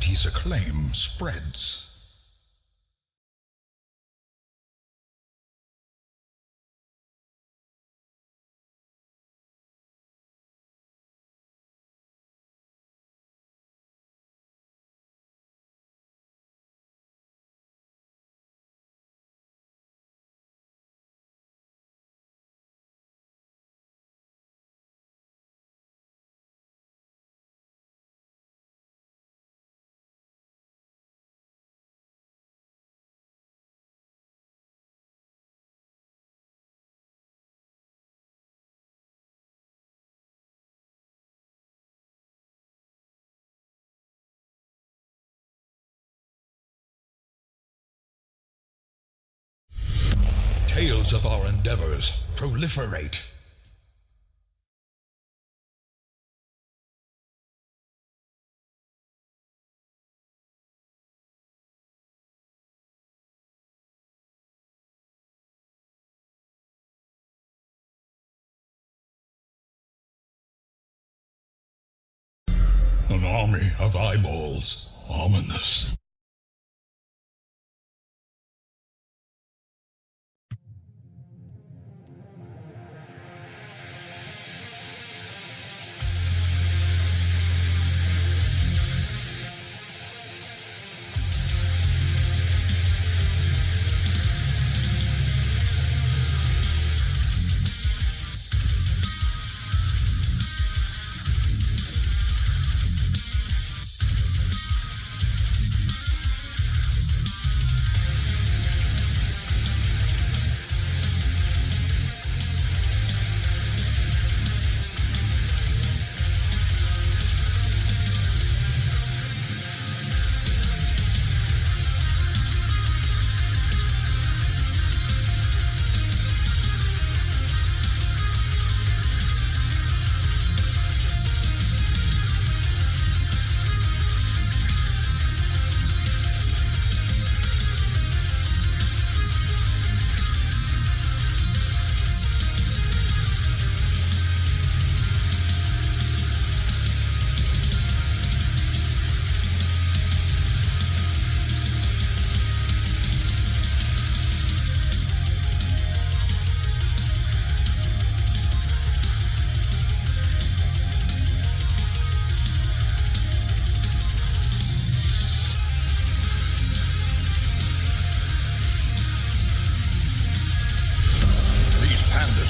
humanity's acclaim spreads. Tales of our endeavors proliferate. An army of eyeballs, ominous.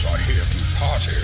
Are here to party.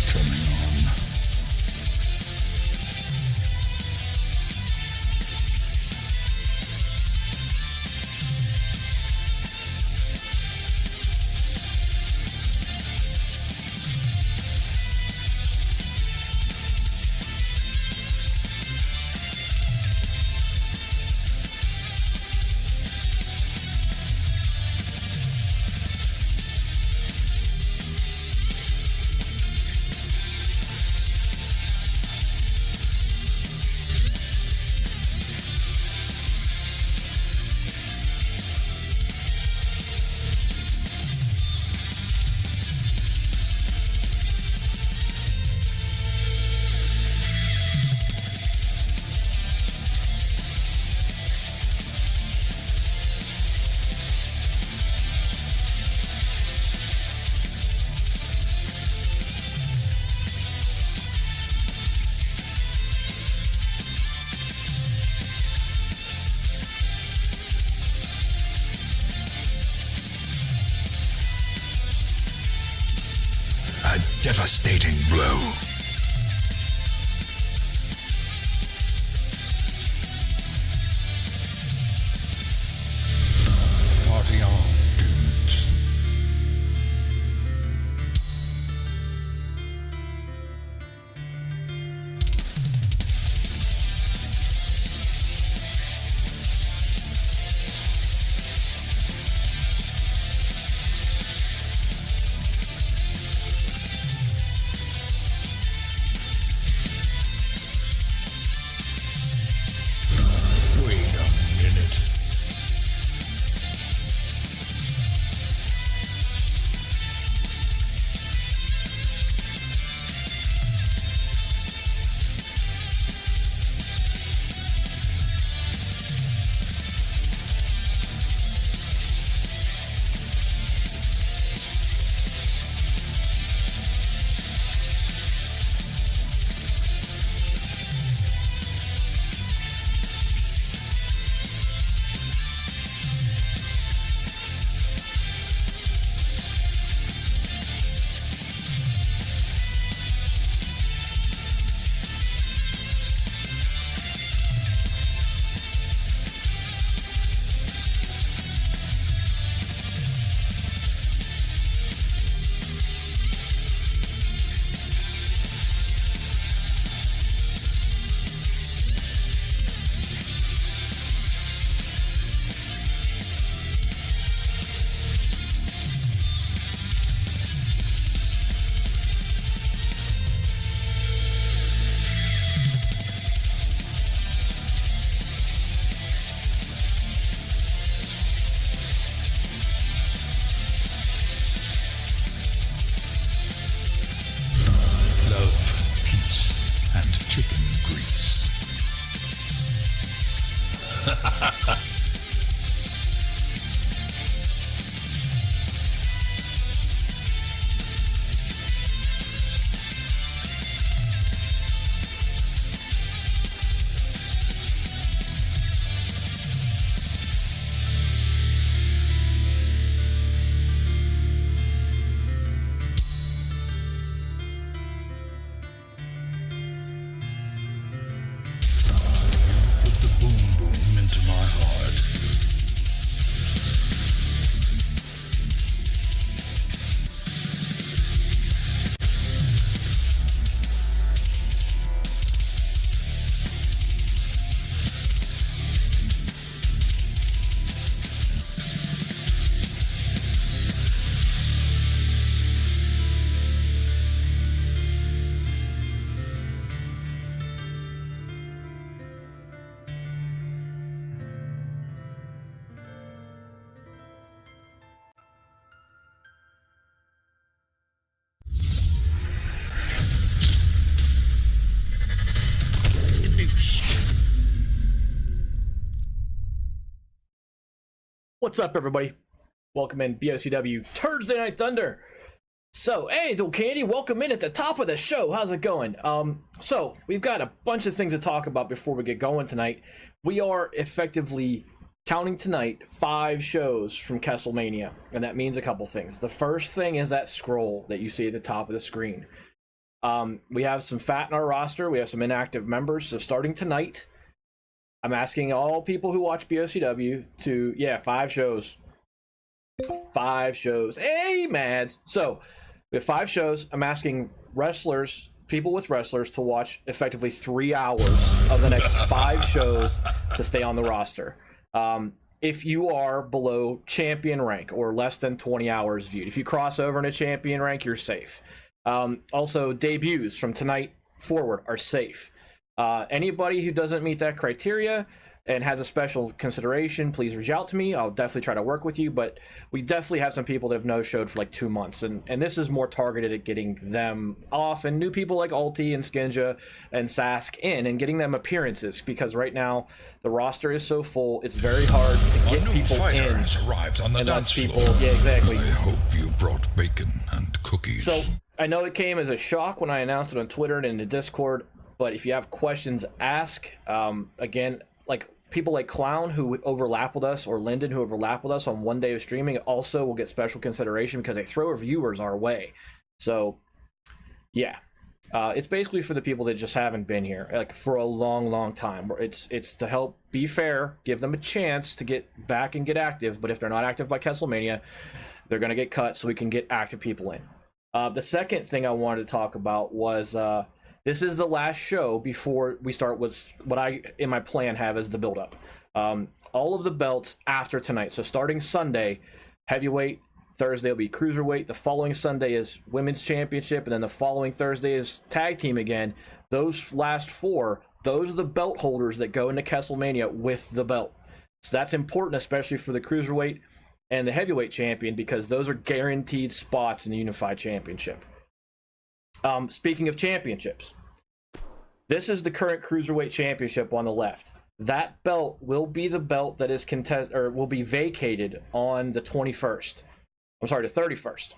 coming on. A devastating blow. Party on, dudes. Wait a minute. Love, peace, and chicken grease. Put the boom boom into my heart. What's up, everybody? Welcome in BOCW Turdsday Night Thunder. So, hey, Dual Candy, welcome in at the top of the show. How's it going? So we've got a bunch of things to talk about before we get going tonight. We are effectively counting tonight 5 shows from Kesselmania, and that means a couple things. The first thing is that scroll that you see at the top of the screen. We have some fat in our roster. We have some inactive members. So starting tonight, I'm asking all people who watch BOCW to, 5 shows. 5 shows. Hey, Mads. So we have 5 shows. I'm asking people with wrestlers, to watch effectively 3 hours of the next 5 shows to stay on the roster. If you are below champion rank or less than 20 hours viewed, if you cross over into champion rank, you're safe. Also, debuts from tonight forward are safe. Anybody who doesn't meet that criteria and has a special consideration, please reach out to me. I'll definitely try to work with you, but we definitely have some people that have no-showed for like 2 months, and this is more targeted at getting them off, and new people like Alti and Skinja and Sask in, and getting them appearances, because right now the roster is so full, it's very hard to get people in. Has arrived on the dance people, floor. yeah, exactly. I hope you brought bacon and cookies. So I know it came as a shock when I announced it on Twitter and in the Discord, but if you have questions, ask. Again, like people like Clown who overlap with us, or Lyndon who overlap with us on one day of streaming, also will get special consideration because they throw viewers our way. So yeah, it's basically for the people that just haven't been here like for a long time. It's to help be fair, give them a chance to get back and get active, but if they're not active by Kesselmania, they're going to get cut so we can get active people in. The second thing I wanted to talk about was this is the last show before we start with what I, in my plan, have as the build-up. All of the belts after tonight. So starting Sunday, heavyweight. Thursday will be cruiserweight. The following Sunday is women's championship. And then the following Thursday is tag team again. Those last 4, those are the belt holders that go into Kesselmania with the belt. So that's important, especially for the cruiserweight and the heavyweight champion, because those are guaranteed spots in the unified championship. Speaking of championships, this is the current cruiserweight championship on the left. That belt will be the belt that is will be vacated on the 21st. I'm sorry, the 31st.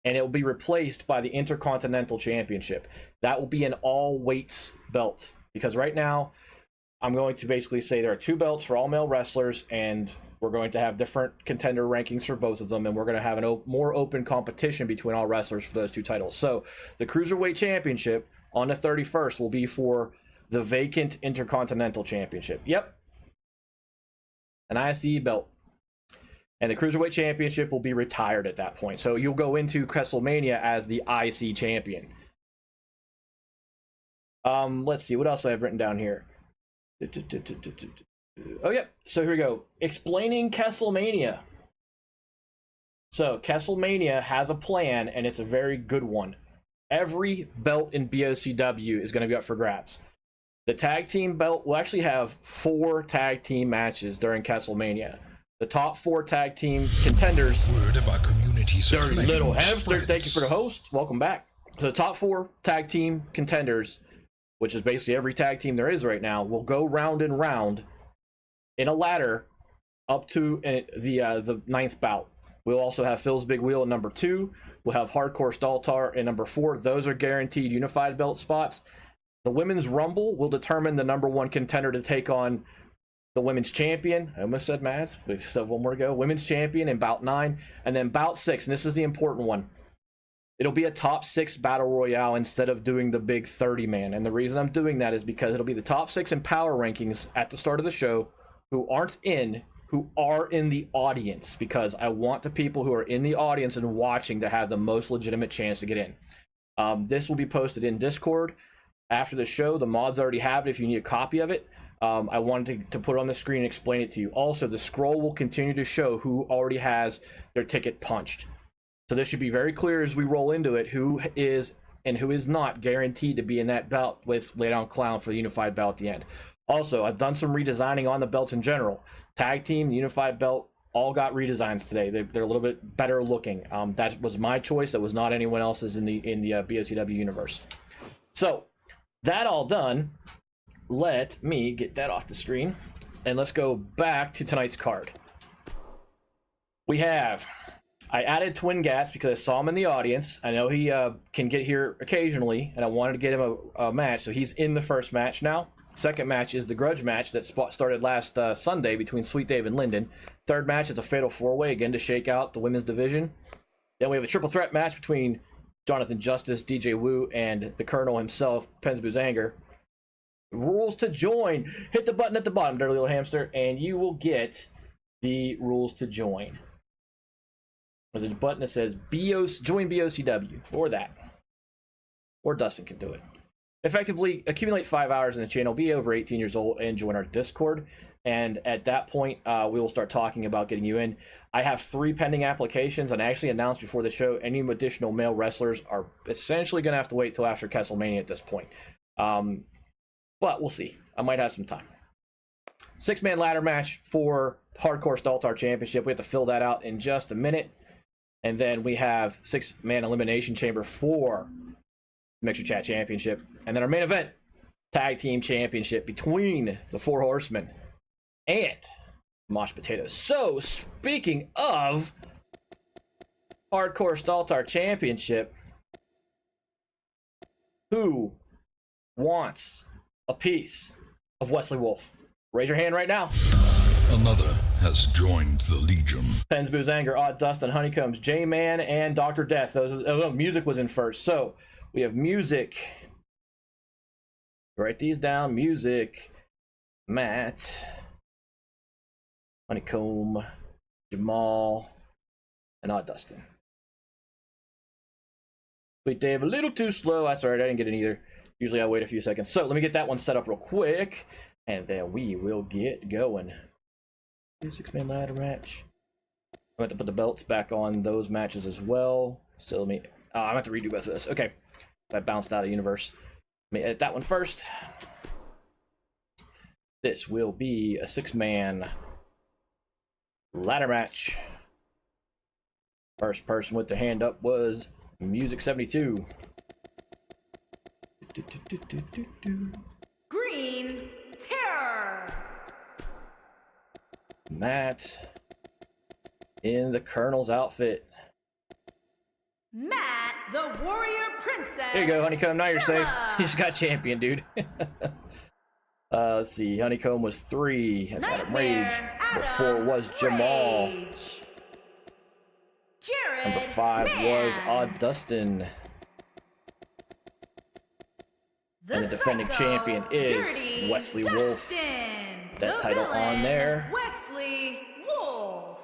And it will be replaced by the Intercontinental Championship. That will be an all weights belt, because right now I'm going to basically say there are 2 belts for all male wrestlers, and we're going to have different contender rankings for both of them, and we're going to have a more open competition between all wrestlers for those 2 titles. So the Cruiserweight Championship on the 31st will be for the vacant Intercontinental Championship. Yep. An ISE belt. And the Cruiserweight Championship will be retired at that point. So you'll go into Kesselmania as the IC champion. Let's see, what else do I have written down here? Oh, yeah. So here we go. Explaining Kesselmania. So Kesselmania has a plan, and it's a very good one. Every belt in BOCW is going to be up for grabs. The tag team belt will actually have 4 tag team matches during Kesselmania. The top 4 tag team contenders. Word of our community's Dirty little hamster. spreads. Thank you for the host. Welcome back. So the top 4 tag team contenders, which is basically every tag team there is right now, will go round and round in a ladder up to the 9th bout. We'll also have Phil's Big Wheel at number 2. We'll have Hardcore Staltar at number 4. Those are guaranteed unified belt spots. The Women's Rumble will determine the number 1 contender to take on the Women's Champion. I almost said Mads. We still have 1 more to go. Women's Champion in bout 9. And then bout 6, and this is the important one. It'll be a top 6 battle royale instead of doing the big 30-man. And the reason I'm doing that is because it'll be the top 6 in power rankings at the start of the show who are in the audience, because I want the people who are in the audience and watching to have the most legitimate chance to get in. This will be posted in Discord after the show. The mods already have it if you need a copy of it. I wanted to put it on the screen and explain it to you. Also, the scroll will continue to show who already has their ticket punched. So this should be very clear as we roll into it, who is and who is not guaranteed to be in that belt with Lay Down Clown for the unified belt at the end. Also, I've done some redesigning on the belts in general. Tag team, unified belt, all got redesigns today. They're a little bit better looking. That was my choice. That was not anyone else's in the BOCW universe. So that all done, let me get that off the screen, and let's go back to tonight's card. I added Twin Gats because I saw him in the audience. I know he can get here occasionally, and I wanted to get him a match, so he's in the first match now. Second match is the grudge match that started last Sunday between Sweet Dave and Lyndon. Third match is a fatal 4-way, again to shake out the women's division. Then we have a triple threat match between Jonathan Justice, DJ Wu, and the Colonel himself, Penzboozanger. Rules to join. Hit the button at the bottom, dirty little hamster, and you will get the rules to join. There's a button that says join BOCW, or that. Or Dustin can do it. Effectively, accumulate 5 hours in the channel, be over 18 years old, and join our Discord. And at that point, we will start talking about getting you in. I have 3 pending applications, and I actually announced before the show any additional male wrestlers are essentially going to have to wait till after Kesselmania at this point. But we'll see. I might have some time. 6-man ladder match for Hardcore Staltar Championship. We have to fill that out in just a minute. And then we have 6-man elimination chamber for Mixer Chat Championship. And then our main event, Tag Team Championship between the 4 Horsemen and Mosh Potatoes. So, speaking of Hardcore Staltar Championship, who wants a piece of Wesley Wolf? Raise your hand right now. Another has joined the Legion. Penzboozanger, Odd Dustin, Honeycombs, J-Man, and Dr. Death. Music was in first. So, we have music. Write these down. Music, Matt, Honeycomb, Jamal, and Odd Dustin. Sweet Dave, a little too slow. That's alright, I didn't get it either. Usually I wait a few seconds. So let me get that one set up real quick, and then we will get going. 6-man ladder match. I'm going to put the belts back on those matches as well. So let me... I'm going to have to redo both of this. Okay. I bounced out of universe. Let me edit that one first. This will be a 6-man ladder match. First person with their hand up was Music 72. Green Terror. Matt in the Colonel's outfit. Matt, the Warrior Princess. There you go, Honeycomb. Now you're safe. You just got champion, dude. Let's see. Honeycomb was 3. That's Adam Rage. Number 4 was Jamal. Jared Number 5 was Odd Dustin. And the defending champion is Wesley Wolf. That title on there. Wesley Wolf.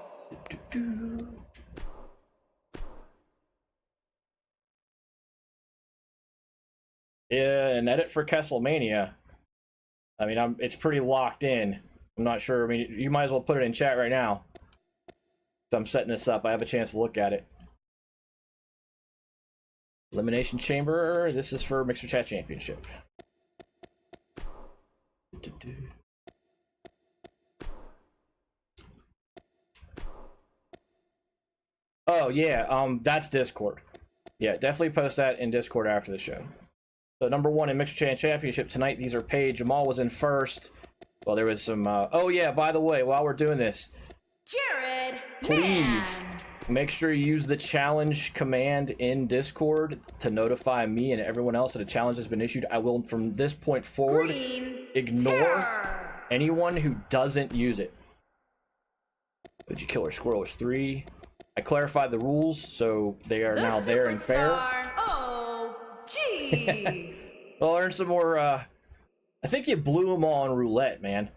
Yeah, an edit for Kesselmania. I mean, it's pretty locked in. I'm not sure. I mean, you might as well put it in chat right now. So I'm setting this up. I have a chance to look at it. Elimination Chamber. This is for Mixer Chat Championship. Oh yeah, that's Discord. Yeah, definitely post that in Discord after the show. So number 1 in Mixer Chat Championship tonight. These are paid. Jamal was in first. Well, there was some. Oh yeah, by the way, while we're doing this, Jared, please make sure you use the challenge command in Discord to notify me and everyone else that a challenge has been issued. I will, from this point forward, ignore anyone who doesn't use it. Did you kill her? Squirrel was 3. I clarified the rules, so they are now there and fair. Oh, gee. Well, learn some more. I think you blew them all on roulette, man.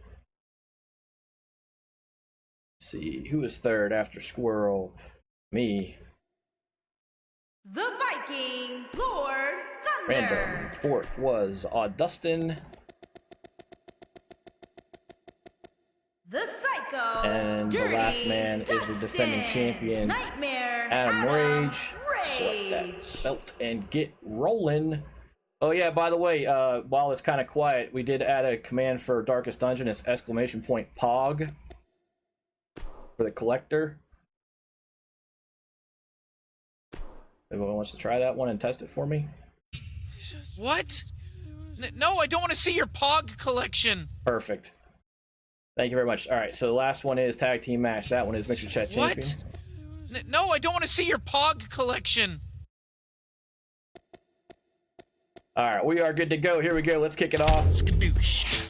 Let's see, who was 3rd after Squirrel? Me. The Viking Lord Thunder. Random. 4th was Odd Dustin. The Psycho. And the last man is the defending champion, Adam Rage. Select that belt and get rolling. Oh yeah, by the way, while it's kind of quiet, we did add a command for Darkest Dungeon. It's !POG for the collector. Everyone wants to try that one and test it for me? What? No, I don't want to see your POG collection. Perfect. Thank you very much. All right, so the last one is tag team match. That one is Mixer Chat Champion. What? No, I don't want to see your POG collection. All right, we are good to go. Here we go. Let's kick it off. Skadoosh.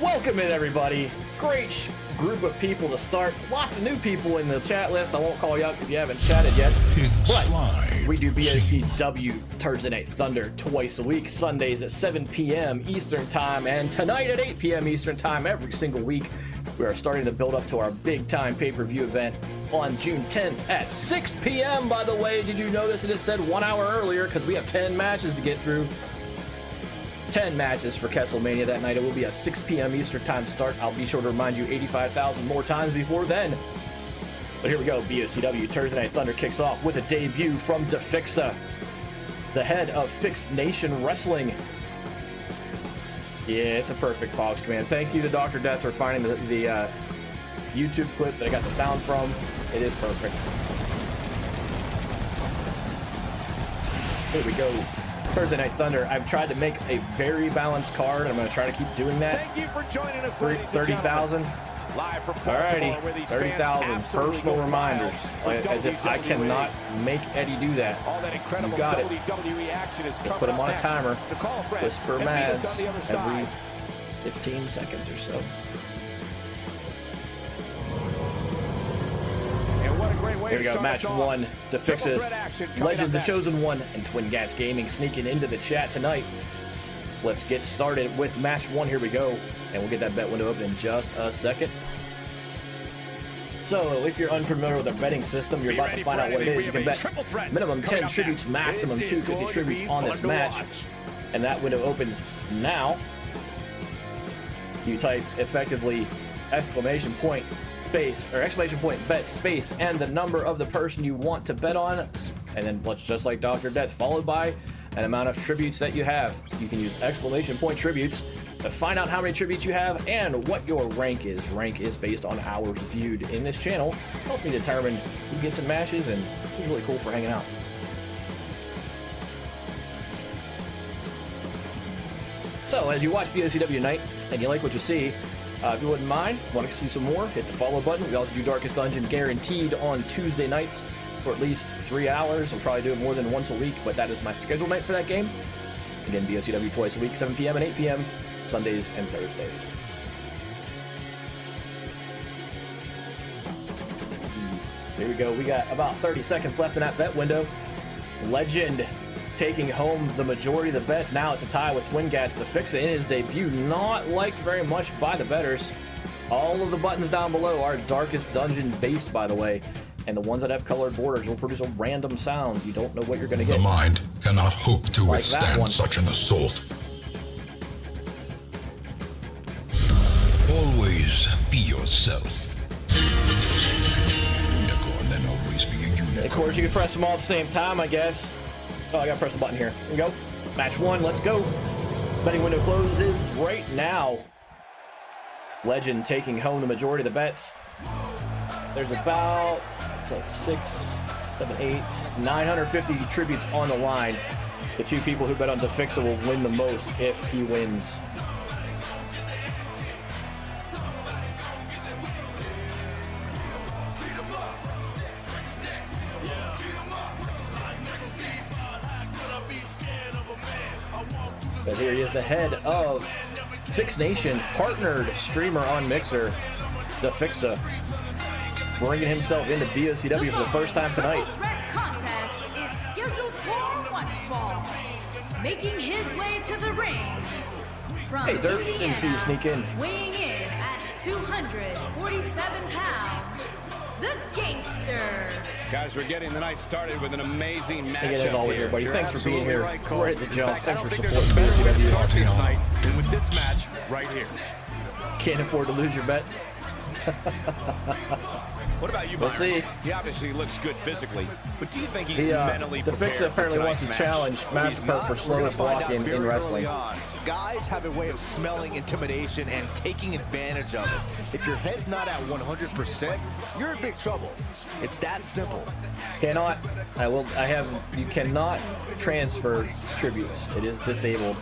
Welcome in, everybody. Great group of people to start. Lots of new people in the chat list. I won't call you out if you haven't chatted yet. Pigs But fly. we do BOCW Thursday Night Thunder twice a week, Sundays at 7 p.m. Eastern Time, and tonight at 8 p.m. Eastern Time every single week. We are starting to build up to our big-time pay-per-view event on June 10th at 6 p.m. By the way, did you notice it said 1 hour earlier because we have 10 matches to get through? 10 matches for Kesselmania that night. It will be a 6 p.m. Eastern Time start. I'll be sure to remind you 85,000 more times before then. But here we go. BOCW Thursday Night Thunder kicks off with a debut from DaFixa, the head of Fixed Nation Wrestling. Yeah, it's a perfect Pogs command. Thank you to Dr. Death for finding the YouTube clip that I got the sound from. It is perfect. Here we go. Thursday Night Thunder. I've tried to make a very balanced card. I'm going to try to keep doing that. Thank you for joining us. 30,000. Live from Alrighty, 30,000 personal reminders. As if I cannot make Eddie do that. All that incredible You got it. WWE action is Let's put him on a timer. So call a friend Whisper and meet us Maz on the other every side. 15 seconds or so. And what a great way Here we to go, start match us off. one. Triple DaFixa's threat action coming Legend, up the next. Chosen One, and Twin Gats Gaming sneaking into the chat tonight. Let's get started with match one. Here we go. And we'll get that bet window open in just a second. So, if you're unfamiliar with our betting system, you're about to find out what it is. You can bet minimum 10 tributes, maximum 250 tributes on this match. And that window opens now. You type effectively exclamation point space, or exclamation point bet space, and the number of the person you want to bet on, and then just like Dr. Death, followed by an amount of tributes that you have. You can use exclamation point tributes to find out how many tributes you have and what your rank is. Rank is based on hours viewed in this channel. It helps me determine who gets in matches and who's really cool for hanging out. So, as you watch BOCW tonight and you like what you see, if you wouldn't mind, want to see some more, hit the follow button. We also do Darkest Dungeon guaranteed on Tuesday nights for at least 3 hours. We'll probably do it more than once a week, but that is my scheduled night for that game. Again, BOCW twice a week, 7 p.m. and 8 p.m. Sundays and Thursdays. Here we go. We got about 30 seconds left in that bet window. Legend taking home the majority of the bets. Now it's a tie with Twin Gats DaFixa in his debut. Not liked very much by the bettors. All of the buttons down below are Darkest Dungeon based, by the way. And the ones that have colored borders will produce a random sound. You don't know what you're going to get. The mind cannot hope to Like that one. withstand such an assault. Always be yourself. Unicorn, then always be a unicorn. Of course, you can press them all at the same time, I guess. Oh, I gotta press the button here. Here we go. Match one, let's go. Betting window closes right now. Legend taking home the majority of the bets. There's about 6, 7, 8, 950 tributes on the line. The two people who bet on DaFixa will win the most if he wins. But here he is, the head of Fixed Nation, partnered streamer on Mixer, DaFixa, bringing himself into BOCW for the first time tonight. The Red Contest is scheduled for one fall. Making his way to the ring. From Hey, Dirk, didn't see you sneak in. Weighing in at 247 pounds, the Gangster. Guys, we're getting the night started with an amazing matchup. Again, as always, everybody, You're thanks for being absolutely here. right, Cole. We're at the In jump. fact, I Thanks for don't think there's supporting a better way to BOCW. start this night than with this match right here. Can't afford to lose your bets. What about you, We'll Byron? see. He obviously looks good physically, but do you think he's The mentally prepared DaFixa apparently for wants tonight's to match? challenge He's Master not. for We're slowest gonna find walk out in very wrestling. early on. Guys have a way of smelling intimidation and taking advantage of it. If your head's not at 100%, you're in big trouble. It's that simple. You cannot transfer tributes. It is disabled.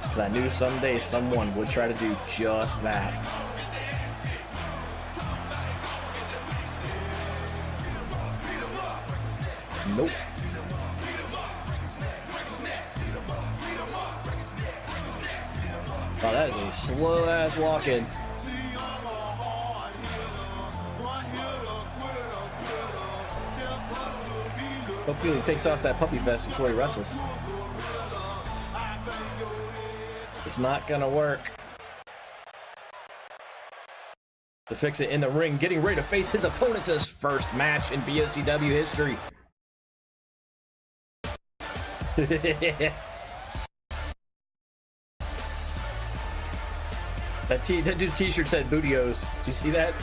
Because I knew someday someone would try to do just that. Nope. Oh, that is a slow ass walk in. Hopefully he takes off that puppy vest before he wrestles. It's not gonna work. DaFixa in the ring, getting ready to face his opponent's his first match in BOCW history. That dude's t-shirt said Bootios. Did you see that?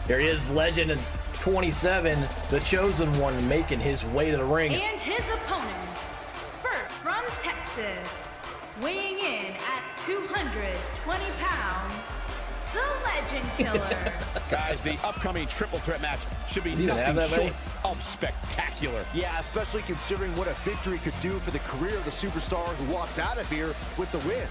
There he is, Legend and 27, the chosen one, making his way to the ring. And his opponent, first from Texas, weighing in at 220 pounds, the Legend Killer. Guys, the upcoming triple threat match should be nothing short of spectacular. Yeah, especially considering what a victory could do for the career of the superstar who walks out of here with the win.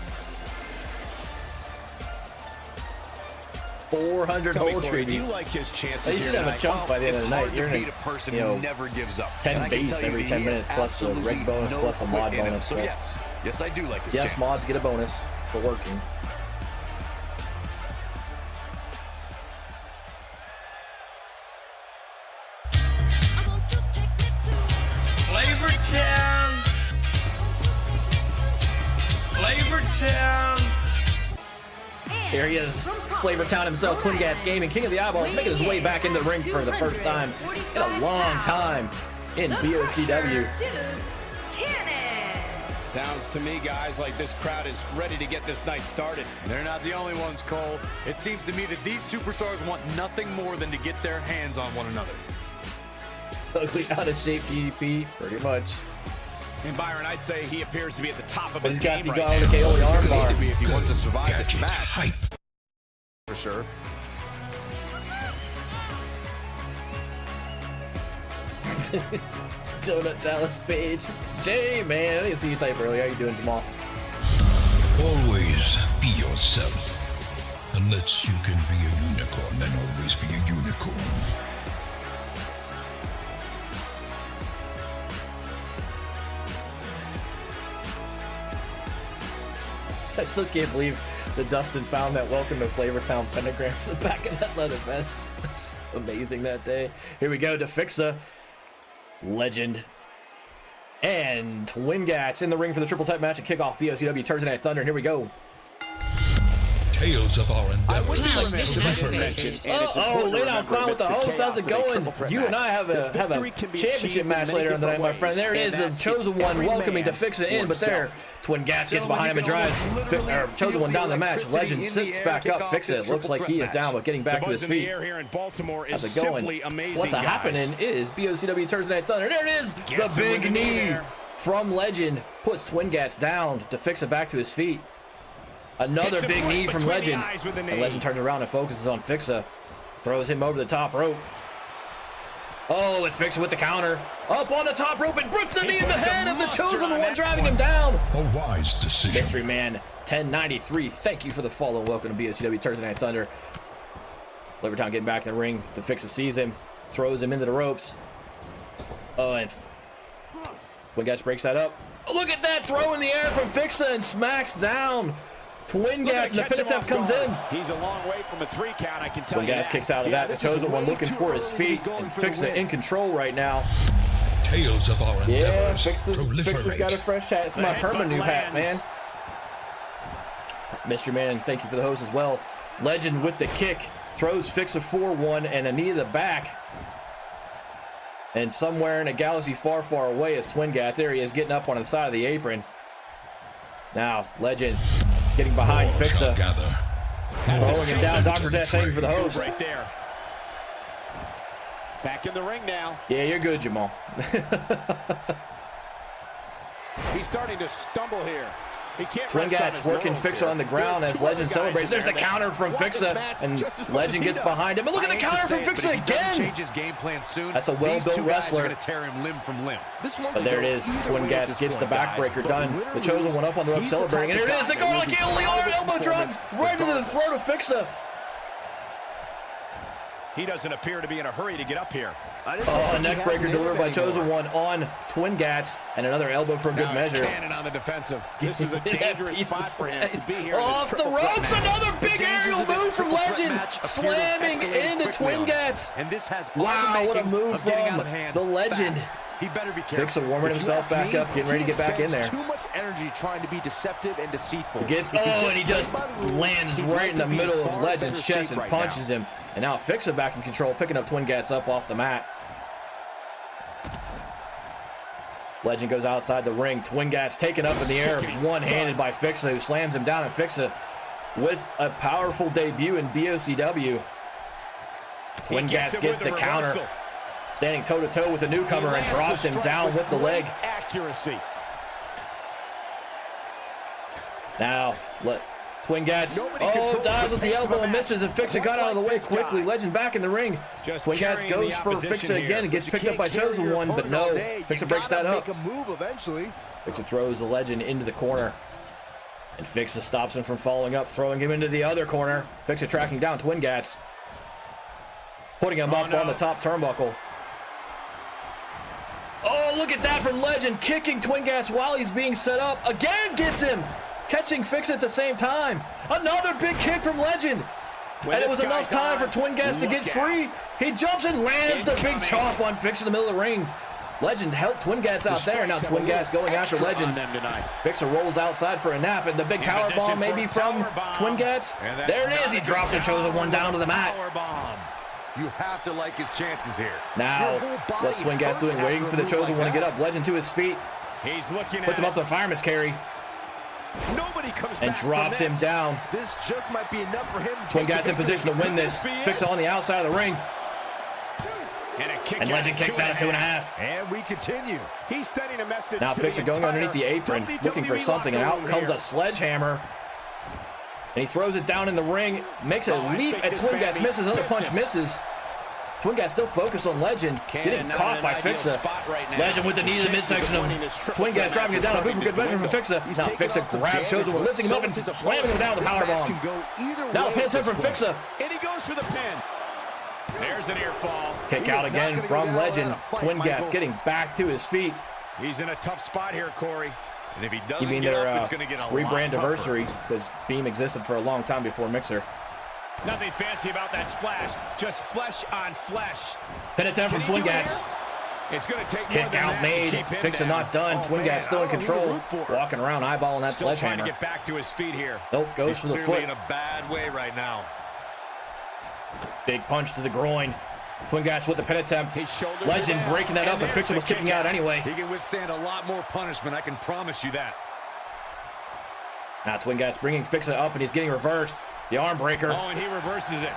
400 hold Do treaties. you like his chances? You should have a chunk by the end of the night. You're in a person you know, who never gives up. 10 base every 10 minutes plus a red bonus plus a mod bonus. So yes, I do like his yes, chances. mods get a bonus for working. Flavortown. Here he is, Flavortown himself, Twin Gas Gaming, King of the Eyeballs, making his way back in the ring for the first time in a long time in BOCW. Sounds to me, guys, like this crowd is ready to get this night started. They're not the only ones, Cole. It seems to me that these superstars want nothing more than to get their hands on one another. Ugly, out of shape DDP, pretty much. And Byron, I'd say he appears to be at the top of But his he's got game the right guy now. on the KO arm bar. If he wants to survive this Gadget match, hype. for sure. Donut Dallas Page. Jay, man, I didn't see you type earlier. How you doing, Jamal? Always be yourself. Unless you can be a unicorn, then always be a unicorn. I still can't believe that Dustin found that Welcome to Flavortown pentagram in the back of that leather vest. That's amazing that day. Here we go, DaFixa, Legend, and Twin Gats in the ring for the triple threat match at kickoff BOCW Turdsday Night Thunder. And here we go. Tales of our endeavors. Lay down clown with the host. How's it going? You and I have a championship match later on tonight, my friend. There it is, the chosen one welcoming DaFixa in, but there, Twin Gas gets behind him and drives chosen one down the match. Legend sits back up. Fixa, it looks like he is down, but getting back to his feet. How's it going? What's happening is BOCW Turdsday Night Thunder. There it is, the big knee from Legend puts Twin Gats down. DaFixa back to his feet. Another big knee from Legend. And Legend turns around and focuses on Fixa. Throws him over the top rope. Oh, and Fixa with the counter. Up on the top rope and puts the knee in the head of the chosen one, driving him down. A wise decision. Mystery Man 1093. Thank you for the follow. Welcome to BOCW Turdsday Night Thunder. Flavortown getting back in the ring. DaFixa sees him. Throws him into the ropes. Oh, and Twin Gats breaks that up. Oh, look at that throw in the air from Fixa and smacks down. Twin Gats, and the pin attempt comes in. He's a long way from a 3 count, I can tell Twin you Gats that. kicks out of that. The chosen one looking for his feet. And Fixa in control right now. Tales of our Yeah, endeavors. Fixa's got a fresh hat. It's my permanent new hat, man. Mystery Man, thank you for the host as well. Legend with the kick. Throws Fixa 4-1 and a knee to the back. And somewhere in a galaxy far, far away is Twin Gats. There he is, getting up on the side of the apron. Now, Legend getting behind Fixa. Throwing him down. Dr. Death, thank you for the host. Right there. Back in the ring now. Yeah, you're good, Jamal. He's starting to stumble here. He can't Twin Gats working Fixa on the ground as Legend celebrates. There's the counter from Fixa, and Legend gets behind him. And look at the counter from Fixa again. Change his game plan soon. That's a well-built wrestler. Going to tear him limb from limb. But there it is. Twin Gats gets the backbreaker done. The chosen one up on the rope celebrating. And there it is. They go like elbow drop right into the throat of Fixa. He doesn't appear to be in a hurry to get up here. Oh, a neck breaker delivered by chosen one on Twin Gats, and another elbow for a good measure. Cannon on the defensive. This is a dangerous spot for him to be here. Off the ropes, another big aerial move from Legend, slamming into Twin Gats. And this has all Wow, the what a makings move of getting from out of hand the legend. fast. He better be careful. Fixa warming If you himself ask back me, up, getting ready to get back in there. Too much energy trying to be deceptive and deceitful. And he just lands right in the middle of Legend's chest and punches him. And now Fixa back in control, picking up Twin Gats up off the mat. Legend goes outside the ring. Twin Gats taken up in the air, one-handed by Fixa, who slams him down. And Fixa with a powerful debut in BOCW. Twin Gats gets the counter, standing toe-to-toe with the newcomer and drops him down with the leg. Accuracy. Now, Twin Gats, dives with the elbow and misses, and Fixa got out of the way quickly. Legend back in the ring. Twin Gats goes for Fixa again and gets picked up by Chosen One, but no, Fixa breaks that up. Fixa throws the Legend into the corner, and Fixa stops him from falling up, throwing him into the other corner. Fixa tracking down Twin Gats, putting him up on the top turnbuckle. Oh, look at that from Legend, kicking Twin Gats while he's being set up. Again gets him, catching Fixa at the same time. Another big kick from Legend. And it was enough time for Twin Gats to get free. He jumps and lands the big chop on Fixa in the middle of the ring. Legend helped Twin Gats out there. Now Twin Gats going after Legend. Fixa rolls outside for a nap, and the big power bomb maybe from Twin Gats. There it is. He drops the Chosen One down to the mat. You have to like his chances here. Now, what's Twin Gats doing? Waiting for the Chosen One to get up. Legend to his feet. He's looking Puts him up the fireman's carry. Nobody comes And back drops from him this. down. This just might be enough for him. Twin Gats in position to win this. Fixa on the outside of the ring. And Legend kicks out at 2.5. And we continue. He's sending a message. Now Fixa going underneath the apron, looking for something, and out comes a sledgehammer. And he throws it down in the ring, makes a leap at Twin Gats, misses, another punch misses. Twin Gats still focused on Legend, getting caught by Fixa. Legend with the knee to the midsection of Twin Gats, driving it down, a move for good measure from Fixa. Now Fixa grabs Chosen One, lifting him up and slamming him down with the powerbomb. Now a pin attempt from Fixa. And he goes for the pin. There's an ear fall. Kick out again from Legend. Twin Gats getting back to his feet. He's in a tough spot here, Corey. And if he doesn't You mean get their up, it's going to get a rebrand lot tougher. anniversary, because Beam existed for a long time before Mixer. Nothing fancy about that splash. Just flesh on flesh. Pin attempt from Twin Gats. It's going to take more Kick than out that made. to keep him Fixa down. not done. Twin Gats still in control. Walking around eyeballing that Still trying to sledgehammer. get back to his feet here. Nope, goes for the Clearly foot. in a bad way right now. Big punch to the groin. Twin Gats with the pin attempt. His shoulders Legend are down. breaking that up, And but there's Fixa the was kicking kick out anyway. He can withstand a lot more punishment, I can promise you that. Now Twin Gats bringing Fixa up, and he's getting reversed. The arm breaker. Oh, and he reverses it.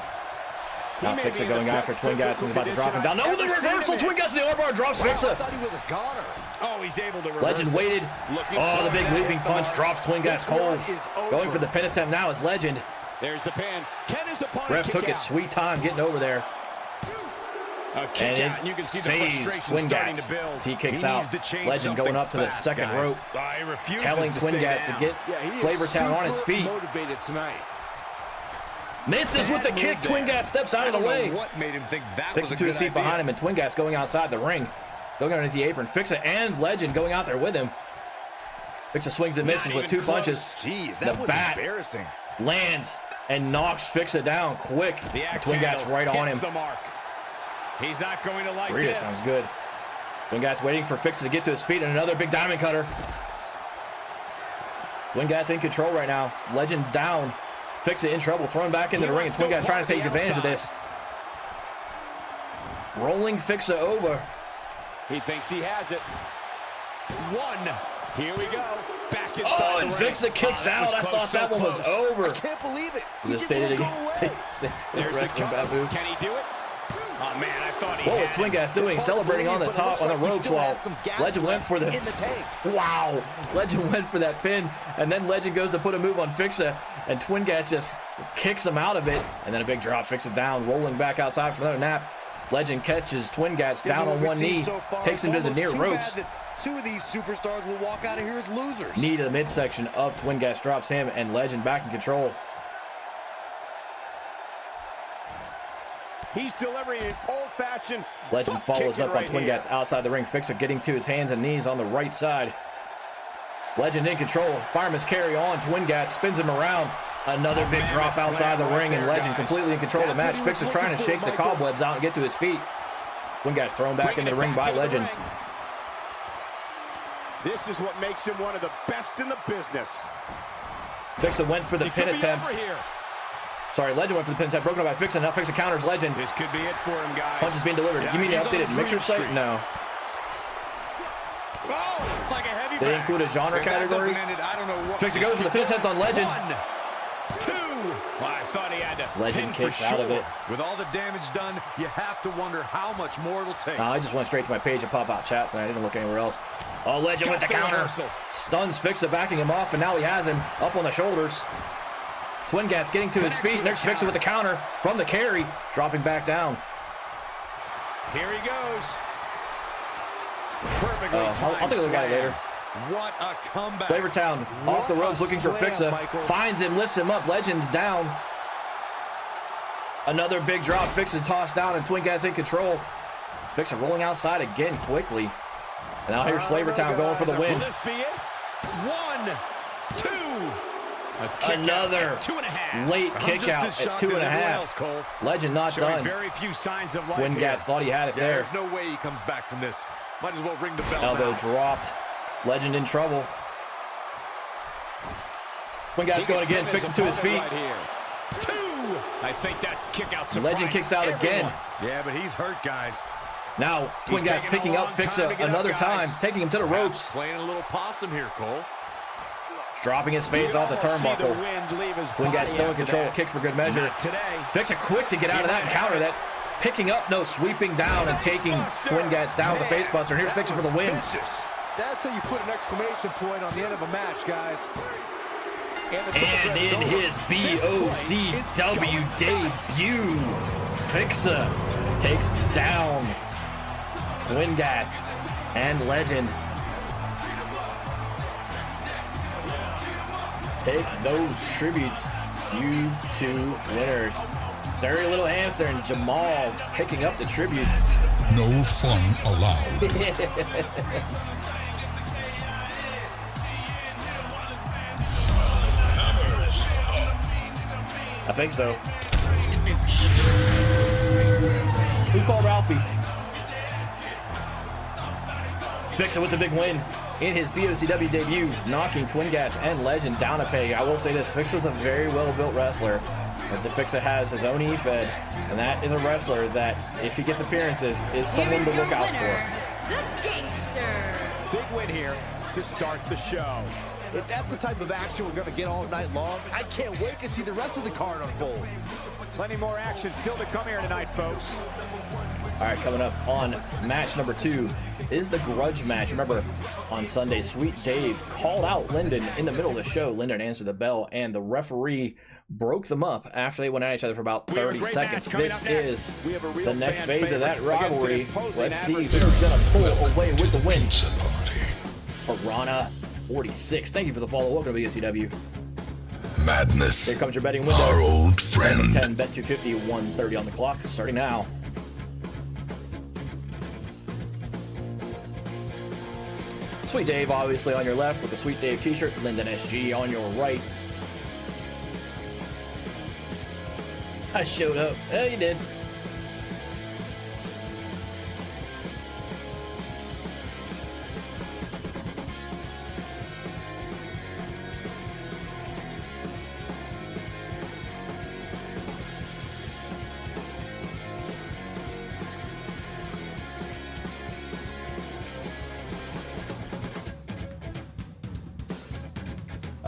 Now Fixa going after Twin Gats and is about to drop him down. No, the reversal! Twin Gats in the armbar drops Fixa. Oh, he's able to reverse Legend it. waited. Oh, the big leaping punch drops Twin Gats cold. Going for the pin attempt now is Legend. There's the pin. Can his opponent Ref kick took his out? sweet time getting over there. A kick And out, it and you can see the saves frustration Twin starting Gats to build. as he kicks He out. needs to change Legend going something up to the fast, second guys. rope, He refuses telling to Twin stay Gats to down. get Flavor Town on his feet. Motivated tonight. Misses with the kick. Twin Gats steps out of the I don't way. know what made him think that was a Fixa to good his feet idea. behind him, and Twin Gats going outside the ring. Going underneath the apron. Fixa and Legend going out there with him. Fixa swings and misses with two punches. Jeez, The that was bat embarrassing. lands and knocks Fixa down quick. The axe Twin Gats handle right on hits him. the mark. He's not going to like Rita this. sounds good. Twin Gats waiting for Fixa to get to his feet, and another big diamond cutter. Twin Gats in control right now. Legend down. Fixa in trouble, thrown back into the ring, and Twin Gats trying to take advantage of this. Rolling Fixa over. He thinks he has it. One. Here we go. Back inside Oh, the and ring. Fixa kicks that out. was I close, thought so that one was close. over. I can't believe it. He Just just let stated it go again. away. There's the Wrestling cover. babu. Can he do it? Oh, man, I thought he What was had Twin it. Gats doing? It's hard to Celebrating on the believe, but it top on looks the like he ropes still while has some gas Legend went left for the in the tank. wow. Legend went for that pin, and then Legend goes to put a move on Fixa, and Twin Gats just kicks him out of it, and then a big drop, Fixa down, rolling back outside for another nap. Legend catches Twin Gats down on one knee, takes him to the near ropes. Two of these superstars will walk out of here as losers. Knee to the midsection of Twin Gats drops him, and Legend back in control. He's delivering an old-fashioned Legend butt follows kicking up on right Twin here. Gats outside the ring. Fixa getting to his hands and knees on the right side. Legend in control. Fireman's carry on. Twin Gats spins him around. Another big drop outside the ring, and Legend completely in control of the match. Fixer trying to shake the cobwebs out and get to his feet. One guy's thrown back into the ring by Legend. This is what makes him one of the best in the business. Fixer went for the pin attempt. Sorry, Legend went for the pin attempt. Broken up by Fixer. Now Fixer counters Legend. This could be it for him, guys. Punch is being delivered. You mean the updated mixer site? No. Oh, like a heavy They include a genre category. Fixer goes for the pin attempt on Legend. 1, 2. Well, I thought he had to Legend pin kicks for out of sure. it. With all the damage done, you have to wonder how much more it'll take. I just went straight to my page and pop out chats, and I didn't look anywhere else. Oh, Legend with the counter. Stuns Fixer, backing him off, and now he has him up on the shoulders. Twin Gas getting to his feet, and there's Fixer with the counter from the carry, dropping back down. Here he goes. Perfectly I'll take a look at it later. What a comeback. Flavortown off the ropes looking for Fixer. Finds him, lifts him up. Legend's down. Another big drop. Fixer tossed down, and Twin Gas in control. Fixer rolling outside again quickly. And now here's Flavortown going for the win. Will this be it? 1, 2. Another late kick out at 2.5. Legend not done. Very few signs of life. Twin Gas thought he had it there. There's no way he comes back from this. Might as well ring the bell. Elbow now. dropped. Legend in trouble. Twin Gas going again, Fixing to his feet. Right here. 2. I think that kick out. Legend kicks out again. Yeah, but he's hurt, guys. Now Twin Gas picking up Fixer another time, taking him to the ropes. Playing a little possum here, Cole. Dropping his face off the turnbuckle. Twin Gas still in control. Kick for good measure. Fixer quick to get out of that and counter that. Picking up, no, sweeping down and taking Twin Gas down with the face buster. Here's Fixer for the win. That's how you put an exclamation point on the end of a match, guys. And in his BOCW debut, Fixer takes down Twin Gas and Legend. Take those tributes, you two winners. Dirty Little Hamster and Jamal picking up the tributes. No fun allowed. I think so. Who called Ralphie? Fixer with the big win in his BOCW debut, knocking Twin Gas and Legend down a peg. I will say this, Fixer's a very well-built wrestler. DaFixa has his own E-Fed, and that is a wrestler that, if he gets appearances, is someone to look out for. The Gangster. Big win here to start the show. If that's the type of action we're going to get all night long, I can't wait to see the rest of the card unfold. Plenty more action still to come here tonight, folks. All right, coming up on match number 2 is the grudge match. Remember, on Sunday, Sweet Dave called out Lyndon in the middle of the show. Lyndon answered the bell, and the referee broke them up after they went at each other for about 30 seconds. This is the next phase of that rivalry. Let's see who's going to pull away with the win. Piranha 46. Thank you for the follow. Welcome to BOCW. Madness. Here comes your betting window. Our old friend. 10, bet 250, 130 on the clock. Starting now. Sweet Dave obviously on your left with the Sweet Dave t-shirt. Lyndon SG on your right. I showed up. Yeah, you did.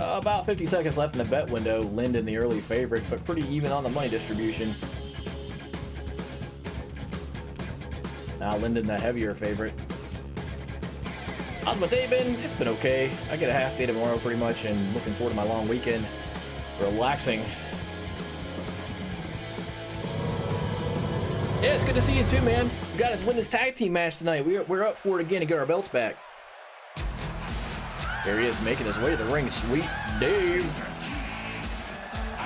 About 50 seconds left in the bet window. Lyndon the early favorite, but pretty even on the money distribution. Now Lyndon the heavier favorite. How's my day been? It's been okay. I get a half day tomorrow pretty much, and looking forward to my long weekend. Relaxing. Yeah, it's good to see you too, man. We got to win this tag team match tonight. We're up for it again to get our belts back. There he is, making his way to the ring. Sweet Dave.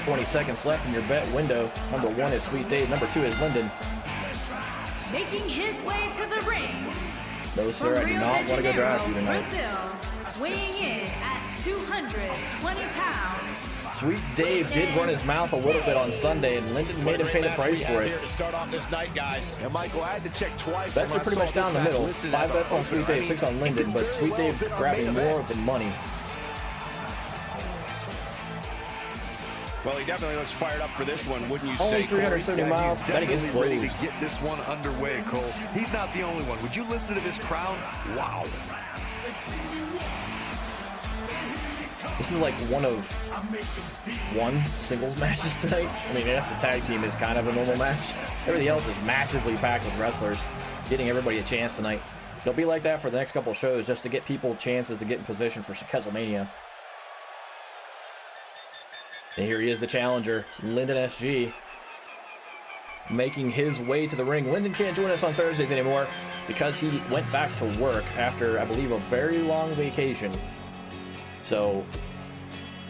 20 seconds left in your bet window. Number 1 is Sweet Dave. Number 2 is Lyndon. Making his way to the ring. No, sir, I do not want to go drive you tonight. Brazil, weighing in at 220 pounds. Sweet Dave did run his mouth a little bit on Sunday, and Linden made him pay the price for it. Here to start off this night, guys. And Michael, I had to check twice. Bets are pretty much down the middle. 5 bets on Sweet Dave, 6 on Linden, but Sweet Dave grabbing more of the money. Well, he definitely looks fired up for this one, wouldn't you say? Only 370 miles. Betting is ready closed. to get this one underway, Cole. He's not the only one. Would you listen to this crowd? Wow. This is like one of one singles matches tonight. I mean, yes, the tag team is kind of a normal match. Everything else is massively packed with wrestlers, getting everybody a chance tonight. It'll be like that for the next couple of shows, just to get people chances to get in position for Kesselmania. And here he is, the challenger, Linden SG, making his way to the ring. Linden can't join us on Thursdays anymore because he went back to work after, I believe, a very long vacation. So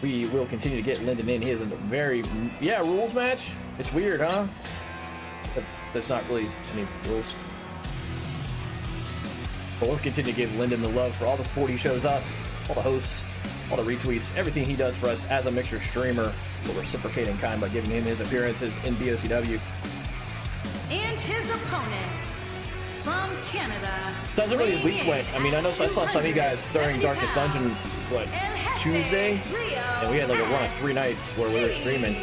we will continue to get Linden in. He is a very, rules match. It's weird, huh? But there's not really any rules. But we'll continue to give Linden the love for all the support he shows us, all the hosts, all the retweets, everything he does for us as a mixer streamer. We'll reciprocate in kind by giving him his appearances in BOCW. And his opponent from Canada. Sounds like really week went. I mean, I saw some of you guys during Darkest Dungeon, what, Tuesday? And we had like a run of 3 nights where we were streaming.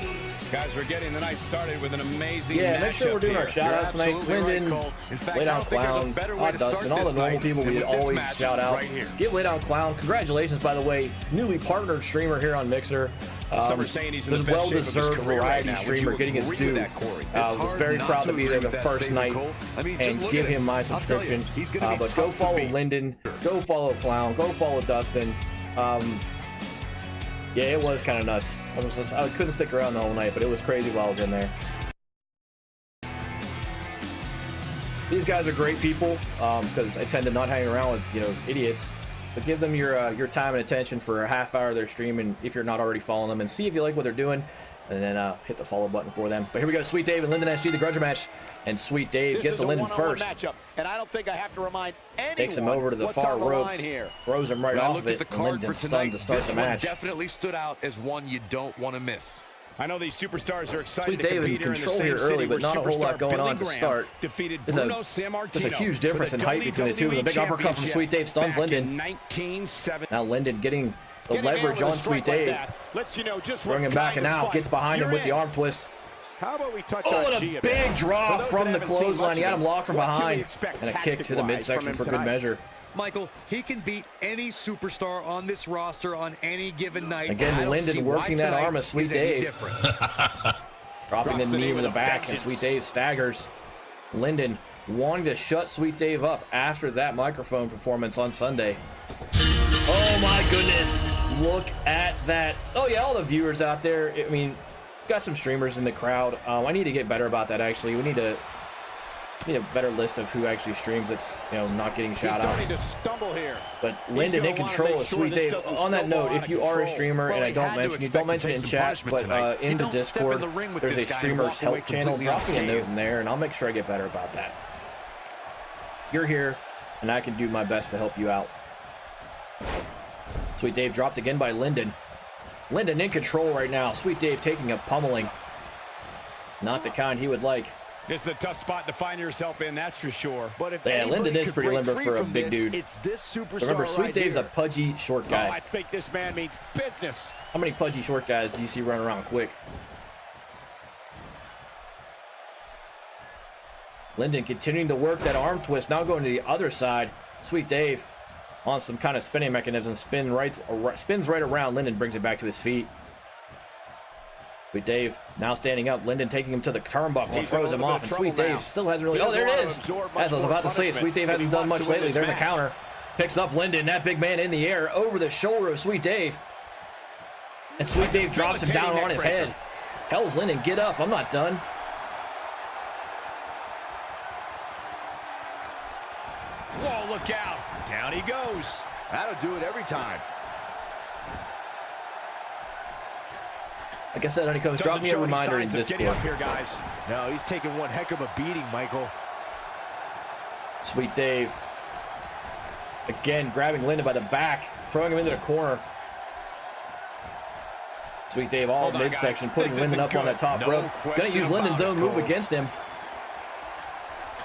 Guys, we're getting the night started with an amazing make sure we're doing our shout-outs tonight. Linden, Laydown Clown, Hot Dustin, all the normal people we always shout out. Give Laydown Clown congratulations, by the way, newly partnered streamer here on Mixer. Some are saying he's in the best shape of his well-deserved career variety right now. streamer getting his due. Was very proud to be there the first night and give him my subscription. But go follow Linden, go follow Clown, go follow Dustin. Yeah, it was kind of nuts. I couldn't stick around the whole night, but it was crazy while I was in there. These guys are great people because I tend to not hang around with idiots. But give them your time and attention for a half hour of their stream, and if you're not already following them, and see if you like what they're doing, and then hit the follow button for them. But here we go, Sweet Dave and Linden SG, the grudge match, and Sweet Dave gets to Linden first. Matchup, and I don't think I have to remind anyone takes him over to the far ropes, throws him right off it, and Linden stunned to start the match. Definitely stood out as one you don't want to miss. I know these superstars are excited Sweet to Dave in compete here control in the here same early, city but not a whole lot going on to start. There's a huge difference in height between the two. The big uppercut from Sweet Dave stuns Linden. Now Linden getting the leverage on Sweet Dave. Bring him back and out. Gets behind him with the arm twist. How about we touch Oh, on and a big drop from the clothesline. He had him locked from behind. And a kick to the midsection for good measure. Michael, he can beat any superstar on this roster on any given night. Again, Linden working that arm of Sweet Dave. Dropping the knee in the back, and Sweet Dave staggers. Linden wanting to shut Sweet Dave up after that microphone performance on Sunday. Oh my goodness. Look at that. Oh yeah, all the viewers out there. I mean, got some streamers in the crowd. I need to get better about that, actually. We need a better list of who actually streams that's not getting shout outs. But Linden in control of Sweet Dave. On that note, if you are a streamer and I don't mention you, don't mention it in chat, but in the Discord there's a streamers help channel. Drop me a note in there and I'll make sure I get better about that. You're here and I can do my best to help you out. Sweet Dave dropped again by Linden. Linden in control right now. Sweet Dave taking a pummeling. Not the kind he would like. It's a tough spot to find yourself in, that's for sure. But if Linden is pretty limber for a big dude. It's this superstar. Remember, Sweet right Dave's here. a pudgy short guy. I think this man means business. How many pudgy short guys do you see running around quick? Linden continuing to work that arm twist, now going to the other side. Sweet Dave on some kind of spinning mechanism, spins right around. Linden brings it back to his feet. Sweet Dave now standing up. Linden taking him to the turnbuckle and throws him off. And Sweet Dave still hasn't really. Oh, there it is. As I was about to say, Sweet Dave hasn't done much lately. There's a counter. Picks up Linden, that big man in the air, over the shoulder of Sweet Dave. And Sweet Dave drops him down on his head. Hell's Linden, get up. I'm not done. Whoa, look out. Down he goes. That'll do it every time. Like I said, Honeycombs, drop me a reminder in Discord. Up here, guys. No, he's taking one heck of a beating, Michael. Sweet Dave. Again, grabbing Linden by the back, throwing him into the corner. Sweet Dave all midsection, putting Linden up on that top rope. Gonna use Linden's own move against him.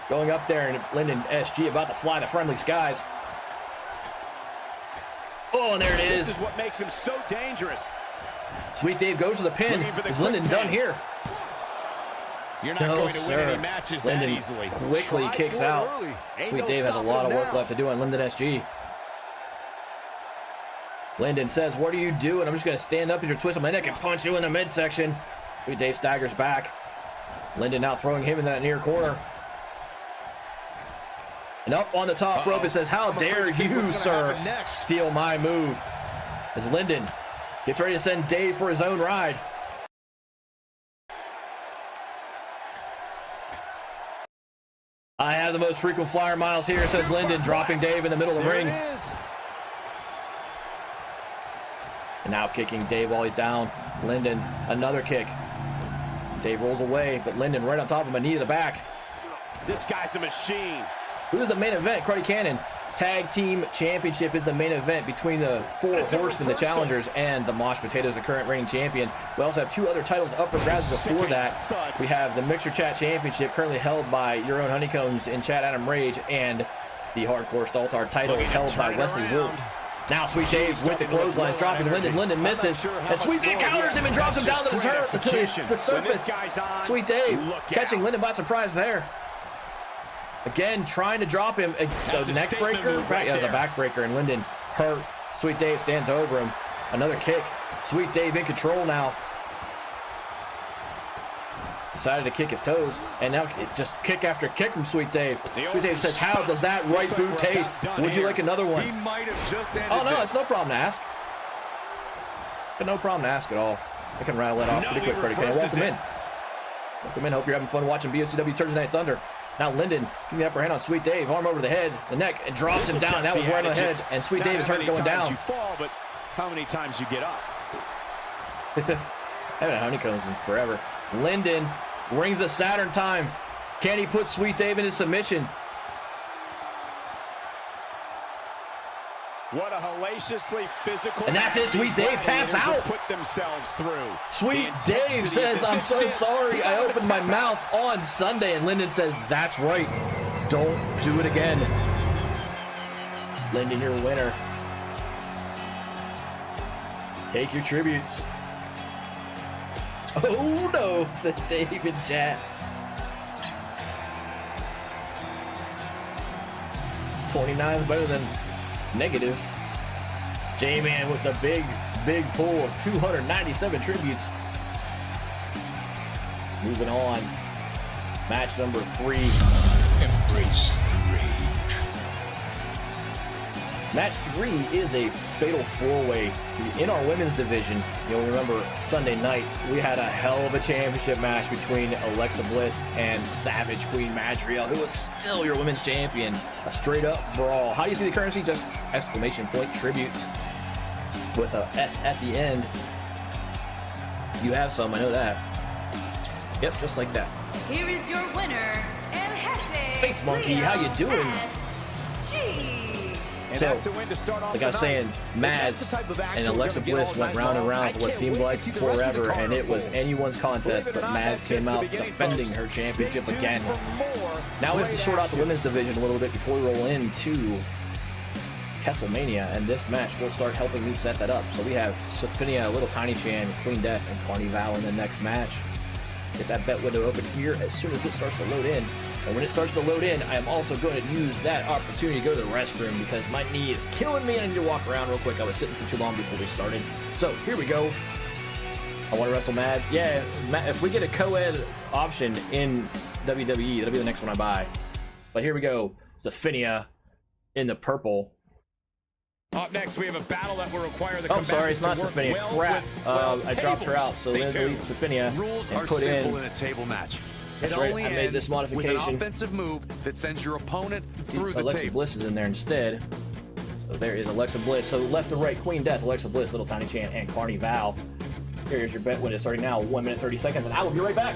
Going up there, and Linden SG about to fly to friendly skies. Oh, and there it is. This is what makes him so dangerous. Sweet Dave goes to the pin. Is Linden done here? You're not going to win any matches Linden that easily. quickly kicks out. Sweet Dave has a lot of work left to do on Linden SG. Linden says, "What are you doing? I'm just going to stand up as you're twisting my neck and punch you in the midsection." Sweet Dave staggers back. Linden now throwing him in that near corner. And up on the top rope, it says, "How dare you, sir, steal my move?" As Linden gets ready to send Dave for his own ride. "I have the most frequent flyer miles here," says Linden, dropping Dave in the middle of the ring. And now kicking Dave while he's down. Linden, another kick. Dave rolls away, but Linden right on top of him, a knee to the back. This guy's a machine. Who's the main event? Cruddy Cannon. Tag Team Championship is the main event between the four horsemen, the challengers, and the Mosh Potatoes, the current reigning champion. We also have two other titles up for grabs before that. We have the Mixer Chat Championship, currently held by your own Honeycombs in Chat Adam Rage, and the Hardcore Staltar title held by Wesley Wolf. Now Sweet Dave with the clotheslines, dropping Linden. Linden misses, and Sweet Dave counters him and drops him down to the surface. Sweet Dave catching Linden by surprise there. Again, trying to drop him. A neck breaker? Yeah, it was a back breaker, and Linden hurt. Sweet Dave stands over him. Another kick. Sweet Dave in control now. Decided to kick his toes, and now just kick after kick from Sweet Dave. Sweet Dave says, "How does that right boot taste? Would you like another one?" Oh no, it's no problem to ask. No problem to ask at all. I can rattle it off pretty quick, Cruddy Cannon. Welcome in. Welcome in. Hope you're having fun watching BOCW Thursday Night Thunder. Now Linden getting the upper hand on Sweet Dave, arm over the head, the neck, and drops him down. That was right on the head, and Sweet Dave is hurt going down. You fall, but how many times you get up? I haven't had Honeycombs in forever. Linden rings a Saturn time. Can he put Sweet Dave into submission? What a hellaciously physical. And that's it. Sweet Dave taps out. Put themselves through. Sweet Dave says, "I'm so sorry. I opened my mouth on Sunday." And Linden says, "That's right. Don't do it again." Linden, your winner. Take your tributes. Oh no, says Dave in chat. 29 is better than negatives. J-Man with the big pull of 297 tributes. Moving on. Match number 3. Embrace the rage. Match 3 is a fatal 4-way in our women's division. You'll remember Sunday night, we had a hell of a championship match between Alexa Bliss and Savage Queen Madriel, who was still your women's champion. A straight up brawl. How do you see the currency? Just exclamation point tributes with a S at the end. You have some, I know that. Yep, just like that. Here is your winner, El Jefe. Face Monkey, how you doing? SG. So, like I was saying, Mads and Alexa Bliss went round and round for what seemed like forever, and it was anyone's contest, but Mads came out defending her championship again. Now we have to sort out the women's division a little bit before we roll into Kesselmania, and this match will start helping me set that up. So we have Sophinia, Little Tiny Chan, Queen Death, and Carney Val in the next match. Get that bet window open here as soon as it starts to load in. And when it starts to load in, I am also going to use that opportunity to go to the restroom because my knee is killing me and I need to walk around real quick. I was sitting for too long before we started. So here we go. I want to wrestle Mads. Yeah, if we get a co-ed option in WWE, that'll be the next one I buy. But here we go. Sophinia in the purple. Up next, we have a battle that will require the. Oh, sorry, it's not Sophinia. Crap. I dropped her out, so let's delete Sophinia and put in a table match. That's right, I made this modification. With an offensive move that sends your opponent through the Alexa table. Bliss is in there instead. So there is Alexa Bliss. So left to right, Queen Death, Alexa Bliss, Little Tiny Chan, and Carney Val. Here's your bet window starting now, 1 minute 30 seconds, and I will be right back.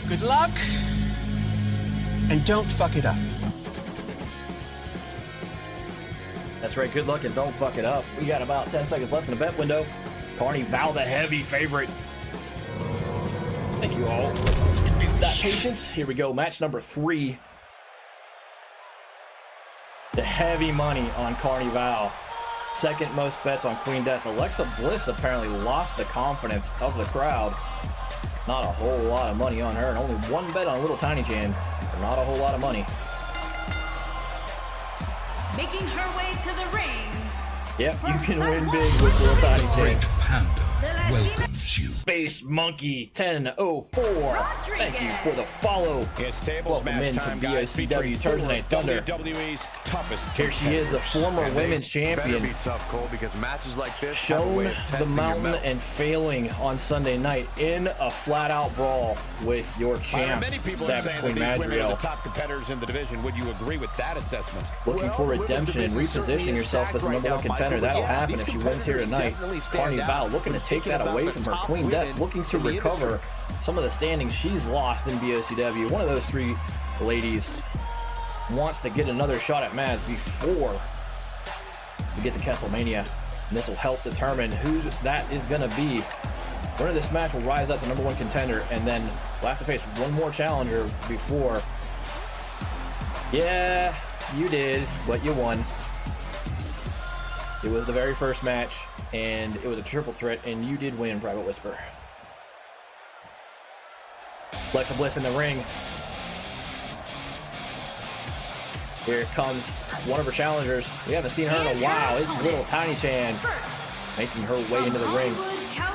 Good luck. And don't fuck it up. That's right, good luck and don't fuck it up. We got about 10 seconds left in the bet window. Carney Val, the heavy favorite. Thank you all for that patience. Here we go, match number 3. The heavy money on Carney Val. Second most bets on Queen Death. Alexa Bliss apparently lost the confidence of the crowd. Not a whole lot of money on her, and only one bet on Little Tiny Chan. Not a whole lot of money. Making her way to the ring. Yep, you can win big with Little Tiny Great Chan. Panda welcomes you. Space Monkey 1004. Thank you for the follow. It's tables Welcome match in to time, guys. BOCW Thursday Night Thunder. WWE's toughest. Here she is, the former women's champion. Better be tough, Cole, because matches like this Shown the mountain and failing on Sunday night in a flat-out brawl with your champ, Many people are Savage saying Queen that these women are the Madriel. top competitors in the division. Would you agree with that assessment? Looking for redemption and reposition yourself as the number one contender. That'll happen if she wins here tonight. Carney Val looking to take that away from her. Queen Death looking to recover some of the standings she's lost in BOCW. One of those 3 ladies wants to get another shot at Maz before we get to Kesselmania. And this will help determine who that is going to be. Winner of this match will rise up to number 1 contender, and then we'll have to face one more challenger before. Yeah, you did, but you won. It was the very first match, and it was a triple threat, and you did win, Private Whisper. Alexa Bliss in the ring. Here comes one of her challengers. We haven't seen her in a while. It's Little Tiny Chan making her way into the ring.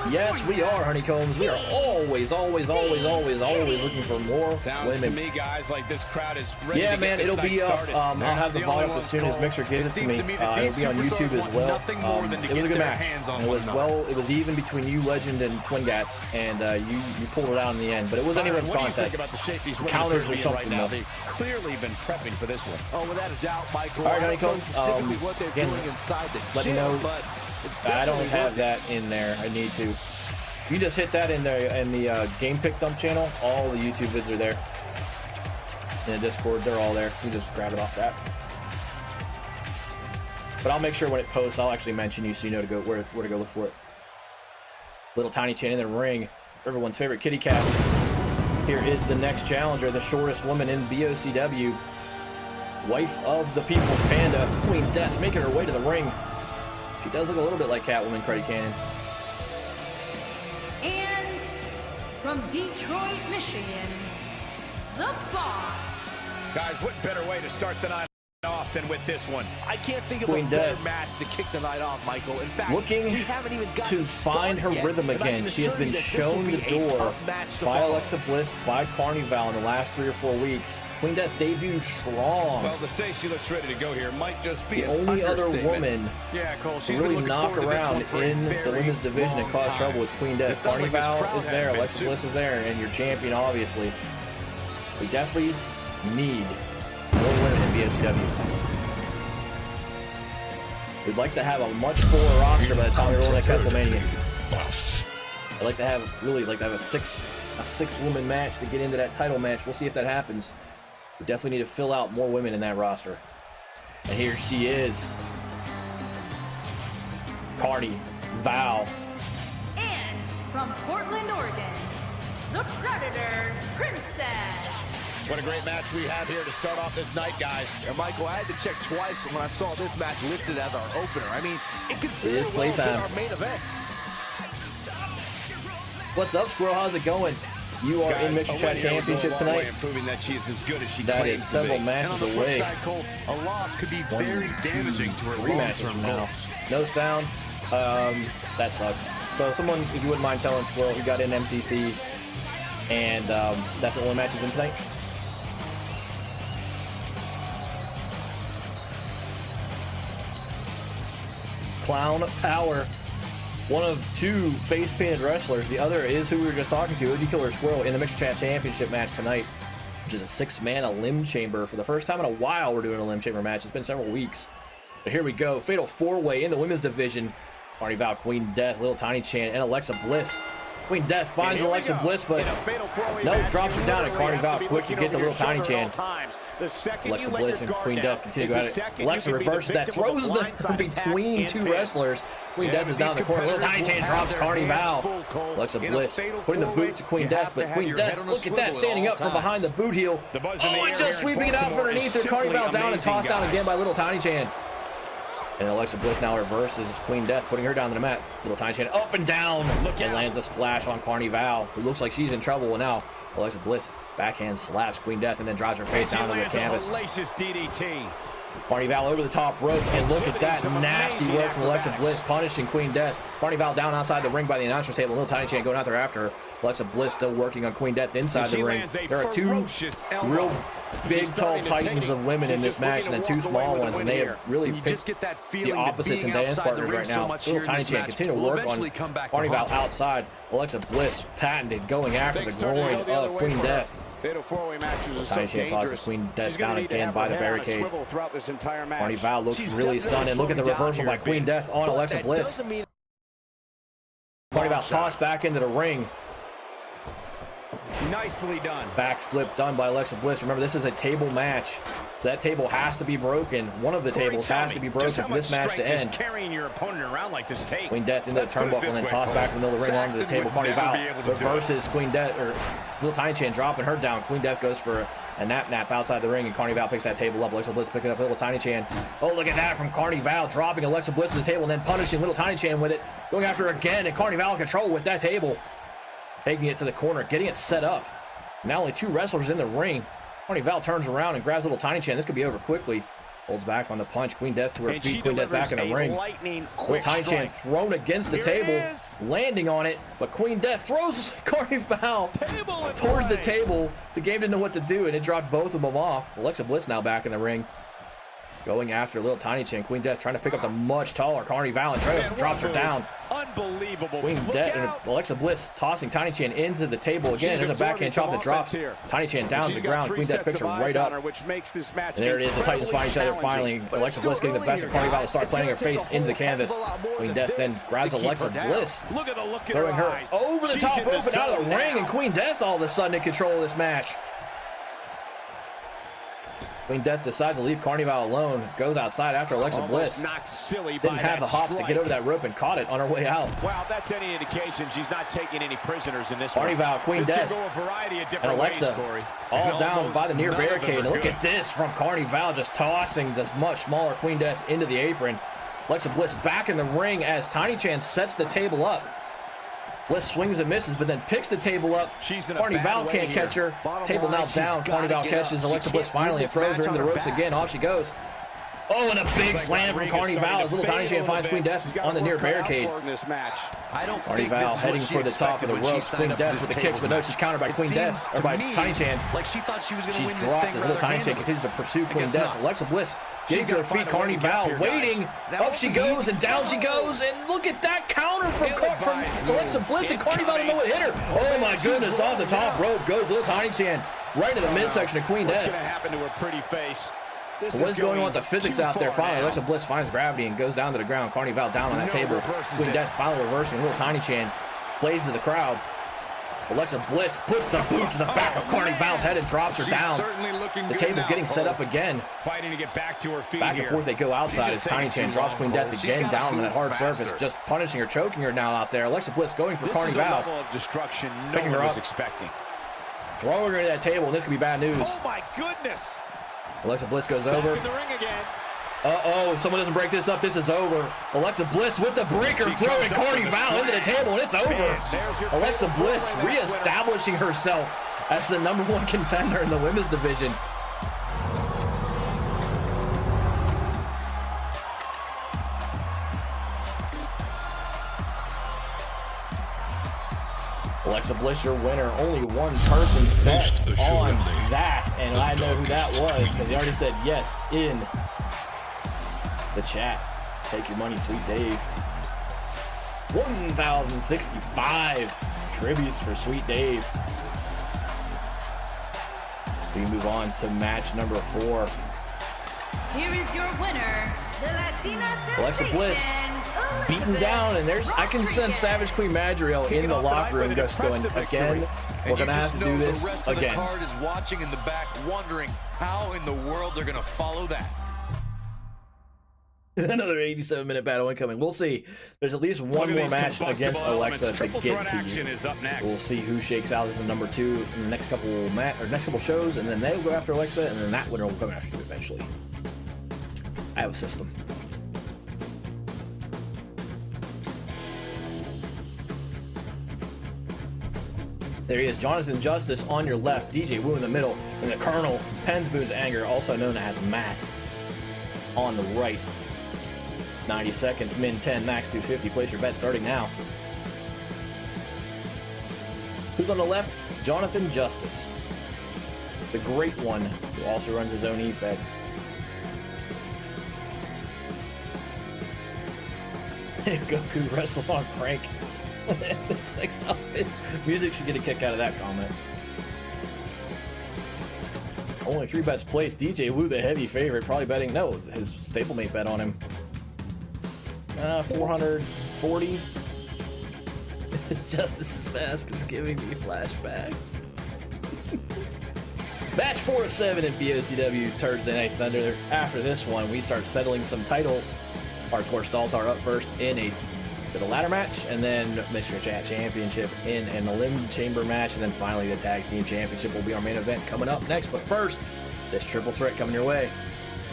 Yes, we are, Honeycombs. We are always looking for more Sounds women. to me, guys, like this crowd is ready Yeah, to man, get this it'll be night up. started. I'll They're have the not volume only as soon as ones, Mixer Cole. gives it to me. seems that It'll these be on YouTube superstars as well. want nothing more than to It was get a good their match. hands on It was one another. it was even between you, Legend, and Twin Gats, and you pulled it out in the end. But it was anyone's What do you contest. think about the shape these women Counters appear or to be in something, right now? though. They've clearly been prepping for this one. Oh, without a doubt, Michael. All right, I don't know Honeycombs, specifically what they're again, doing inside the let me gym, know. but it's I don't definitely have working. that in there. I need to. You just hit that in the Game Pick Dump channel. All the YouTube vids are there. In the Discord, they're all there. You just grab it off that. But I'll make sure when it posts, I'll actually mention you so you know to go where to go look for it. Little Tiny Chan in the ring. Everyone's favorite kitty cat. Here is the next challenger, the shortest woman in BOCW. Wife of the People's Panda, Queen Death, making her way to the ring. She does look a little bit like Catwoman, Credit Cannon. And from Detroit, Michigan, the Boss. Guys, what better way to start the night off than with this one? I can't think of Queen a better Death. match to kick the night off, Michael. In fact, Looking we haven't even gotten to find her started rhythm yet, and I again. can She has assure been you that this will shown be the a door tough match to by follow. Alexa Bliss, by Carney Val in the last 3 or 4 weeks. Queen Death debuted strong. Well, to say she looks ready to go here might just be The an only other understatement. woman Yeah, Cole, to she's really been looking knock forward to this around one for a in the very women's division and long cause time. trouble was Queen It Death. sounds Carney like this Val crowd is has there, been Alexa too. Bliss is there, and your champion, obviously. We definitely need more women in BOCW. We'd like to have a much fuller roster by the time we roll into Kesselmania. Buff. I'd like to have a six woman match to get into that title match. We'll see if that happens. We definitely need to fill out more women in that roster. And here she is, Carney Val. And from Portland, Oregon, the Predator Princess. What a great match we have here to start off this night, guys. And Michael, I had to check twice when I saw this match listed as our opener. I mean, it could It is very well be playtime. our main event. What's up, Squirrel? How's it going? You are Guys, in Mixer a Chat win here will go a Championship long tonight. way in proving that she is as good as she That claims is to be. several matches And on the flip away. side, Cole, a loss could be very damaging to her 3 matches long-term from now. goals. No sound. That sucks. So someone, if you wouldn't mind telling Squirrel, he got in MCC, and that's the only match he's in tonight. Clown Power, one of 2 face-painted wrestlers. The other is who we were just talking to, OG Killer Squirrel, in the Mixer Chat Championship match tonight, which is a 6-man limb chamber. For the first time in a while, we're doing a limb chamber match. It's been several weeks. But here we go. Fatal 4-way in the women's division. Carney Val, Queen Death, Little Tiny Chan, and Alexa Bliss Queen Death finds Alexa Bliss, but no, drops her down, and Carnival quick to get the little Tiny Chan. Alexa Bliss and Queen Death continue to go at it. Alexa reverses that, throws them between two wrestlers. Queen Death is down in the corner. Little Tiny Chan drops Carnival. Alexa Bliss putting the boot to Queen Death, but Queen Death, look at that, standing up from behind the boot heel. Oh, and just sweeping it out from underneath her. Carnival down and tossed down again by Little Tiny Chan. And Alexa Bliss now reverses Queen Death, putting her down to the mat. Little Tiny Chan up and down, and lands a splash on Carnival, who looks like she's in trouble. And now Alexa Bliss backhand slaps Queen Death and then drives her face down on the canvas. Carnival over the top rope, and look at that nasty work from Alexa Bliss, punishing Queen Death. Carnival down outside the ring by the announcer's table. Little Tiny Chan going out there after her. Alexa Bliss still working on Queen Death inside the ring. There are two real big, tall titans of women in this match, and then two small ones, and they have really picked the opposites and dance partners right now. Little Tiny Chan continue to work on Carnival outside. Alexa Bliss patented going after the groin of Queen Death. Tiny Chan tosses Queen Death down again by the barricade. Carnival looks really stunned, and look at the reversal by Queen Death on Alexa Bliss. Carnival tossed back into the ring. Nicely done. Backflip done by Alexa Bliss. Remember, this is a table match, so that table has to be broken. One of the tables has to be broken for this match to end. Carrying your opponent around like this tape. Queen Death into the turnbuckle and then tossed back in the middle of the ring onto the table. Carnival reverses Queen Death, or Little Tiny Chan dropping her down. Queen Death goes for a nap outside the ring, and Carnival picks that table up. Alexa Bliss picking up Little Tiny Chan. Oh, look at that from Carnival, dropping Alexa Bliss to the table and then punishing Little Tiny Chan with it. Going after her again, and Carnival in control with that table. Taking it to the corner, getting it set up. Now only two wrestlers in the ring. Carnival turns around and grabs Little Tiny Chan. This could be over quickly. Holds back on the punch. Queen Death to her feet. Queen Death back in the ring. Little Tiny Chan thrown against the table, landing on it. But Queen Death throws Carnival towards the table. The game didn't know what to do, and it dropped both of them off. Alexa Bliss now back in the ring, going after Little Tiny Chan. Queen Death trying to pick up the much taller Carnival, and drops her down. Unbelievable. Queen Death and Alexa Bliss tossing Tiny Chan into the table again. There's a backhand chop that drops Tiny Chan down to the ground. Queen Death picks her right up. And there it is. The Titans find each other finally. Alexa Bliss getting the best of Carnival to start planting her face into the canvas. Queen Death then grabs Alexa Bliss, throwing her over the top rope and out of the ring. And Queen Death all of a sudden in control of this match. Queen Death decides to leave Carnival alone, goes outside after Alexa Bliss. Didn't have the hops to get over that rope and caught it on her way out. Wow, that's any indication she's not taking any prisoners in this Carnival, Queen Death, and Alexa all down by the near barricade. And look at this from Carnival, just tossing this much smaller Queen Death into the apron. Alexa Bliss back in the ring as Tiny Chan sets the table up. Bliss swings and misses, but then picks the table up. Carnival can't catch her. Table now down. Carnival catches Alexa Bliss finally and throws her into the ropes again. Off she goes. Oh, and a big slam from Carnival as Little Tiny Chan finds Queen Death on the near barricade. Carnival heading for the top of the ropes. Queen Death with the kicks, but no, she's countered by Queen Death, or by Tiny Chan. She's dropped as Little Tiny Chan continues to pursue Queen Death. Alexa Bliss getting to her feet. Carnival waiting. Up she goes and down she goes, and look at that counter from Alexa Bliss, and Carnival didn't know what hit her. Oh my goodness! Off the top rope goes Little Tiny Chan right to the midsection of Queen Death. What's going to happen to her pretty face? What is going on with the physics out there? Finally, Alexa Bliss finds gravity and goes down to the ground. Carnival down on that table. Queen Death finally reversing. Little Tiny Chan plays to the crowd. Alexa Bliss puts the boot to the back of Carnival's head and drops her down. The table getting set up again. Fighting to get back to her feet. Back and forth they go outside as Tiny Chan drops Queen Death again down on that hard surface, just punishing her, choking her now out there. Alexa Bliss going for Carnival. Level of destruction no one was expecting. Throwing her to that table, and this could be bad news. Oh my goodness! Alexa Bliss goes over. Back in the ring again. Uh-oh, someone doesn't break this up, this is over. Alexa Bliss with the breaker, throwing Carnival into the table, and it's over. Alexa Bliss reestablishing herself as the #1 contender in the women's division. Alexa Bliss, your winner. Only one person bet on that, and I know who that was because he already said yes in the chat. Take your money, Sweet Dave. 1,065 tributes for Sweet Dave. We move on to match number 4. Here is your winner, the Alexa Bliss beaten down, and I can sense Savage Queen Madriel in the locker room just going, again, we're gonna have to do this again. The card is watching in the back, wondering how in the world they're gonna follow that. Another 87-minute battle incoming. We'll see. There's at least one more match against Alexa to get to you. We'll see who shakes out as the number 2 in the next couple shows, and then they'll go after Alexa, and then that winner will come after you eventually. I have a system. There he is, Jonathan Justice on your left, DJ Wu in the middle, and the Colonel, Pens Boo's Anger, also known as Matt, on the right. 90 seconds, min 10, max 250. Place your bet starting now. Who's on the left? Jonathan Justice, the great one, who also runs his own eFed. Goku wrestled on Frank. The sex outfit. Music should get a kick out of that comment. Only 3 bets placed. DJ Wu, the heavy favorite, probably betting no. His stablemate bet on him. 440. Justice's mask is giving me flashbacks. Match 4 of 7 in BOCW Turdsday Night Thunder. After this one, we start settling some titles. Hardcore Stalls are up first in the ladder match, and then Mr. Chat Championship in an Elimination Chamber match, and then finally the Tag Team Championship will be our main event coming up next. But first, this triple threat coming your way.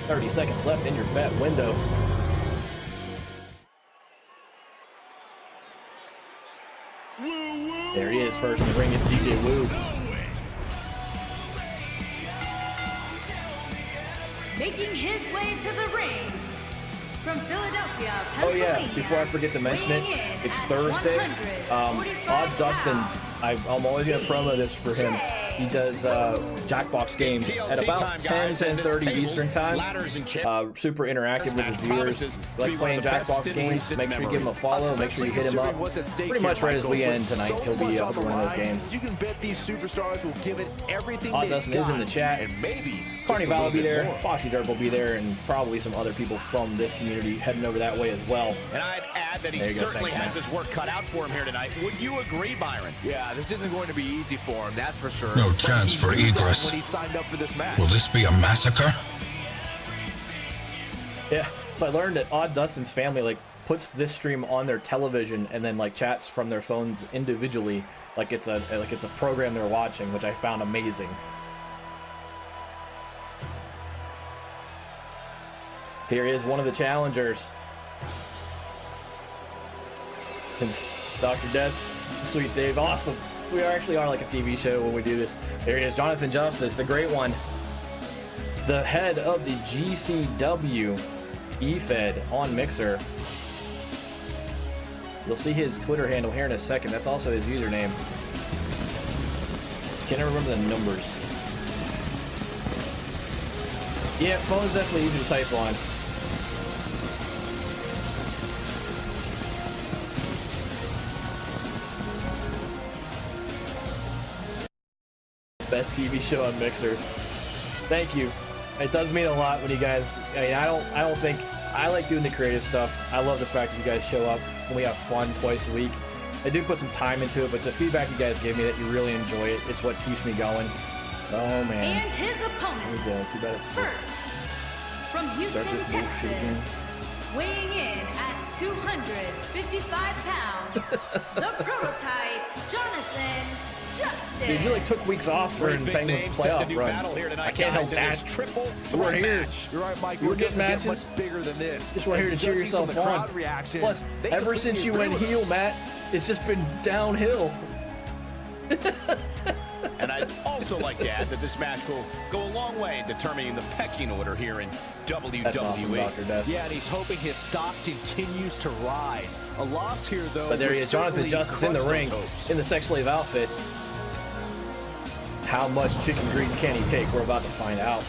30 seconds left in your bet window. There he is, first in the ring. It's DJ Wu. Making his way to the ring from Philadelphia, Oh Pennsylvania. yeah, before I forget to mention it, it's Thursday. Odd Dustin, I'm always gonna promo this for him. He does Jackbox games at about 10:30 Eastern time. Super interactive with his viewers. Like playing Jackbox games. Make sure you give him a follow. Make sure you hit him up. Pretty much right as we end tonight, he'll be up for one of those games. You can bet these superstars will give it everything. Odd Dustin is in the chat. And maybe Carney Val will be there. Foxy Dirt will be there, and probably some other people from this community heading over that way as well. And I'd add that he certainly has his work cut out for him here tonight. Would you agree, Byron? Yeah, this isn't going to be easy for him, that's for sure. No chance for egress. When he signed up for this match. Will this be a massacre? Yeah, so I learned that Odd Dustin's family puts this stream on their television and then chats from their phones individually, like it's a program they're watching, which I found amazing. Here is one of the challengers. Dr. Death, Sweet Dave, awesome. We actually are like a TV show when we do this. Here he is, Jonathan Justice, the great one. The head of the GCW eFed on Mixer. You'll see his Twitter handle here in a second. That's also his username. Can't remember the numbers. Yeah, phone's definitely easy to type on. Best TV show on Mixer. Thank you. It does mean a lot when you guys. I mean, I don't think I like doing the creative stuff. I love the fact that you guys show up and we have fun twice a week. I do put some time into it, but the feedback you guys give me that you really enjoy it, it's what keeps me going. Oh man. And his opponent. Too bad it's first from Houston, Texas, weighing in at 255 pounds, the prototype, Jonathan Justice. Dude, you took weeks off during Penguins playoff run. I can't help that. We're here. You're right, Mike. We're getting matches. Much bigger than this. Just here to cheer yourself on. Plus, ever since you went heel, Matt, it's just been downhill. And I'd also like to add that this match will go a long way in determining the pecking order here in WWE. That's awesome, Dr. Death. Yeah, and he's hoping his stock continues to rise. A loss here, though. But there he is, Jonathan Justice in the ring, in the sex slave outfit. How much chicken grease can he take? We're about to find out.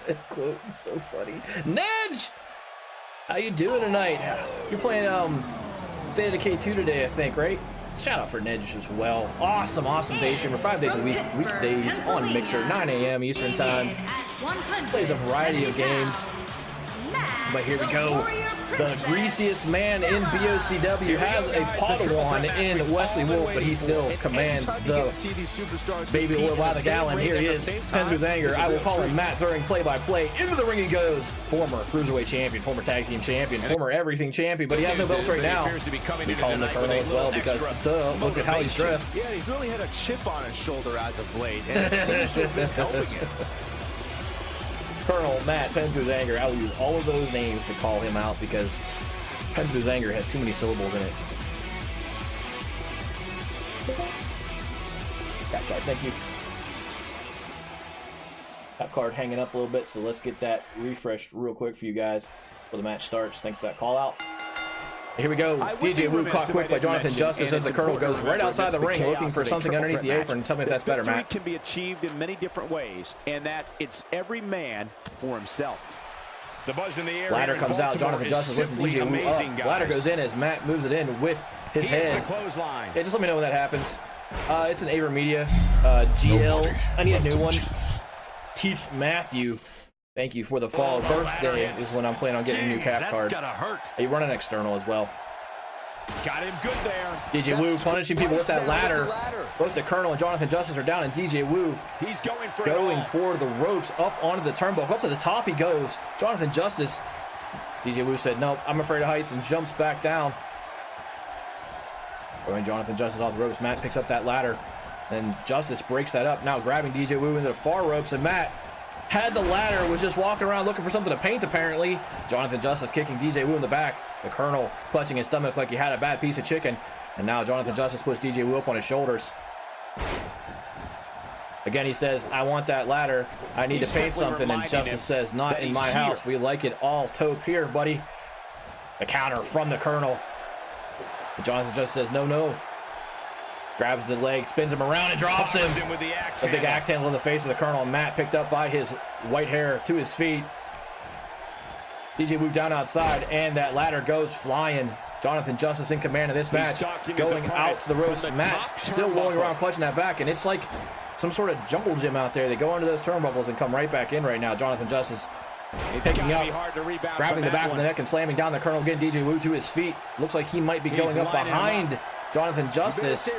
That quote is so funny. Nedge! How you doing tonight? You're playing State of Decay 2 today, I think, right? Shout out for Nedge as well. Awesome day streamer, 5 days a week, weekdays on Mixer, 9 a.m. Eastern time. Plays a variety of games. But here we go. The greasiest man in BOCW has a Padawan in Wesley Wolf, but he still commands the baby oil by the gallon. Here he is, Penzer's Anger. I will call him Matt during play-by-play. Into the ring he goes. Former Cruiserweight champion, former tag team champion, former everything champion, but he has no belts right now. We call him the Colonel as well because, duh, look at how he's dressed. Yeah, he's really had a chip on his shoulder as of late, and it seems to have been helping him. Colonel Matt Penzer's Anger. I will use all of those names to call him out because Penzer's Anger has too many syllables in it. Tap card, thank you. Tap card hanging up a little bit, so let's get that refreshed real quick for you guys before the match starts. Thanks for that call out. Here we go. DJ Wu caught quick by Jonathan Justice as the Colonel goes right outside the ring looking for something underneath the apron. Tell me if that's better, Matt. Victory can be achieved in many different ways, and that it's every man for himself. The buzz in the air. Ladder comes out. Jonathan Justice lifting DJ Wu up. Ladder goes in as Matt moves it in with his head. Yeah, just let me know when that happens. It's an AverMedia GL. I need a new one. Teach Matthew. Thank you for the fall. Birthday is when I'm planning on getting a new cap card. You run an external as well. Got him good there. DJ Wu punishing people with that ladder. Both the Colonel and Jonathan Justice are down, and DJ Wu he's going for the ropes up onto the turnbuckle. Up to the top he goes. Jonathan Justice. DJ Wu said, nope, I'm afraid of heights, and jumps back down. Going Jonathan Justice off the ropes. Matt picks up that ladder, and Justice breaks that up. Now grabbing DJ Wu into the far ropes, and Matt had the ladder, was just walking around looking for something to paint, apparently. Jonathan Justice kicking DJ Wu in the back. The Colonel clutching his stomach like he had a bad piece of chicken. And now Jonathan Justice puts DJ Wu up on his shoulders. Again, he says, I want that ladder. I need to paint something. And Justice says, not in my house. We like it all taupe here, buddy. The counter from the Colonel. But Jonathan Justice says, no, no. Grabs the leg, spins him around, and drops him. A big axe handle in the face of the Colonel. Matt picked up by his white hair to his feet. DJ Wu down outside, and that ladder goes flying. Jonathan Justice in command of this match, going out to the ropes. Matt still rolling around, clutching that back, and it's like some sort of jungle gym out there. They go under those turnbuckles and come right back in right now. Jonathan Justice picking up, grabbing the back of the neck and slamming down the Colonel, getting DJ Wu to his feet. Looks like he might be going up behind Jonathan Justice.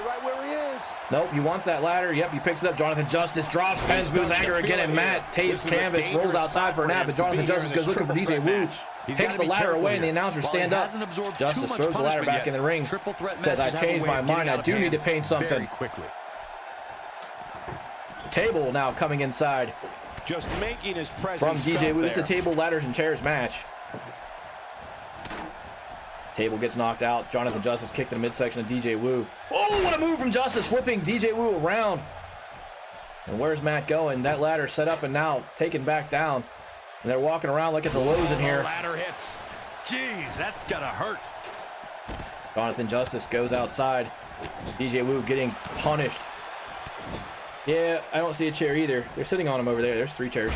Nope, he wants that ladder. Yep, he picks it up. Jonathan Justice drops Penzer's Anger again, and Matt takes canvas, rolls outside for a nap, but Jonathan Justice goes looking for DJ Wu. Takes the ladder away, and the announcers stand up. Justice throws the ladder back in the ring. Says, I changed my mind. I do need to paint something. Table now coming inside. Just making his presence from DJ Wu. This is a table, ladders, and chairs match. Table gets knocked out. Jonathan Justice kicked in the midsection of DJ Wu. Oh, what a move from Justice, flipping DJ Wu around. And where's Matt going? That ladder set up and now taken back down. And they're walking around like it's a Lowe's in here. Ladder hits. Jeez, that's gotta hurt. Jonathan Justice goes outside. DJ Wu getting punished. Yeah, I don't see a chair either. They're sitting on him over there. There's 3 chairs.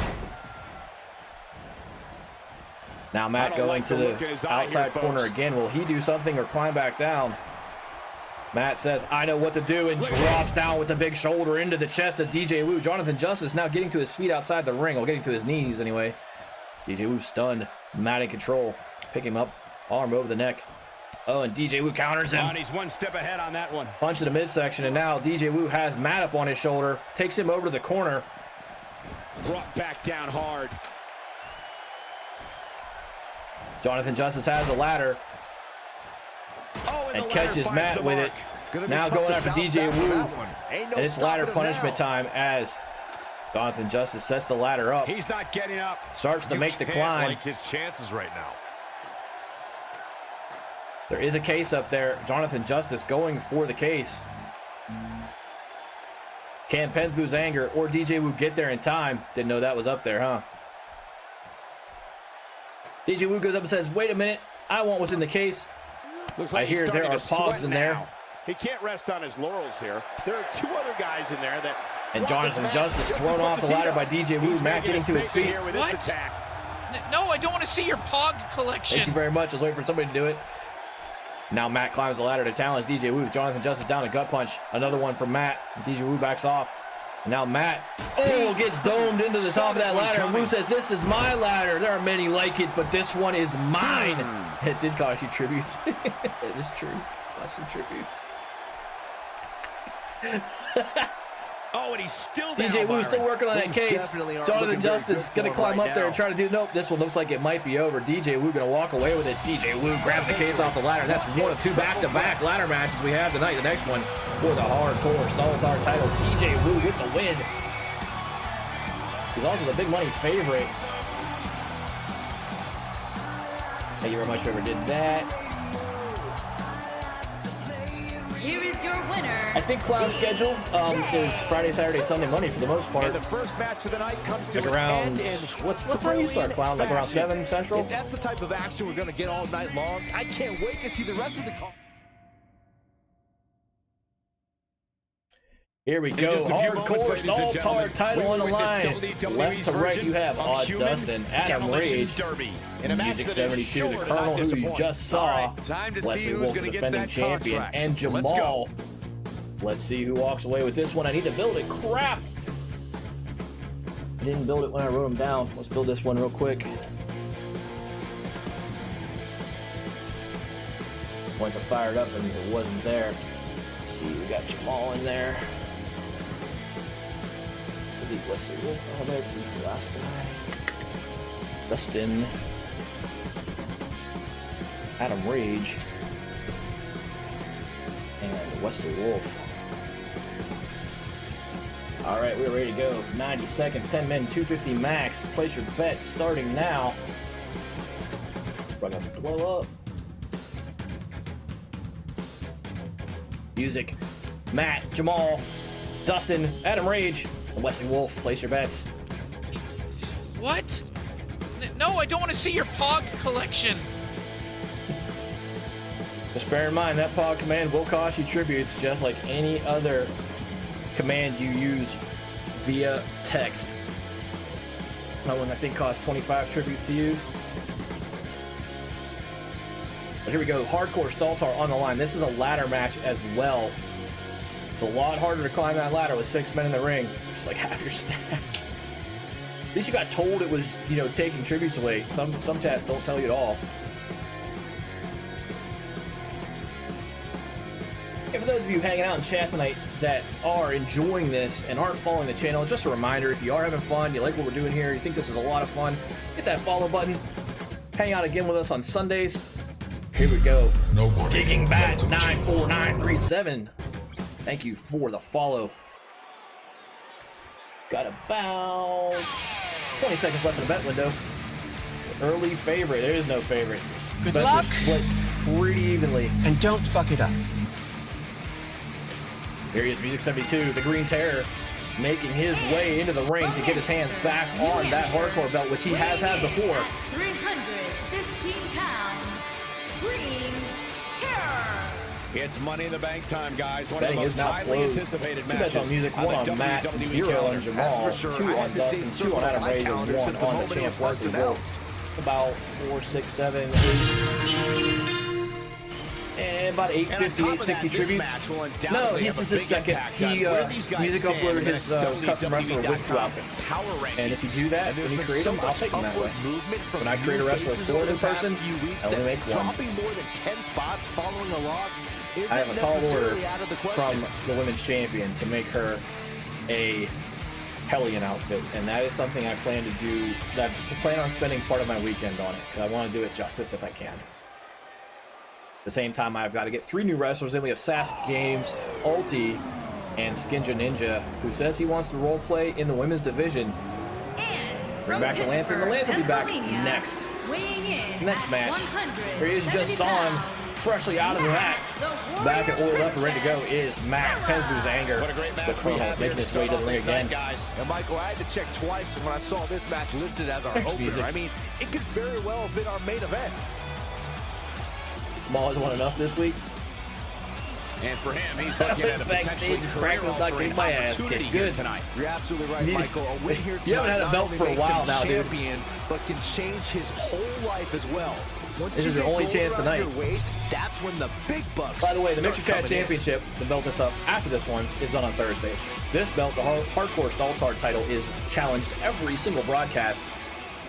Now Matt going to the outside corner again. Will he do something or climb back down? Matt says, I know what to do, and drops down with the big shoulder into the chest of DJ Wu. Jonathan Justice now getting to his feet outside the ring. Well, getting to his knees anyway. DJ Wu stunned. Matt in control. Pick him up. Arm over the neck. Oh, and DJ Wu counters him. He's one step ahead on that one. Punch to the midsection, and now DJ Wu has Matt up on his shoulder. Takes him over to the corner. Brought back down hard. Jonathan Justice has a ladder. And catches Matt with it. Now going after DJ Wu. And it's ladder punishment time as Jonathan Justice sets the ladder up. He's not getting up. Starts to make the climb. Like his chances right now. There is a case up there. Jonathan Justice going for the case. Can Penzer's Anger or DJ Wu get there in time? Didn't know that was up there, huh? DJ Wu goes up and says, wait a minute. I want what's in the case. Looks like I hear there are pogs in there. He can't rest on his laurels here. There are 2 other guys in there that... And Jonathan Justice thrown off the ladder by DJ Wu. Matt getting to his feet. What? No, I don't want to see your pog collection. Thank you very much. I was waiting for somebody to do it. Now Matt climbs the ladder to challenge DJ Wu. Jonathan Justice down a gut punch. Another one from Matt. DJ Wu backs off. Now Matt, gets domed into the top of that ladder. And Wu says, this is my ladder. There are many like it, but this one is mine. It did cost you tributes. It is true. Cost you tributes. Oh, and he's still down. DJ Wu's still working on that case. Jonathan Justice gonna climb up there and try to do. Nope, this one looks like it might be over. DJ Wu gonna walk away with it. DJ Wu grabs the case off the ladder. That's one of two back-to-back ladder matches we have tonight. The next one for the hardcore Staltar title. DJ Wu with the win. He's also the big money favorite. Thank you very much, whoever did that. Here is your winner. I think Clown's schedule is Friday, Saturday, Sunday, Monday for the most part. And the first match of the night comes to like around, what time you start, Clown? Like around 7 Central? If that's the type of action we're going to get all night long, I can't wait to see the rest of the call. Here we go. Hardcore Staltar title on the line. Left to right, you have Odd Dustin, Adam Rage, Music 72, the Colonel, who you just saw, Leslie Wolf, the defending champion, and Jamal. Let's see who walks away with this one. I need to build it. Crap! I didn't build it when I wrote them down. Let's build this one real quick. Once I fired up and it wasn't there. Let's see, we got Jamal in there. Leslie Wolf on there, he's the last guy. Dustin. Adam Rage. And Wesley Wolf. Alright, we're ready to go. 90 seconds, 10 men, 250 max. Place your bets starting now. We're gonna blow up. Music. Matt, Jamal, Dustin, Adam Rage, and Wesley Wolf. Place your bets. What? No, I don't want to see your POG collection. Just bear in mind, that POG command will cost you tributes just like any other command you use via text. That one I think costs 25 tributes to use. But here we go, Hardcore Staltar on the line. This is a ladder match as well. It's a lot harder to climb that ladder with 6 men in the ring. Just like half your stack. At least you got told it was, you know, taking tributes away. Some chats don't tell you at all. Hey, for those of you hanging out in chat tonight that are enjoying this and aren't following the channel, just a reminder, if you are having fun, you like what we're doing here, you think this is a lot of fun, hit that follow button. Hang out again with us on Sundays. Here we go. Digging Bat 94937. Thank you for the follow. Got about 20 seconds left in the bet window. Early favorite. There is no favorite. Good luck. Split pretty evenly. And don't fuck it up. Here he is, Music 72, the Green Terror, making his way into the ring to get his hands back on that hardcore belt, which he has had before. 315 pounds. Green Terror. It's Money in the Bank time, guys. One Betting of the is most now highly closed. anticipated 2 matches bets on Music, 1 on Matt, WWE 0 on calendar. Jamal, That's for sure. 2 I on had this date Dustin, 2 on Adam Rage, and 1 circled on my on the calendar champ since the Wesley moment it was Wolf. About 4, 6, 7, 8. And about 850, 860 tributes. No, this is his second. Music uploaded his custom wrestler with 2 outfits. And if you do that, when you create them, I'll take them that way. When I create a wrestler for in person, I only make 1. Dropping more than 10 spots following a loss I have a tall order from the women's champion to make her a Hellion outfit, and that is something I plan to do. I plan on spending part of my weekend on it, because I want to do it justice if I can. At the same time, I've got to get 3 new wrestlers in. We have Sasuke Games, Ulti, and Skinja Ninja, who says he wants to role play in the women's division. Bring back the Lantern. The Lantern will be back next. Next match. Here he is, just saw him freshly out of the mat. Back and oiled up and ready to go is Matt Pesbu's Anger. The Colonel making his way to the ring again. And Michael, I had to check twice when I saw this match listed as our opener. I mean, it could very well have been our main event. Jamal has won enough this week. And for him, he's looking at a potentially career-altering opportunity here tonight. You're absolutely right, Michael. A win here tonight you haven't had a belt for a while now, dude. But can change his whole life as well. This is your only chance tonight. That's when the big bucks. By the way, the Mixer start Chat coming in. Championship, the belt that's up after this one, is done on Thursdays. This belt, the Hardcore Stall-Tard title, is challenged every single broadcast.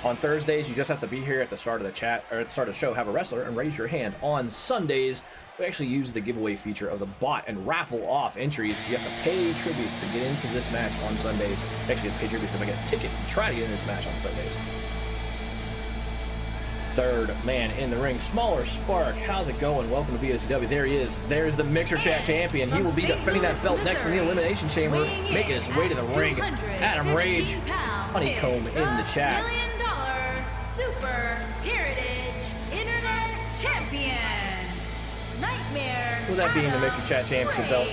On Thursdays, you just have to be here at the start of the chat, or at the start of the show, have a wrestler, and raise your hand. On Sundays, we actually use the giveaway feature of the bot and raffle off entries. You have to pay tributes to get into this match on Sundays. Actually, you have to pay tributes to get a ticket to try to get in this match on Sundays. Third man in the ring, Smaller Spark. How's it going? Welcome to BOCW. There he is. There's the Mixer Chat champion. He will be defending that belt next in the Elimination Chamber, making his way to the ring. Adam Rage, Honeycomb in the chat. $1 million Super Heritage Internet Champion. Nightmare. With that being the Mixer Chat Championship belt,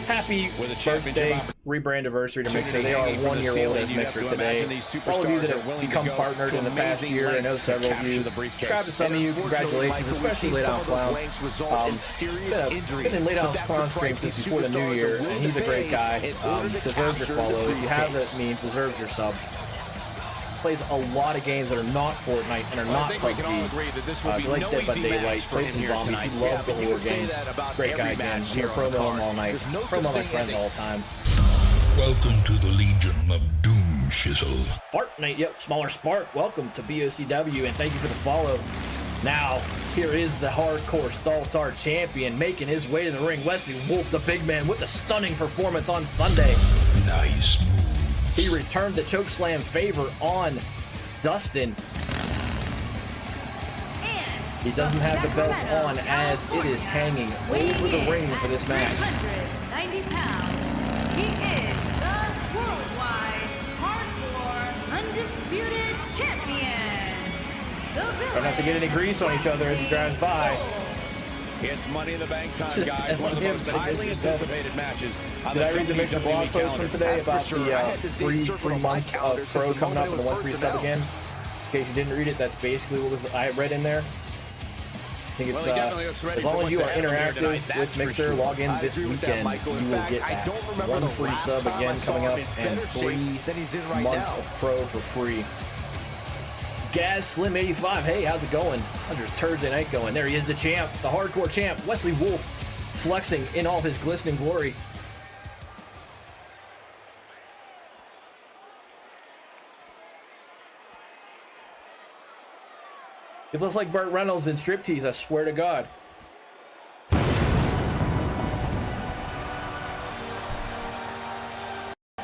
happy birthday, rebrand anniversary to Mixer. They are 1 year old as Mixer today. All of you that have become partnered in the past year, I know several of you. Subscribe to some of you, congratulations, especially Lay Down Clown. Been in Lay Down Clown stream since before the new year, and he's a great guy. Deserves your follow. If you have that means, deserves your sub. Plays a lot of games that are not Fortnite and are not PUBG. You like Dead by Daylight, plays some zombies. He loves the horror games. Great guy again. Here, promo him all night. Promo my friends all the time. Welcome to the Legion of Doom, Shizzle. Fortnite, yep, Smaller Spark. Welcome to BOCW, and thank you for the follow. Now, here is the Hardcore Stall-Tard champion making his way to the ring. Wesley Wolf, the big man, with a stunning performance on Sunday. Nice move. He returned the chokeslam favor on Dustin. He doesn't have the belt on as it is hanging over the ring for this match. 190 pounds. He is the worldwide hardcore undisputed champion. Don't have to get any grease on each other as he drives by. It's Money in the Bank time, guys. One of the most highly anticipated matches. Did I read the Mixer blog post from today about the 3 months of Pro coming up and the 1 free sub again? In case you didn't read it, that's basically what I read in there. I think it's as long as you are interactive with Mixer, log in this weekend, you will get that 1 free sub again coming up and 3 months of Pro for free. Gaz Slim 85, hey, how's it going? How's your Turdsday night going? There he is, the champ, the hardcore champ, Wesley Wolf, flexing in all his glistening glory. It looks like Burt Reynolds in striptease, I swear to God.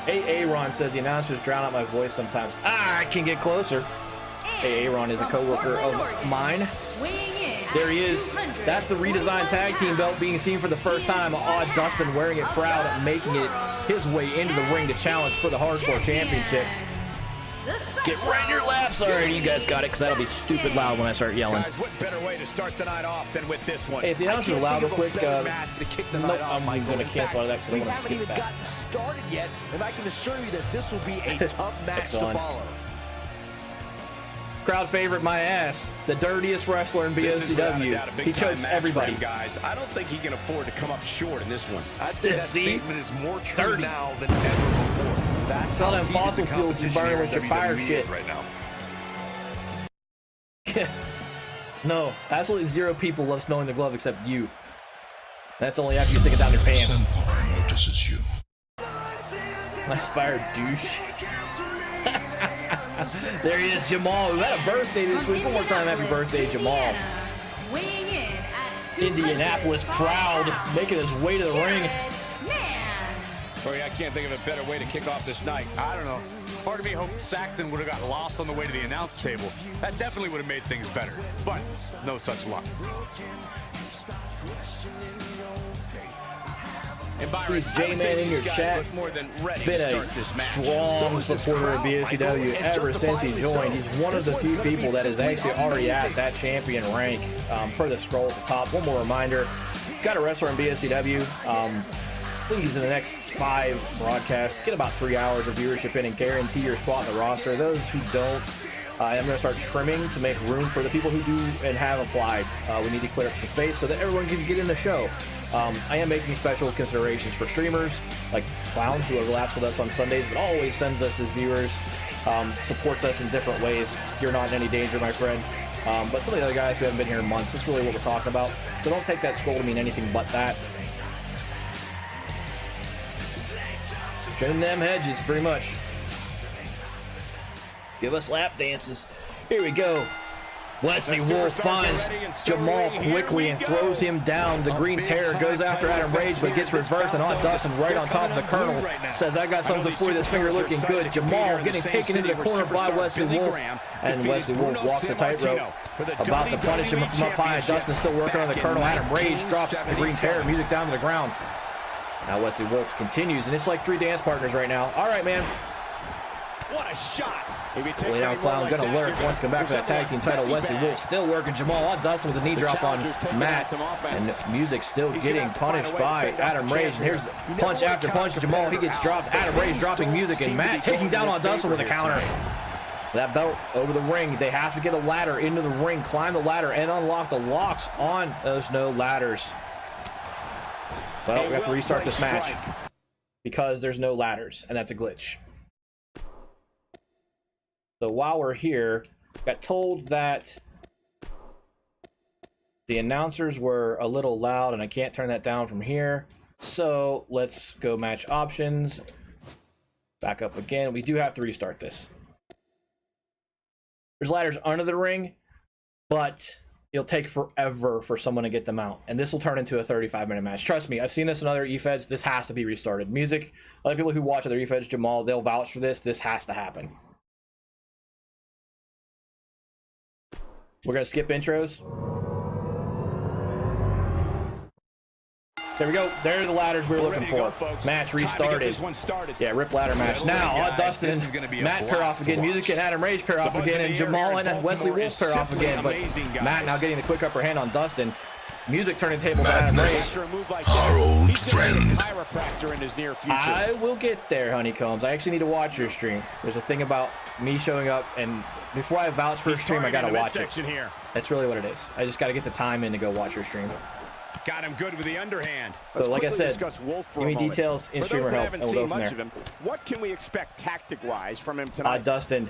Hey, Aaron says the announcers drown out my voice sometimes. I can get closer. Hey, Aaron is a co-worker of mine. There he is. That's the redesigned tag team belt being seen for the first time. Odd Dustin wearing it proud and making it his way into the ring to challenge for the Hardcore Championship. Get right in your laps. Alright, you guys got it, because that'll be stupid loud when I start yelling. Guys, what better way to start the night off than with this one? Hey, if the announcers are loud real quick, nope, I'm going to cancel out of that because I don't want to skip We haven't even that. gotten started yet, and I can assure you that this will be a tough match to follow. Crowd favorite, my ass, the dirtiest wrestler in BOCW. He chokes everybody. Guys, I don't think he can afford to come up short in this one. I'd say that See? statement is more true now than ever before. That's Tell how them heated fossil the fuels you competition burn here with your in fire WWE shit. is right now. No, absolutely zero people love smelling the glove except you. That's only after you stick it down your pants. Senpai notices you. Nice fire, douche. There he is, Jamal, who had a birthday this week. One more time, happy birthday, Jamal. Weighing in at Indianapolis proud, making his way to the ring. Boy, I can't think of a better way to kick off this night. I don't know. Part of me hoped Saxton would have got lost on the way to the announce table. That definitely would have made things better. But no such luck. And Byron, Please, J-Man in your chat, been a strong supporter of BOCW ever since he joined. He's one of the few people that is actually already at that champion rank per the scroll at the top. One more reminder, got a wrestler in BOCW. Please, in the next 5 broadcasts, get about 3 hours of viewership in and guarantee your spot in the roster. Those who don't, I'm going to start trimming to make room for the people who do and have applied. We need to clear up some space so that everyone can get in the show. I am making special considerations for streamers like Clown, who overlaps with us on Sundays, but always sends us his viewers, supports us in different ways. You're not in any danger, my friend. But some of the other guys who haven't been here in months, that's really what we're talking about. So don't take that scroll to mean anything but that. Trim them hedges, pretty much. Give us lap dances. Here we go. Wesley Wolf finds Jamal quickly and throws him down. The Green Terror goes after Adam Rage, but gets reversed, and Dustin right on top of the Colonel says, I got something for you. This finger looking good. Jamal getting taken into the corner by Wesley Wolf, and Wesley Wolf walks the tightrope. About to punish him from up high. Dustin still working on the Colonel. Adam Rage drops the Green Terror. Music down to the ground. Now Wesley Wolf continues, and it's like 3 dance partners right now. All right, man. What a shot. Lay down Clown, gonna lurk, wants to come back for that tag team title. Wesley Wolf still working Jamal on Dustin with a knee drop on Matt, and Music still getting punished by Adam Rage. And here's punch after punch. Jamal, he gets dropped. Adam Rage dropping Music, and Matt taking down on Dustin with a counter. That belt over the ring. They have to get a ladder into the ring, climb the ladder, and unlock the locks on those no ladders. Well, we have to restart this match because there's no ladders, and that's a glitch. So while we're here, got told that the announcers were a little loud, and I can't turn that down from here. So let's go match options. Back up again. We do have to restart this. There's ladders under the ring, but it'll take forever for someone to get them out. And this will turn into a 35-minute match. Trust me, I've seen this in other eFeds. This has to be restarted. Music, other people who watch other eFeds, Jamal, they'll vouch for this. This has to happen. We're going to skip intros. There we go. There are the ladders we were looking for. Match restarted. Yeah, rip ladder match. Now, Dustin and Matt pair off again. Music and Adam Rage pair off again. And Jamal and Wesley Wolf pair off again. But Matt now getting the quick upper hand on Dustin. Music turning table to Adam Rage. Our old friend. I will get there, Honeycombs. I actually need to watch your stream. There's a thing about me showing up, and before I vouch for a stream, I gotta watch it. That's really what it is. I just gotta get the time in to go watch your stream. Got him good with the underhand. So like I said, give me details in streamer help, and we'll go from there. What can we expect tactic-wise from him tonight? Dustin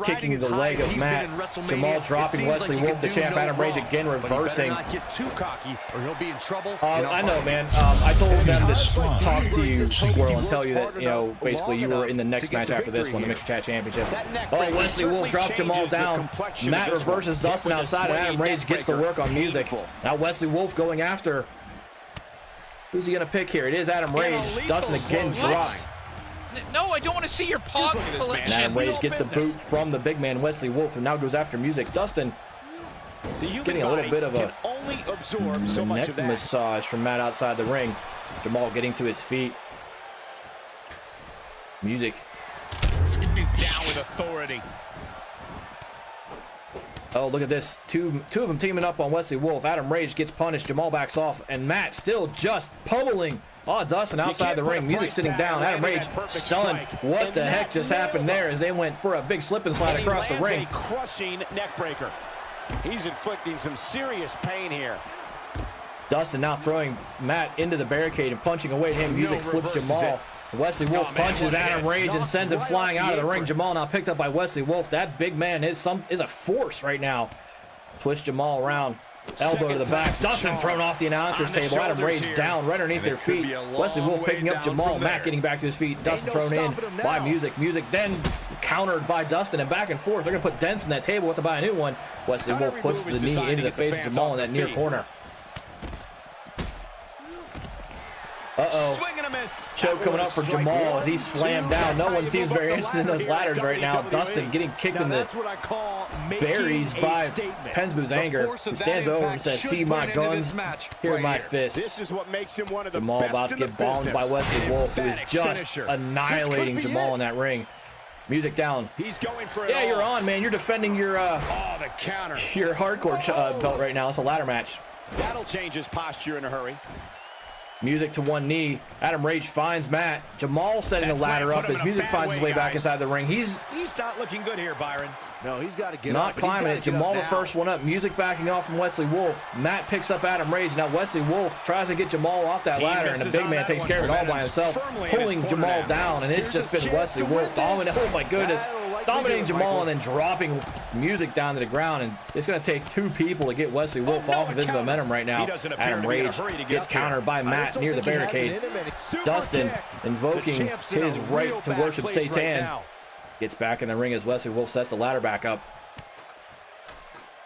kicking the leg of Matt. Jamal dropping Wesley Wolf, the champ. Adam Rage again reversing. Not get too cocky, or he'll be in trouble. I know, man. I told them to talk to you, Squirrel, and tell you that, you know, basically you were in the next match after this one, the Mixed Chat Championship. Oh, Wesley Wolf drops Jamal down. Matt reverses Dustin outside, and Adam Rage gets to work on Music. Now Wesley Wolf going after. Who's he going to pick here? It is Adam Rage. Dustin again dropped. No, I don't want to see your pog collection. Adam Rage gets the boot from the big man, Wesley Wolf, and now goes after Music. Dustin getting a little bit of a neck massage from Matt outside the ring. Jamal getting to his feet. Music. Down with authority. Oh, look at this. Two of them teaming up on Wesley Wolf. Adam Rage gets punished. Jamal backs off. And Matt still just pummeling. Oh, Dustin outside the ring. Music sitting down. Adam Rage stunned. What the heck just happened there as they went for a big slip and slide across the ring. Crushing neck breaker. He's inflicting some serious pain here. Dustin now throwing Matt into the barricade and punching away at him. Music flips Jamal. Wesley Wolf punches Adam Rage and sends him flying out of the ring. Jamal now picked up by Wesley Wolf. That big man is a force right now. Twist Jamal around. Elbow to the back. Dustin thrown off the announcer's table. Adam Rage down right underneath their feet. Wesley Wolf picking up Jamal. Matt getting back to his feet. Dustin thrown in by Music. Music then countered by Dustin and back and forth. They're going to put dents in that table. Have to buy a new one. Wesley Wolf puts the knee into the face of Jamal in that near corner. Uh-oh. Choke coming up for Jamal as he's slammed down. No one seems very interested in those ladders right now. Dustin getting kicked in the berries by Pensboo's anger, who stands over and says, see my guns, here are my fists. Jamal about to get bombed by Wesley Wolf, who is just annihilating Jamal in that ring. Music down. Yeah, you're on, man. You're defending your hardcore belt right now. It's a ladder match. That'll change his posture in a hurry. Music to one knee. Adam Rage finds Matt. Jamal setting a ladder up as Music finds his way back inside the ring. He's not looking good here, Byron. No, he's got to get not climbing it. Jamal the first one up. Music backing off from Wesley Wolf. Matt picks up Adam Rage. Now Wesley Wolf tries to get Jamal off that ladder, and the big man takes care of it all by himself, pulling Jamal down, and it's just been Wesley Wolf dominant. Oh my goodness. dominating Jamal and then dropping Music down to the ground, and it's going to take 2 people to get Wesley Wolf off of his momentum right now. Adam Rage gets countered by Matt near the barricade. Dustin invoking his right to worship Satan. Gets back in the ring as Wesley Wolf sets the ladder back up.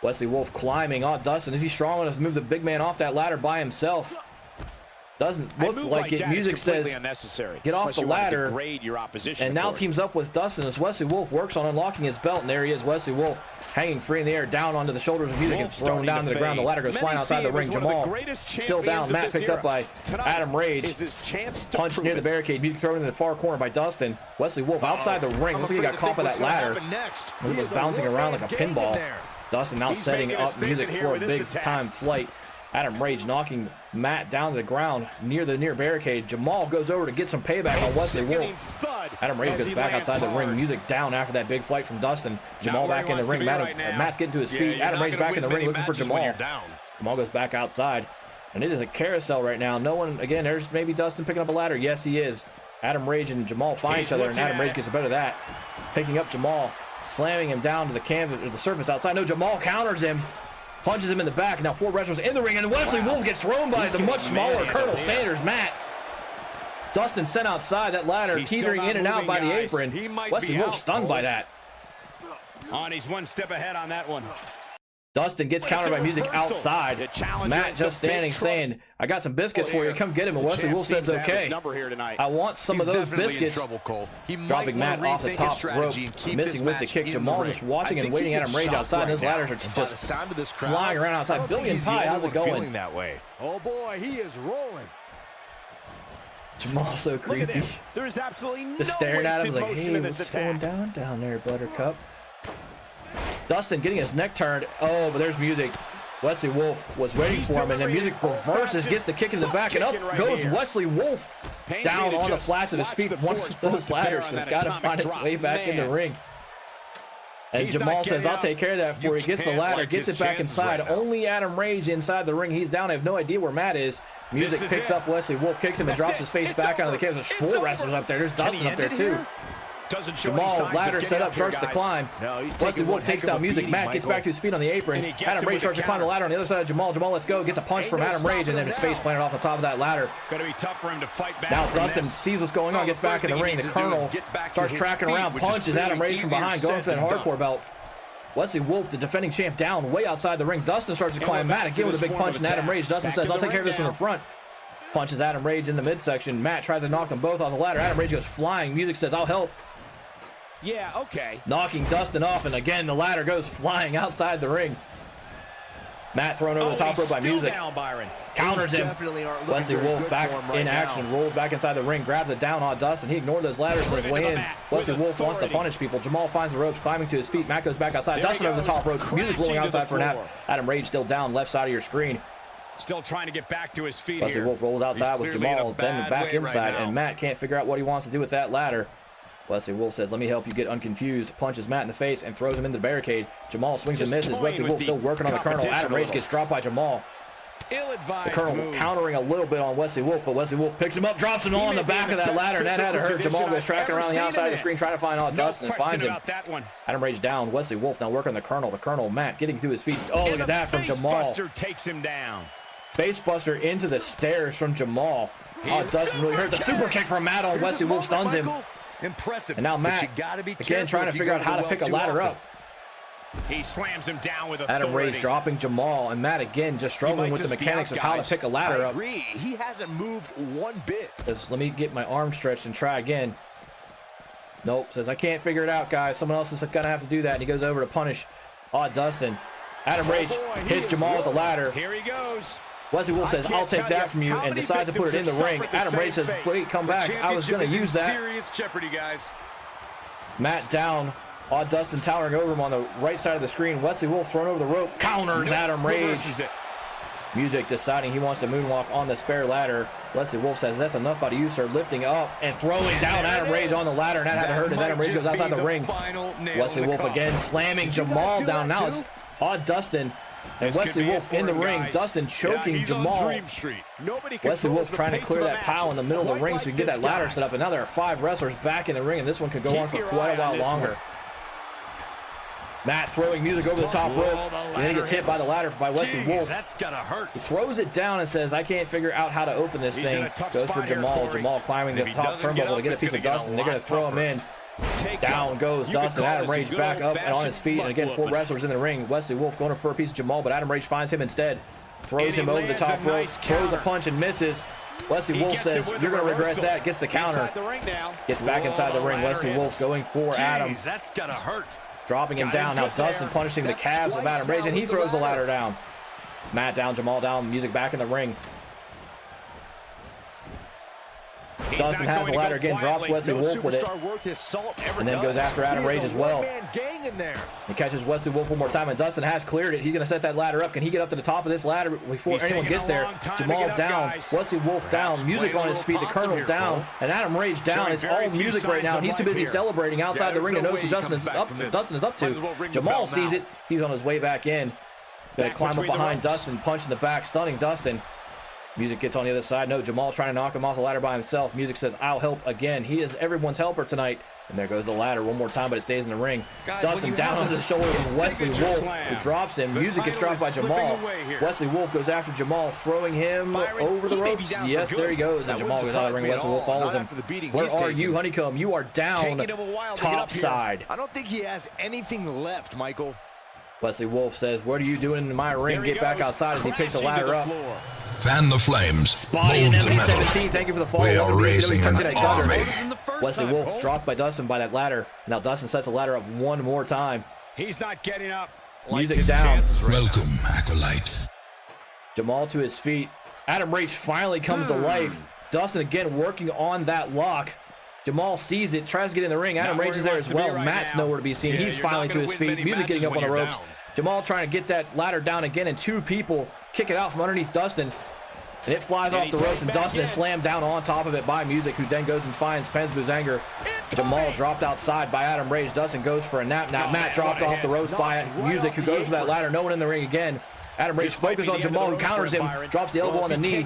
Wesley Wolf climbing on Dustin. Is he strong enough to move the big man off that ladder by himself? Doesn't look like it. Music says get off the ladder, and now teams up with Dustin as Wesley Wolf works on unlocking his belt, and there he is, Wesley Wolf hanging free in the air, down onto the shoulders of Music and thrown down to the ground. The ladder goes flying outside the ring. Jamal still down. Matt picked up by Adam Rage. Punch near the barricade. Music thrown in the far corner by Dustin. Wesley Wolf outside the ring. Looks like he got caught by that ladder. He was bouncing around like a pinball. Dustin now setting up Music for a big-time flight. Adam Rage knocking Matt down to the ground near the near barricade. Jamal goes over to get some payback on Wesley Wolf. Adam Rage goes back outside the ring. Music down after that big flight from Dustin. Jamal back in the ring. Matt's getting to his feet. Adam Rage back in the ring looking for Jamal. Jamal goes back outside. And it is a carousel right now. No one, again, there's maybe Dustin picking up a ladder. Yes, he is. Adam Rage and Jamal find each other, and Adam Rage gets the better of that. Picking up Jamal, slamming him down to the canvas, or the surface outside. No, Jamal counters him. Punches him in the back. Now 4 wrestlers in the ring, and Wesley Wolf gets thrown by the much smaller Colonel Sanders. Matt. Dustin sent outside that ladder, teetering in and out by the apron. Wesley Wolf stunned by that. He's 1 step ahead on that one. Dustin gets countered by Music outside. Matt just standing saying, I got some biscuits for you. Come get him. And Wesley Wolf says, okay. I want some of those biscuits. Dropping Matt off the top rope. Missing with the kick. Jamal just watching and waiting. Adam Rage outside. Those ladders are just flying around outside. Billion Pie, how's it going? That way. Oh boy, he is rolling. Jamal's so creepy. There's absolutely no just staring at him like, hey, what's going down there, Buttercup? Dustin getting his neck turned. Oh, but there's Music. Wesley Wolf was waiting for him, and then Music reverses, gets the kick in the back, and up goes Wesley Wolf down on the flats of his feet. Once those ladders has got to find its way back in the ring. And Jamal says, I'll take care of that for you. Gets the ladder, gets it back inside. Only Adam Rage inside the ring. He's down. I have no idea where Matt is. Music picks up Wesley Wolf, kicks him, and drops his face back onto the canvas. There's 4 wrestlers up there. There's Dustin up there, too. Jamal, ladder set up, starts to climb. Wesley Wolf takes down Music. Matt gets back to his feet on the apron. Adam Rage starts to climb the ladder on the other side of Jamal. Jamal lets go, gets a punch from Adam Rage, and then his face planted off the top of that ladder. Gonna be tough for him to fight back. Now Dustin sees what's going on, gets back in the ring. The Colonel starts tracking around, punches Adam Rage from behind, going for that hardcore belt. Wesley Wolf, the defending champ, down way outside the ring. Dustin starts to climb Matt again with a big punch, and Adam Rage. Dustin says, I'll take care of this from the front. Punches Adam Rage in the midsection. Matt tries to knock them both off the ladder. Adam Rage goes flying. Music says, I'll help. Yeah, okay. Knocking Dustin off, and again, the ladder goes flying outside the ring. Matt thrown over the top rope by Music. Counters him. Wesley Wolf back in action, rolls back inside the ring, grabs it down on Dustin. He ignored those ladders for his way in. Wesley Wolf wants to punish people. Jamal finds the ropes, climbing to his feet. Matt goes back outside. Dustin over the top ropes. Music rolling outside for an nap. Adam Rage still down, left side of your screen. Still trying to get back to his feet. Wesley Wolf rolls outside with Jamal, then back inside, and Matt can't figure out what he wants to do with that ladder. Wesley Wolf says, let me help you get unconfused. Punches Matt in the face and throws him into the barricade. Jamal swings and misses. Wesley Wolf still working on the Colonel. Adam Rage gets dropped by Jamal. The Colonel countering a little bit on Wesley Wolf, but Wesley Wolf picks him up, drops him on the back of that ladder, and that had to hurt. Jamal goes tracking around the outside of the screen, trying to find Dustin, and finds him. Adam Rage down. Wesley Wolf now working on the Colonel. The Colonel, Matt, getting to his feet. Oh, look at that from Jamal. Takes him down. Facebuster into the stairs from Jamal. Oh, Dustin really hurt. The super kick from Matt on Wesley Wolf stuns him. Impressive. And now Matt, again, trying to figure out how to pick a ladder up. He slams him down with authority. Adam Rage dropping Jamal, and Matt again just struggling with the mechanics of how to pick a ladder up. I agree. He hasn't moved one bit. Let me get my arm stretched and try again. Nope, says I can't figure it out, guys. Someone else is gonna have to do that. And he goes over to punish Dustin. Adam Rage hits Jamal with the ladder. Here he goes. Wesley Wolf says, I'll take that from you, and decides to put it in the ring. Adam Rage says, wait, come back. I was going to use that. Serious jeopardy, guys. Matt down. Dustin towering over him on the right side of the screen. Wesley Wolf thrown over the rope. Counters Adam Rage. Music deciding he wants to moonwalk on the spare ladder. Wesley Wolf says, that's enough out of you, sir. Lifting up and throwing down Adam Rage on the ladder, and that had to hurt as Adam Rage goes outside the ring. Wesley Wolf again slamming Jamal down. Now it's Dustin. And Wesley Wolf in the ring. Dustin choking Jamal. Wesley Wolf trying to clear that pile in the middle of the ring so he can get that ladder set up. And now there are 5 wrestlers back in the ring, and this one could go on for quite a while longer. Matt throwing Music over the top rope, and then he gets hit by the ladder by Wesley Wolf. That's gotta hurt. He throws it down and says, I can't figure out how to open this thing. Goes for Jamal. Jamal climbing the top turnbuckle to get a piece of Dustin. They're going to throw him in. Down goes Dustin. Adam Rage back up and on his feet. And again, 4 wrestlers in the ring. Wesley Wolf going for a piece of Jamal, but Adam Rage finds him instead. Throws him over the top rope. Throws a punch and misses. Wesley Wolf says, you're going to regret that. Gets the counter. Gets back inside the ring. Wesley Wolf going for Adam. That's gotta hurt. Dropping him down. Now Dustin punishing the calves of Adam Rage, and he throws the ladder down. Matt down, Jamal down, Music back in the ring. Dustin has the ladder again, drops Wesley Wolf with it, and then goes after Adam Rage as well. He catches Wesley Wolf one more time, and Dustin has cleared it. He's going to set that ladder up. Can he get up to the top of this ladder before anyone gets there? Jamal down, Wesley Wolf down, Music on his feet, the Colonel down, and Adam Rage down. It's all Music right now, and he's too busy celebrating outside the ring to notice what Dustin is up to. Jamal sees it. He's on his way back in. Going to climb up behind Dustin, punch in the back, stunning Dustin. Music gets on the other side. No, Jamal trying to knock him off the ladder by himself. Music says, I'll help again. He is everyone's helper tonight. And there goes the ladder one more time, but it stays in the ring. Dustin down on the shoulder of Wesley Wolf, who drops him. Music gets dropped by Jamal. Wesley Wolf goes after Jamal, throwing him over the ropes. Yes, there he goes. And Jamal goes out of the ring. Wesley Wolf follows him. Where are you, Honeycomb? You are down top side. I don't think he has anything left, Michael. Wesley Wolf says, what are you doing in my ring? Get back outside as he picks the ladder up. Fan the flames. Spotty and MB17, thank you for the follow. We are raising an army. Wesley Wolf dropped by Dustin by that ladder. Now Dustin sets the ladder up one more time. He's not getting up. Music down. Welcome, Acolyte. Jamal to his feet. Adam Rage finally comes to life. Dustin again working on that lock. Jamal sees it, tries to get in the ring. Adam Rage is there as well. Matt's nowhere to be seen. He's finally to his feet. Music getting up on the ropes. Jamal trying to get that ladder down again, and 2 people kick it out from underneath Dustin. And it flies off the ropes, and Dustin is slammed down on top of it by Music, who then goes and finds Penzboo's anger. Jamal dropped outside by Adam Rage. Dustin goes for a nap. Now Matt dropped off the ropes by Music, who goes for that ladder. No one in the ring again. Adam Rage focuses on Jamal, who counters him, drops the elbow on the knee.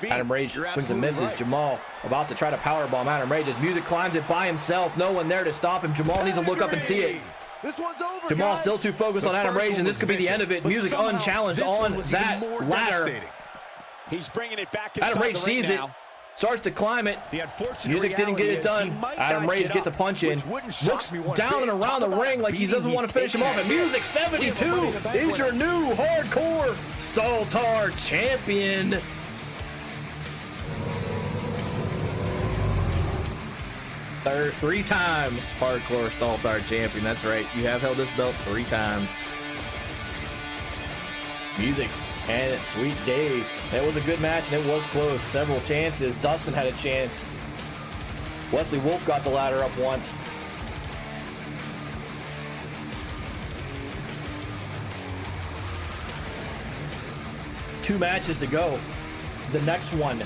Adam Rage swings and misses. Jamal about to try to powerbomb Adam Rage as Music climbs it by himself. No one there to stop him. Jamal needs to look up and see it. This one's over, Jamal still too focused on Adam Rage, and this could be the end of it. Music unchallenged on that ladder. He's bringing it back. Adam Rage sees it, starts to climb it. Music didn't get it done. Adam Rage gets a punch in, looks down and around the ring like he doesn't want to finish him off. And Music 72 is your new hardcore Staltar champion. Three-time hardcore Staltar champion. That's right. You have held this belt 3 times. Music and Sweet Dave. That was a good match, and it was close. Several chances. Dustin had a chance. Wesley Wolf got the ladder up once. Two matches to go. The next one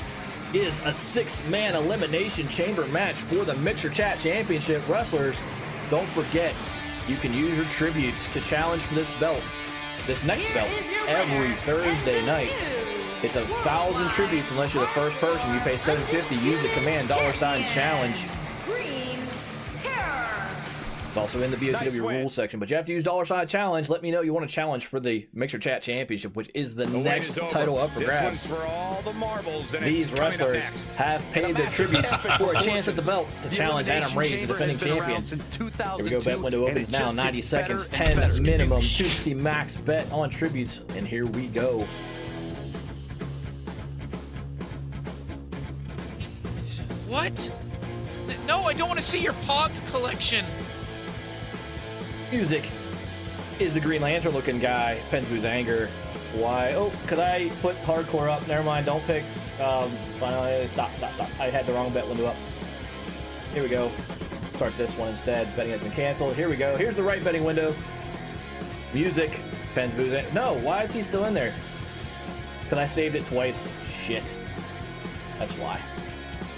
is a 6-man elimination chamber match for the Mixer Chat Championship. Wrestlers, don't forget, you can use your tributes to challenge for this belt, this next belt, every Thursday night. It's 1,000 tributes unless you're the first person. You pay $7.50. Use the command $challenge. It's also in the BOCW rules section, but you have to use $challenge. Let me know you want to challenge for the Mixer Chat Championship, which is the next title up for grabs. These wrestlers have paid their tributes for a chance at the belt to challenge Adam Rage, the defending champion. Here we go, bet window opens now, 90 seconds, 10 minimum, 250 max bet on tributes, and here we go. What? No, I don't want to see your Pog collection. Music is the Green Lantern looking guy. Penzboo's anger. Why? Oh, could I put hardcore up? Never mind. Don't pick. Stop. I had the wrong bet window up. Here we go. Start this one instead. Betting has been canceled. Here we go. Here's the right betting window. Music. Penzboo's anger. No, why is he still in there? Because I saved it twice. Shit. That's why.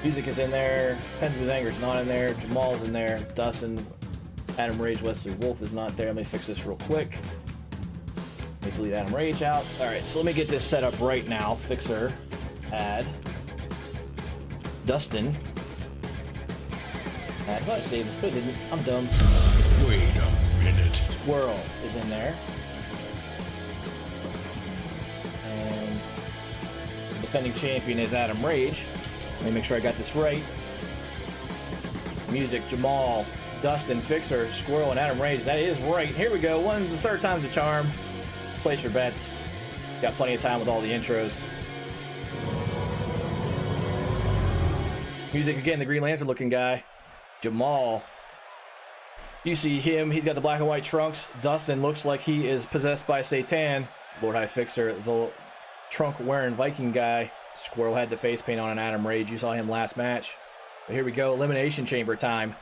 Music is in there. Penzboo's anger's not in there. Jamal's in there. Dustin. Adam Rage, Wesley Wolf is not there. Let me fix this real quick. Let me delete Adam Rage out. Alright, so let me get this set up right now. Fixer. Add. Dustin. I thought I saved this, but I didn't. I'm dumb. Wait a minute. Squirrel is in there. And the defending champion is Adam Rage. Let me make sure I got this right. Music, Jamal, Dustin, Fixer, Squirrel, and Adam Rage. That is right. Here we go. The third time's a charm. Place your bets. Got plenty of time with all the intros. Music again, the Green Lantern looking guy. Jamal. You see him, he's got the black and white trunks. Dustin looks like he is possessed by Satan. Lord High Fixer, the trunk wearing Viking guy. Squirrel had the face paint on an Adam Rage. You saw him last match. But here we go, Elimination Chamber time.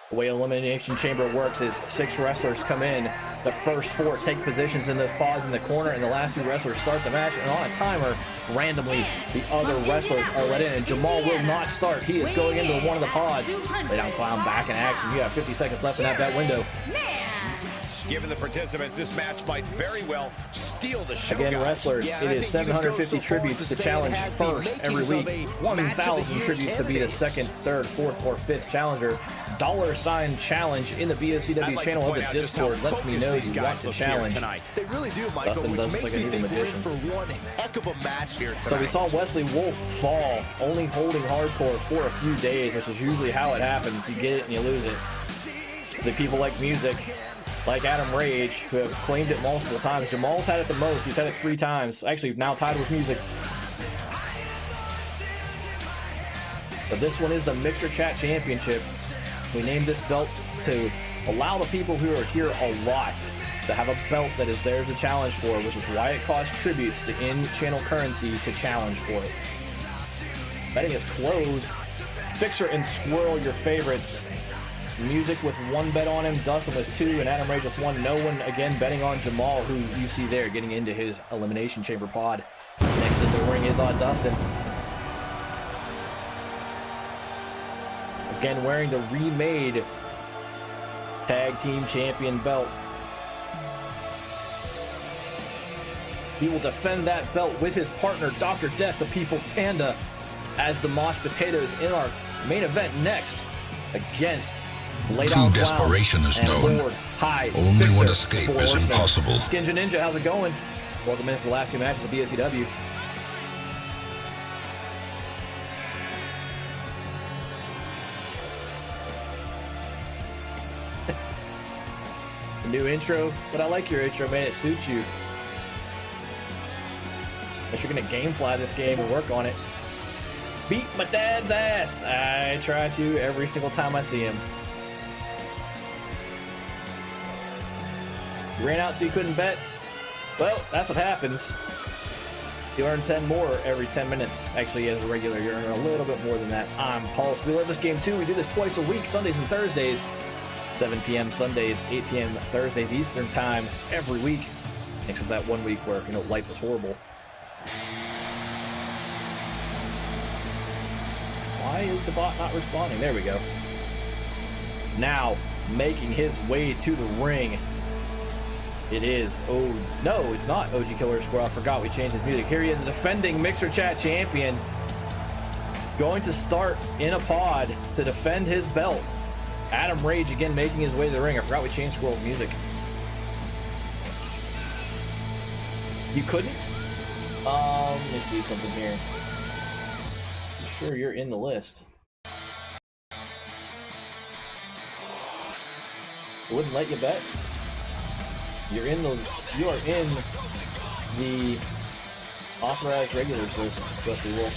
The way Elimination Chamber works is 6 wrestlers come in. The first 4 take positions in those pods in the corner, and the last 2 wrestlers start the match. And on a timer, randomly, the other wrestlers are let in. And Jamal will not start. He is going into one of the pods. Lay down clown back in action. You have 50 seconds left in that window. Given the participants, this match might very well steal the show. Again, wrestlers, it is 750 tributes to challenge first every week. 1,000 tributes to be the second, third, fourth, or fifth challenger. $ challenge in the BOCW channel of the Discord lets me know you want to challenge. They really do, Michael. Dustin does like an evil magician. For one heck of a match here tonight. So we saw Wesley Wolf fall, only holding hardcore for a few days, which is usually how it happens. You get it and you lose it. So people like music, like Adam Rage, who have claimed it multiple times. Jamal's had it the most. He's had it 3 times. Actually, now tied with music. But this one is the Mixer Chat Championship. We named this belt to allow the people who are here a lot to have a belt that is theirs to challenge for, which is why it costs tributes, the in-channel currency, to challenge for it. Betting is closed. Fixer and Squirrel, your favorites. Music with 1 bet on him, Dustin with 2, and Adam Rage with 1. No one, again, betting on Jamal, who you see there getting into his Elimination Chamber pod. Next in the ring is on Dustin. Again, wearing the remade Tag Team Champion belt. He will defend that belt with his partner, Dr. Death, the People's Panda, as the Mosh Potatoes in our main event next against True desperation is known. Only one escape is impossible. Skinja Ninja, how's it going? Welcome in for the last 2 matches of the BOCW. New intro, but I like your intro, man. It suits you. Unless you're gonna gamefly this game and work on it. Beat my dad's ass. I try to every single time I see him. You ran out so you couldn't bet? Well, that's what happens. You earn 10 more every 10 minutes. Actually, as a regular, you earn a little bit more than that. I'm Pulse. We love this game too. We do this twice a week, Sundays and Thursdays. 7 p.m. Sundays, 8 p.m. Thursdays Eastern Time every week. Except for that 1 week where, life was horrible. Why is the bot not responding? There we go. Now, making his way to the ring. It is, no, it's not OG Killer Squirrel. I forgot we changed his music. Here he is, the defending Mixer Chat champion. Going to start in a pod to defend his belt. Adam Rage again making his way to the ring. I forgot we changed Squirrel's music. You couldn't? Let me see something here. I'm sure you're in the list. Wouldn't let you bet? You are in the authorized regulars list, Wesley Wolf.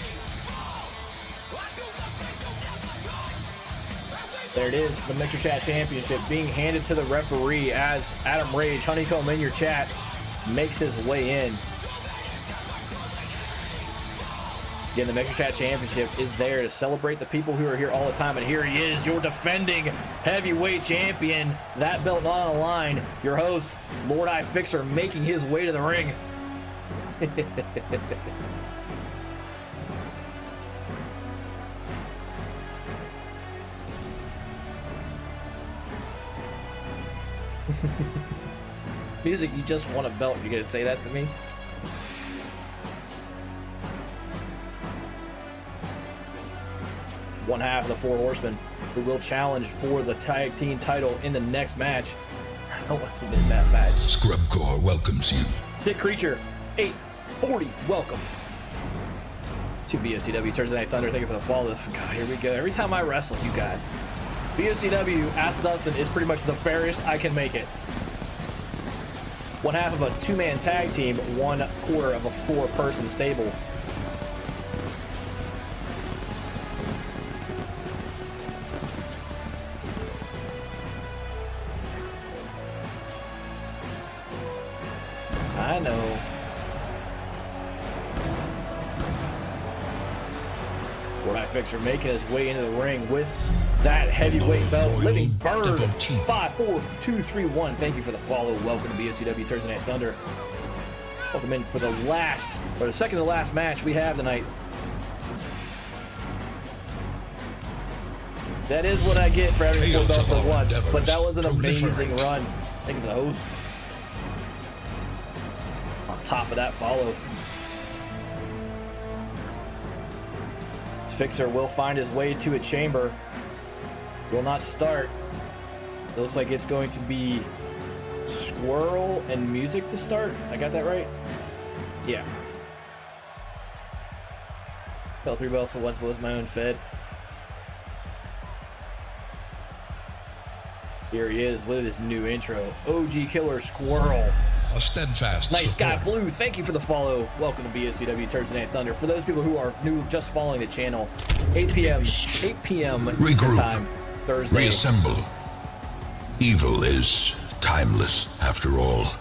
There it is, the Mixer Chat Championship being handed to the referee as Adam Rage, Honeycomb in your chat, makes his way in. Again, the Mixer Chat Championship is there to celebrate the people who are here all the time, and here he is, your defending heavyweight champion. That belt not on the line. Your host, Lord Eye Fixer, making his way to the ring. Music, you just won a belt. You gonna say that to me? One half of the 4 Horsemen who will challenge for the tag team title in the next match. What's in that match? Scrubcore welcomes you. Sick Creature 840, welcome to BOCW Thursday Night Thunder. Thank you for the follow. God, here we go. Every time I wrestle, you guys. BOCW, Ask Dustin, is pretty much the fairest I can make it. One half of a two-man tag team, 1/4 of a 4-person stable. I know. DaFixa making his way into the ring with that heavyweight belt. Living Bird 54231. Thank you for the follow. Welcome to BOCW Thursday Night Thunder. Welcome in for the second to last match we have tonight. That is what I get for having 4 belts at once, but that was an amazing run. Thank you for the host. On top of that follow. Fixer will find his way to a chamber. Will not start. It looks like it's going to be Squirrel and Music to start. I got that right? Yeah. Felt 3 belts at once, was my own fed. Here he is with his new intro. OG Killer Squirrel. A steadfast Nice guy, support. Blue. Thank you for the follow. Welcome to BOCW Thursday Night Thunder. For those people who are new, just following the channel, 8 p.m. Eastern Regroup. Time, Thursday. Reassemble. Evil is timeless, after all.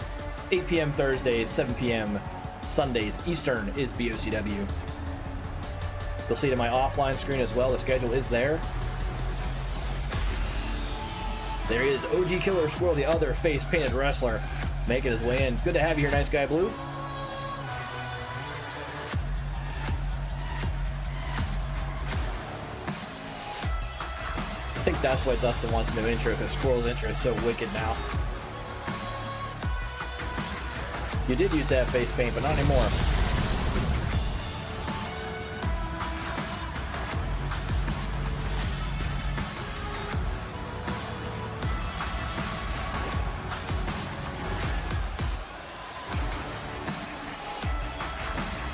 8 p.m. Thursdays, 7 p.m. Sundays Eastern is BOCW. You'll see it in my offline screen as well. The schedule is there. There is OG Killer Squirrel, the other face-painted wrestler, making his way in. Good to have you here, Nice Guy Blue. I think that's why Dustin wants a new intro, because Squirrel's intro is so wicked now. You did used to have face paint, but not anymore.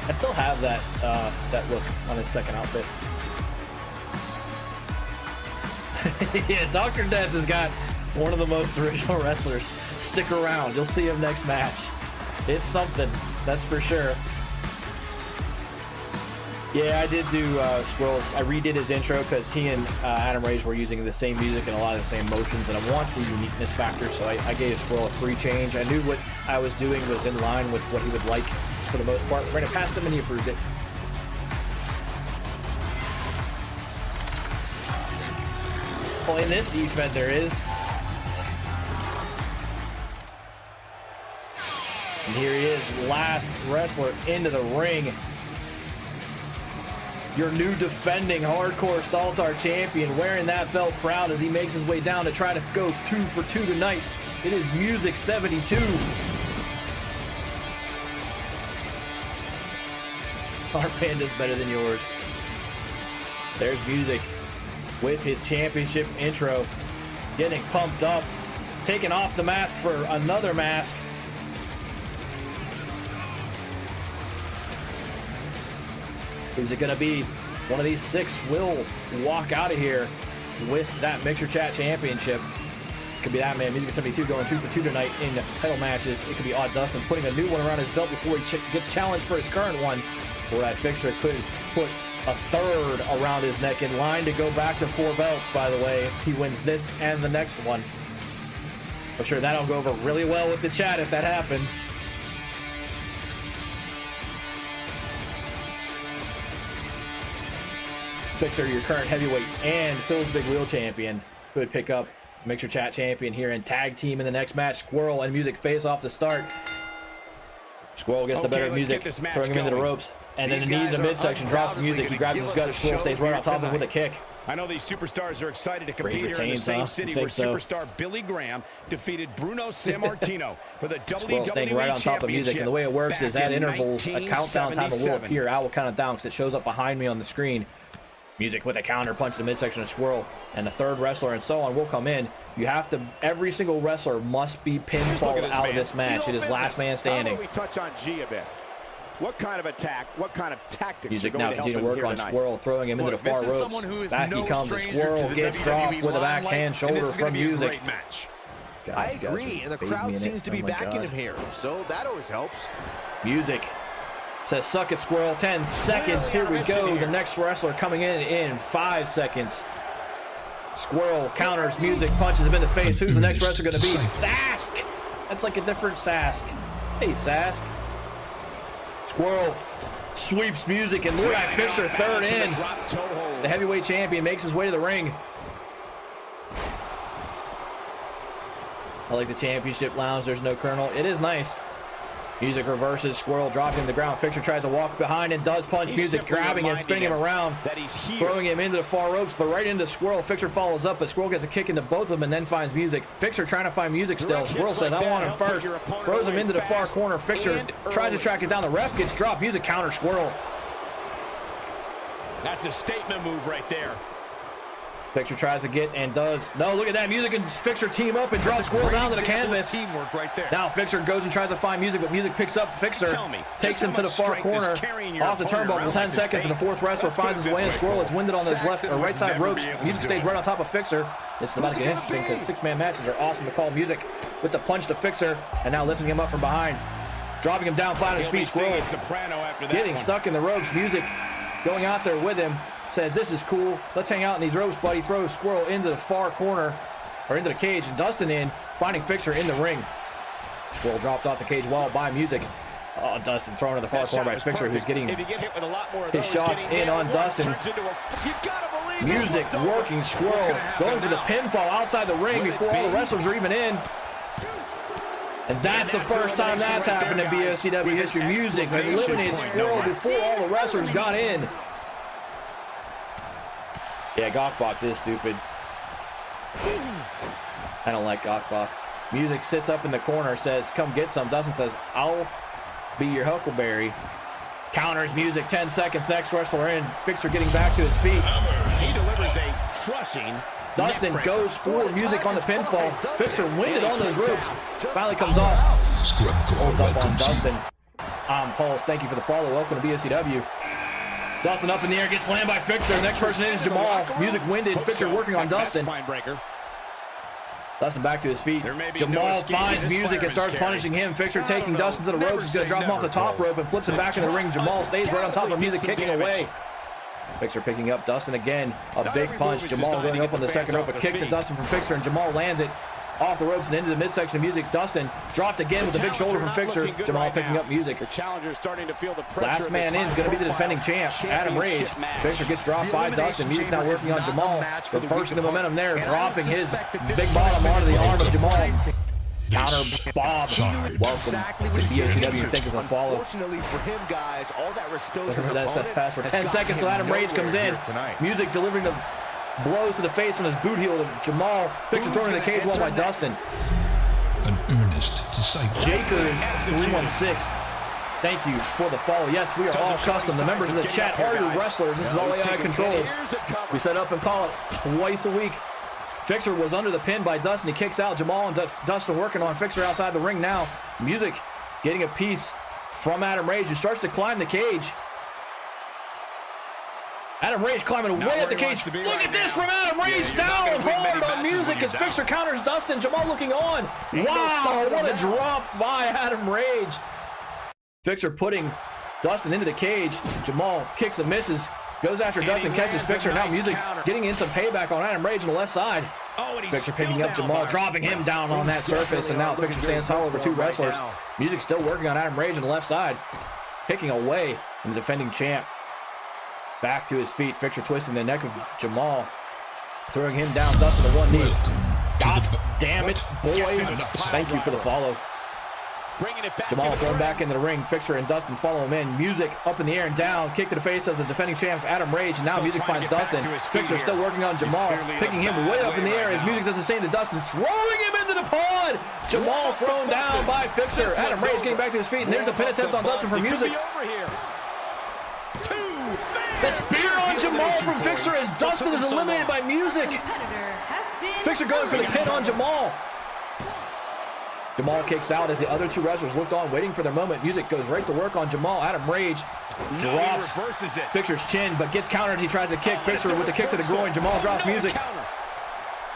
I still have that look on his second outfit. Yeah, Dr. Death has got one of the most original wrestlers. Stick around, you'll see him next match. It's something, that's for sure. Yeah, I did do Squirrels. I redid his intro because he and Adam Reyes were using the same music and a lot of the same motions, and I want the uniqueness factor, so I gave Squirrel a free change. I knew what I was doing was in line with what he would like for the most part. Ran it past him and he approved it. Well, in this event there is. And here he is, last wrestler into the ring. Your new defending Hardcore Staltar champion, wearing that belt proud as he makes his way down to try to go 2 for 2 tonight. It is Music 72. Our Panda's better than yours. There's Music with his championship intro, getting pumped up, taking off the mask for another mask. Is it going to be one of these 6 will walk out of here with that Mixer Chat Championship? It could be that man, Music 72, going 2 for 2 tonight in title matches. It could be Odd Dustin putting a new one around his belt before he gets challenged for his current one. Or DaFixa could put a 3rd around his neck in line to go back to 4 belts, by the way, if he wins this and the next one. I'm sure that'll go over really well with the chat if that happens. Fixer, your current heavyweight and Phil's Big Wheel champion, could pick up Mixer Chat champion here and tag team in the next match. Squirrel and Music face off to start. Squirrel gets the better of Music, throwing him into the ropes, and then the knee in the midsection drops Music. He grabs his gut. Squirrel stays right on top of him with a kick. I know these superstars are excited to compete here in the same city where superstar Billy Graham defeated Bruno Sammartino for the WWE staying right on top of Music, and the way it works is at intervals, a countdown timer will appear. I will count it down because it shows up behind me on the screen. Music with a counter punch to the midsection of Squirrel, and the third wrestler and so on will come in. You have to, every single wrestler must be pinfall out of this match. It is last man standing. How about we touch on G a bit? What kind of attack, what kind of tactics Music are now going to continue to work on Squirrel, throwing him into the far ropes. Back he comes, and Squirrel gets dropped with a backhand shoulder from Music. I agree, and the crowd seems to be backing him here, so that always helps. Music says, suck it, Squirrel. 10 seconds. Here we go. The next wrestler coming in 5 seconds. Squirrel counters. Music punches him in the face. Who's the next wrestler going to be? Sask. That's like a different Sask. Hey, Sask. Squirrel sweeps Music, and look at Fisher, third in. The heavyweight champion makes his way to the ring. I like the championship lounge. There's no colonel. It is nice. Music reverses. Squirrel dropping him to the ground. Fisher tries to walk behind and does punch Music, grabbing him, spinning him around, throwing him into the far ropes, but right into Squirrel. Fisher follows up, but Squirrel gets a kick into both of them and then finds Music. Fisher trying to find Music still. Squirrel says, I want him first. Throws him into the far corner. Fisher tries to track it down. The ref gets dropped. Music counters Squirrel. That's a statement move right there. Fisher tries to get and does. No, look at that. Music and Fisher team up and drop Squirrel down to the canvas. Teamwork right there. Now Fisher goes and tries to find Music, but Music picks up Fisher, takes him to the far corner, off the turnbuckle, 10 seconds, and the fourth wrestler finds his way in. Squirrel is winded on those left or right side ropes. Music stays right on top of Fisher. This is about to get interesting because six-man matches are awesome to call. Music with the punch to Fisher, and now lifting him up from behind, dropping him down flat on his feet. Squirrel getting stuck in the ropes. Music going out there with him. Says, this is cool. Let's hang out in these ropes, buddy. Throws Squirrel into the far corner, or into the cage, and Dustin in, finding Fisher in the ring. Squirrel dropped off the cage wall by Music. Oh, Dustin thrown to the far corner by Fisher, who's getting his shots in on Dustin. Music working Squirrel, going for the pinfall outside the ring before all the wrestlers are even in. And that's the first time that's happened in BOCW history. Music eliminated Squirrel before all the wrestlers got in. Yeah, Gawkbox is stupid. I don't like Gawkbox. Music sits up in the corner, says, come get some. Dustin says, I'll be your Huckleberry. Counters Music, 10 seconds. Next wrestler in. Fisher getting back to his feet. He delivers a crushing. Dustin goes for Music on the pinfall. Fisher winded on those ropes. Finally comes off. Holds up on Dustin. I'm Pulse. Thank you for the follow. Welcome to BOCW. Dustin up in the air, gets slammed by Fisher. Next person in is Jamal. Music winded. Fisher working on Dustin. Dustin back to his feet. Jamal finds Music and starts punishing him. Fisher taking Dustin to the ropes. He's going to drop him off the top rope and flips him back in the ring. Jamal stays right on top of Music, kicking away. Fisher picking up Dustin again. A big punch. Jamal going up on the second rope. A kick to Dustin from Fisher, and Jamal lands it off the ropes and into the midsection of Music. Dustin dropped again with a big shoulder from Fisher. Jamal picking up Music. Last man in is going to be the defending champ, Adam Rage. Fisher gets dropped by Dustin. Music now working on Jamal. Reversing the momentum there, dropping his big bottom onto the arm of Jamal. Counter Bob. Welcome to BOCW. Thank you for the follow. Fortunately for him, guys, all that looking for that set pass for 10 seconds so Adam Rage comes in. Music delivering the blows to the face on his boot heel of Jamal. Fisher thrown in the cage wall by Dustin. An earnest disciple. Jakers 316. Thank you for the follow. Yes, we are all custom. The members of the chat are your wrestlers. This is all AI controlled. We set up and call it twice a week. Fisher was under the pin by Dustin. He kicks out. Jamal and Dustin working on Fisher outside the ring now. Music getting a piece from Adam Rage, who starts to climb the cage. Adam Rage climbing away at the cage. Look at this from Adam Rage, down hard on Music as Fisher counters Dustin. Jamal looking on. Wow, what a drop by Adam Rage. Fisher putting Dustin into the cage. Jamal kicks and misses. Goes after Dustin, catches Fisher. Now Music getting in some payback on Adam Rage on the left side. Fisher picking up Jamal, dropping him down on that surface, and now Fisher stands tall over two wrestlers. Music still working on Adam Rage on the left side. Picking away from the defending champ. Back to his feet. Fisher twisting the neck of Jamal. Throwing him down. Dustin to one knee. God damn it, boy. Thank you for the follow. Jamal thrown back into the ring. Fisher and Dustin follow him in. Music up in the air and down. Kick to the face of the defending champ, Adam Rage. Now Music finds Dustin. Fisher still working on Jamal. Picking him way up in the air as Music does the same to Dustin. Throwing him into the pod. Jamal thrown down by Fisher. Adam Rage getting back to his feet. And there's a pin attempt on Dustin for Music. The spear on Jamal. Jamal from Fixer as Dustin is eliminated by Music. Fixer going for the pin on Jamal. Jamal kicks out as the other two wrestlers looked on, waiting for their moment. Music goes right to work on Jamal. Adam Rage drops Fixer's chin, but gets countered as he tries to kick Fixer with the kick to the groin. Jamal drops Music.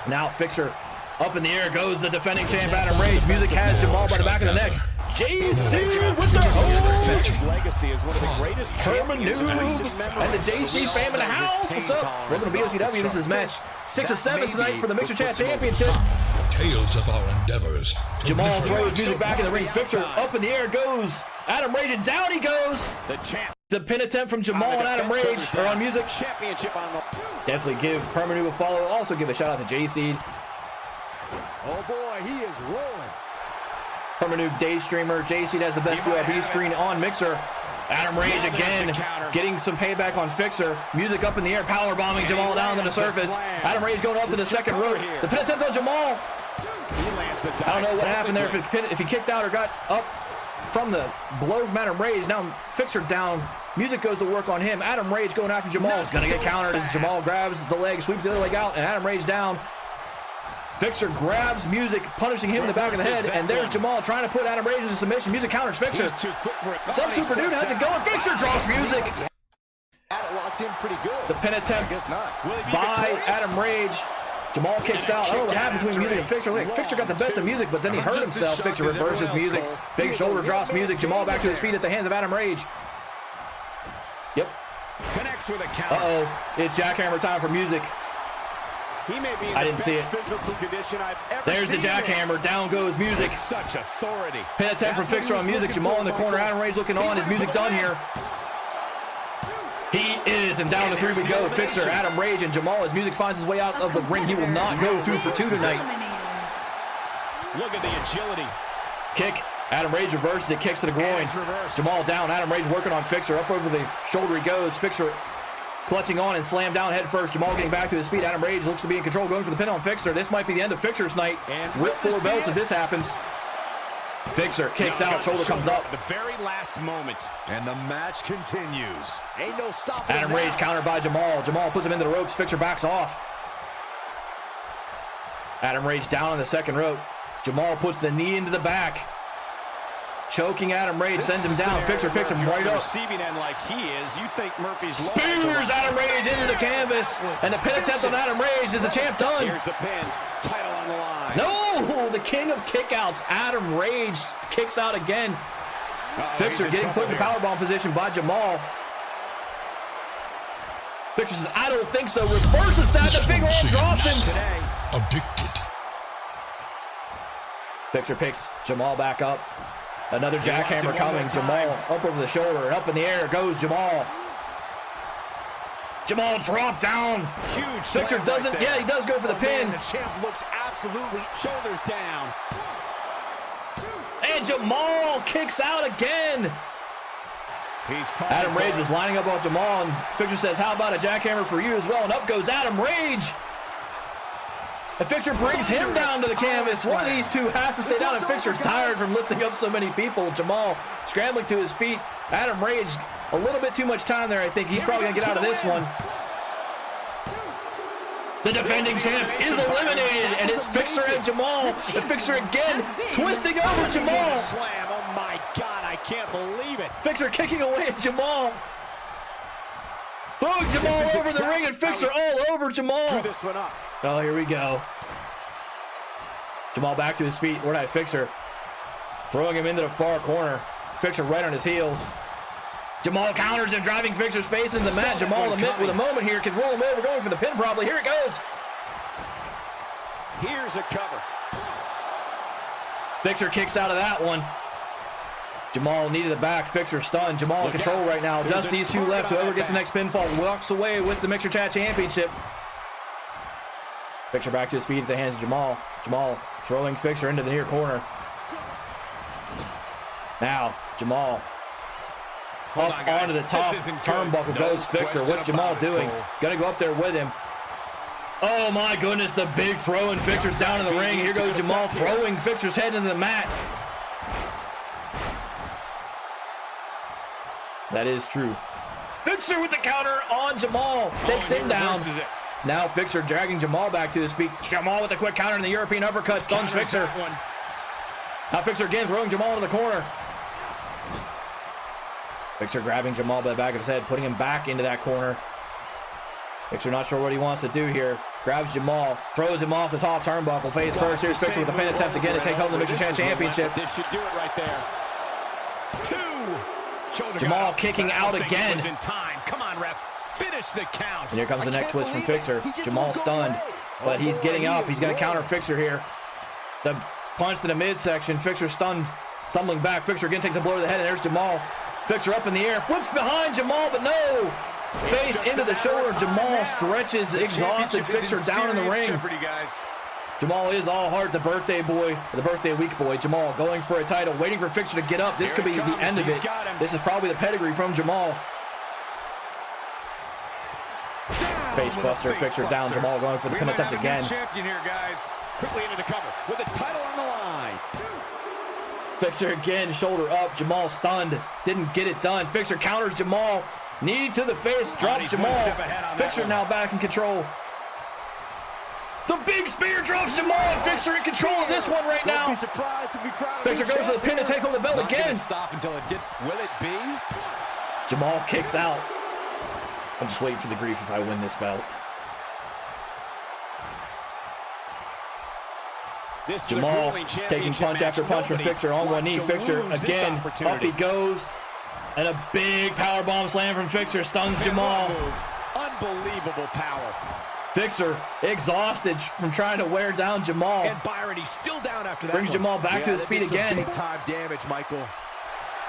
Now Fixer up in the air goes the defending champ Adam Rage. Music has Jamal by the back of the neck. JC with the hold. Legacy is one of the greatest Herman Noob and the JC fam in the house. What's up? Welcome to BOCW. This is match 6 of 7 tonight for the Mixer Chat Championship. Tales of our endeavors. Jamal throws Music back in the ring. Fixer up in the air goes Adam Rage, and down he goes. The pin attempt from Jamal and Adam Rage are on Music. Definitely give Herman Noob a follow. Also give a shout out to JC. Oh boy, he is rolling. Herman Noob Day Streamer. JC has the best BRB screen on Mixer. Adam Rage again getting some payback on Fixer. Music up in the air, power bombing Jamal down to the surface. Adam Rage going up to the second rope. The pin attempt on Jamal. I don't know what happened there, if he kicked out or got up from the blow from Adam Rage. Now Fixer down. Music goes to work on him. Adam Rage going after Jamal. He's going to get countered as Jamal grabs the leg, sweeps the other leg out, and Adam Rage down. Fixer grabs Music, punishing him in the back of the head, and there's Jamal trying to put Adam Rage into submission. Music counters Fixer. What's up, Super Dude? How's it going? Fixer drops Music. Had it locked in pretty good. The pin attempt by Adam Rage. Jamal kicks out. I don't know what happened between Music and Fixer. Like, Fixer got the best of Music, but then he hurt himself. Fixer reverses Music. Big shoulder drops Music. Jamal back to his feet at the hands of Adam Rage. Yep. Connects with a counter. Uh-oh. It's jackhammer time for Music. I didn't see it. There's the jackhammer. Down goes Music. Such authority. Pin attempt from Fixer on Music. Jamal in the corner. Adam Rage looking on. Is Music done here? He is, and down to 3 we go. Fixer, Adam Rage, and Jamal as Music finds his way out of the ring. He will not go 2 for 2 tonight. Look at the agility. Kick. Adam Rage reverses it. Kicks to the groin. Jamal down. Adam Rage working on Fixer. Up over the shoulder he goes. Fixer clutching on and slam down head first. Jamal getting back to his feet. Adam Rage looks to be in control, going for the pin on Fixer. This might be the end of Fixer's night. Rip 4 belts if this happens. Fixer kicks out, shoulder comes up. The very last moment. And the match continues. Ain't no stopping. Adam Rage countered by Jamal. Jamal puts him into the ropes. Fixer backs off. Adam Rage down on the second rope. Jamal puts the knee into the back. Choking Adam Rage, sends him down. Fixer picks him right up. Receiving end like he is. You think Murphy's spears Adam Rage into the canvas, and the pin attempt on Adam Rage. Is the champ done? Here's the pin. Title on the line. No, the king of kickouts, Adam Rage, kicks out again. Fixer getting put in powerbomb position by Jamal. Fixer says, I don't think so. Reverses that. The big arm drops him. Addicted. Fixer picks Jamal back up. Another jackhammer coming. Jamal up over the shoulder and up in the air goes Jamal. Jamal dropped down. Huge. Fixer doesn't. Right, yeah, he does go for the pin. The champ looks absolutely shoulders down. And Jamal kicks out again. Adam Rage is lining up on Jamal, and Fixer says, how about a jackhammer for you as well? And up goes Adam Rage. And Fixer brings him down to the canvas. One of these two has to stay down, and Fixer's tired from lifting up so many people. Jamal scrambling to his feet. Adam Rage, a little bit too much time there, I think. He's probably going to get out of this one. The defending champ is eliminated, and it's Fixer and Jamal. And Fixer again twisting over Jamal. Slam. Oh my God, I can't believe it. Fixer kicking away at Jamal. Throwing Jamal over the ring, and Fixer all over Jamal. This one up. Oh, here we go. Jamal back to his feet. Where'd I Fixer? Throwing him into the far corner. Fixer right on his heels. Jamal counters him, driving Fixer's face into the mat. Jamal with a moment here, can roll him over, going for the pin probably. Here it goes. Here's a cover. Fixer kicks out of that one. Jamal needed the back. Fixer stunned. Jamal in control right now. Just these two left. Whoever gets the next pinfall walks away with the Mixer Chat Championship. Fixer back to his feet at the hands of Jamal. Jamal throwing Fixer into the near corner. Now, Jamal up onto the top turnbuckle goes Fixer. What's Jamal doing? Gonna go up there with him. Oh my goodness, the big throw, and Fixer's down in the ring. Here goes Jamal throwing Fixer's head into the mat. That is true. Fixer with the counter on Jamal. Takes him down. Now Fixer dragging Jamal back to his feet. Jamal with a quick counter in the European uppercut. Stuns Fixer. Now Fixer again throwing Jamal into the corner. Fixer grabbing Jamal by the back of his head, putting him back into that corner. Fixer not sure what he wants to do here. Grabs Jamal, throws him off the top turnbuckle. Face first. Here's Fixer with the pin attempt again to take home the Mixer Championship. This should do it right there. 2. Jamal kicking out again. In time. Come on, ref. Finish the count. And here comes the neck twist from Fixer. Jamal stunned, but he's getting up. He's going to counter Fixer here. The punch to the midsection. Fixer stunned, stumbling back. Fixer again takes a blow to the head, and there's Jamal. Fixer up in the air, flips behind Jamal, but no. Face into the shoulder. Jamal stretches, exhausted Fixer down in the ring. Jamal is all heart, the birthday boy, the birthday week boy. Jamal going for a title, waiting for Fixer to get up. This could be the end of it. This is probably the pedigree from Jamal. Face buster, Fixer down. Jamal going for the pin attempt again. Champion here, guys. Quickly into the cover with the title on the line. Fixer again, shoulder up. Jamal stunned, didn't get it done. Fixer counters Jamal. Knee to the face, drops Jamal. Fixer now back in control. The big spear drops Jamal, and Fixer in control of this one right now. Fixer goes for the pin to take home the belt again. Stop until it gets. Will it be? Jamal kicks out. I'm just waiting for the grief if I win this belt. Jamal taking punch after punch from Fixer on one knee. Fixer again, up he goes. And a big powerbomb slam from Fixer stuns Jamal. Unbelievable power. Fixer exhausted from trying to wear down Jamal. And Byron, he's still down after that. Brings Jamal back to his feet again. Big time damage, Michael.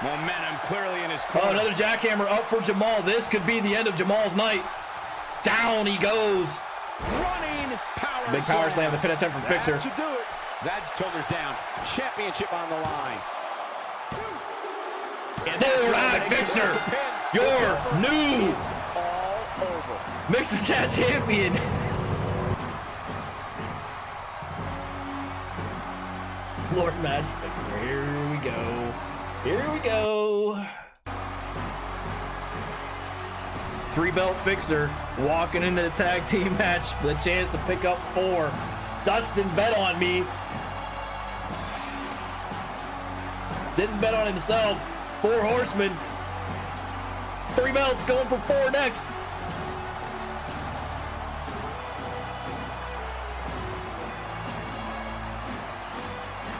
Momentum clearly in his corner. Oh, another jackhammer up for Jamal. This could be the end of Jamal's night. Down he goes. Running power. Big power slam, the pin attempt from Fixer. That should do it. That shoulders down. Championship on the line. All right, Fixer, your new Mixer Chat champion. Lord Match Fixer, here we go. Here we go. 3-belt Fixer walking into the tag team match with a chance to pick up 4. Dustin bet on me. Didn't bet on himself. 4 horsemen. 3 belts going for 4 next.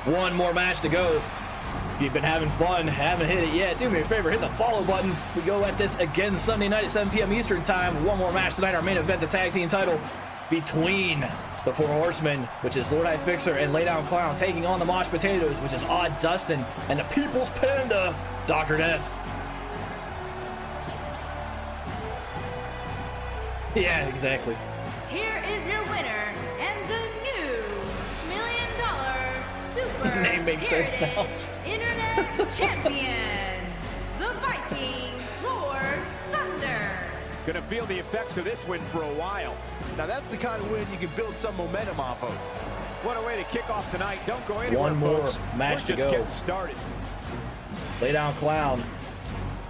One more match to go. If you've been having fun, haven't hit it yet, do me a favor, hit the follow button. We go at this again Sunday night at 7 p.m. Eastern time. One more match tonight, our main event, the tag team title between the 4 horsemen, which is Lord High Fixer and Laydown Clown, taking on the Mosh Potatoes, which is Odd Dustin and the People's Panda, Dr. Death. Yeah, exactly. Here is your winner and the new $1 million Super Name makes sense now. Internet Champion, the Viking Lord Thunder. Gonna feel the effects of this win for a while. Now that's the kind of win you can build some momentum off of. What a way to kick off tonight. Don't go anywhere, One more folks. match to We're just go. getting started. Laydown Clown,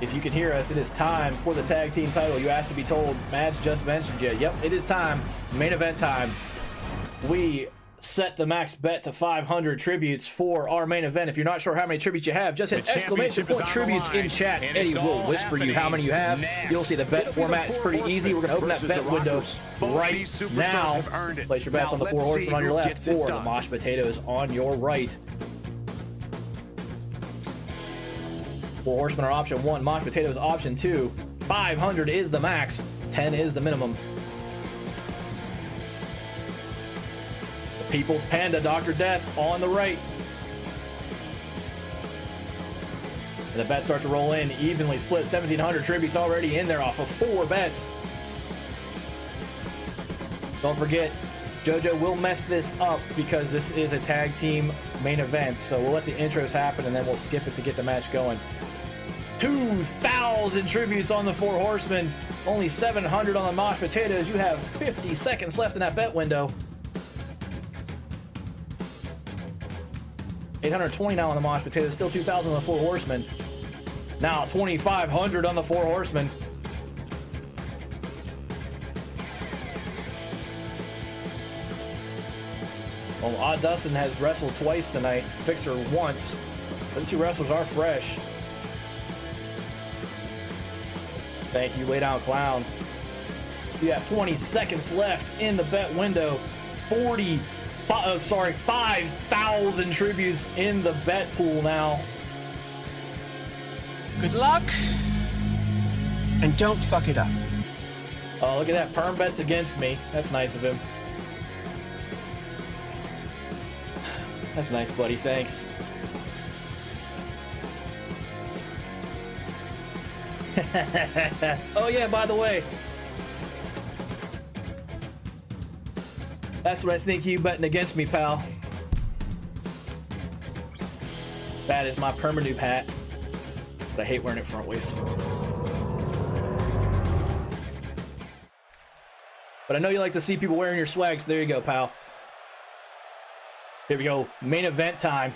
if you can hear us, it is time for the tag team title. You asked to be told. Mads just mentioned you. Yep, it is time. Main event time. We set the max bet to 500 tributes for our main event. If you're not sure how many tributes you have, just hit exclamation point tributes in chat. Eddie will whisper you how many you have. You'll see the bet format is pretty easy. We're going to open that bet window right now. Place your bets on the 4 horsemen on your left or the Mosh Potatoes on your right. 4 horsemen are option 1, Mosh Potatoes option 2. 500 is the max, 10 is the minimum. The People's Panda, Dr. Death, on the right. And the bets start to roll in, evenly split. 1,700 tributes already in there off of 4 bets. Don't forget, JoJo will mess this up because this is a tag team main event. So we'll let the intros happen and then we'll skip it to get the match going. 2,000 tributes on the 4 horsemen. Only 700 on the Mosh Potatoes. You have 50 seconds left in that bet window. 820 now on the Mosh Potatoes. Still 2,000 on the 4 horsemen. Now 2,500 on the 4 horsemen. Well, Odd Dustin has wrestled twice tonight. Fixer once. Those two wrestlers are fresh. Thank you, Lay Down Clown. You have 20 seconds left in the bet window. 5,000 tributes in the bet pool now. Good luck. And don't fuck it up. Oh, look at that. Perm bets against me. That's nice of him. That's nice, buddy. Thanks. Oh, yeah, by the way. That's what I think you betting against me, pal. That is my Permanoob hat. But I hate wearing it front waist. But I know you like to see people wearing your swag, so there you go, pal. Here we go. Main event time.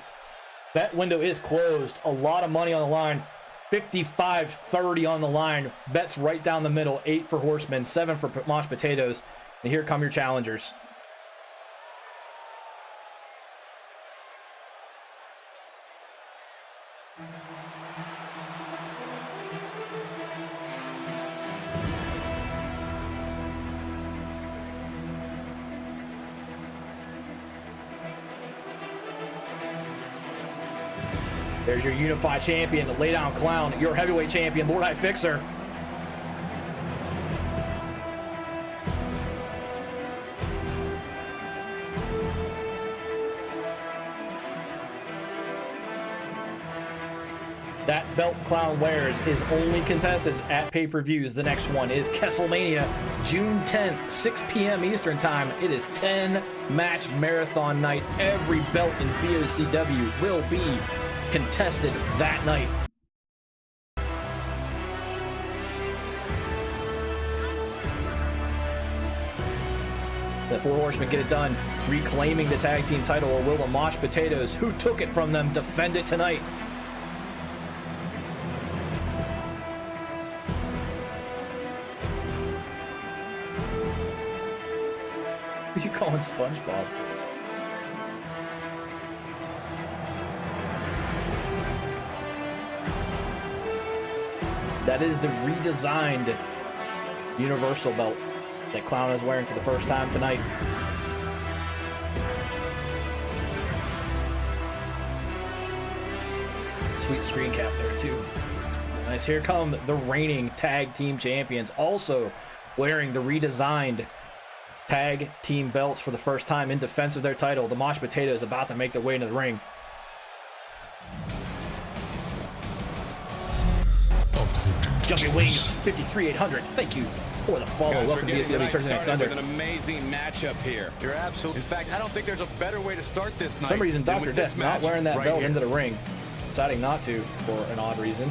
Bet window is closed. A lot of money on the line. 55-30 on the line. Bets right down the middle. 8 for Horsemen, 7 for Mashed Potatoes. And here come your challengers. There's your unified champion, Lay Down Clown, your heavyweight champion, Lord HCSC. That belt Clown wears is only contested at pay-per-views. The next one is Kesselmania, June 10th, 6 p.m. Eastern Time. It is 10-match marathon night. Every belt in BOCW will be contested that night. The Four Horsemen get it done, reclaiming the tag team title, or will the Mashed Potatoes, who took it from them, defend it tonight? Who are you calling SpongeBob? That is the redesigned Universal belt that Clown is wearing for the first time tonight. Sweet screen cap there too. Nice. Here come the reigning tag team champions, also wearing the redesigned tag team belts for the first time in defense of their title. The Mashed Potatoes about to make their way into the ring. Jumping Wings 53800. Thank you for the follow. Welcome to BOCW Turdsday Night Thunder. With an amazing matchup here. You're absolutely. In fact, I don't think there's a better way to start this night. For some reason, Dr. Death not wearing that belt here into the ring, deciding not to for an odd reason.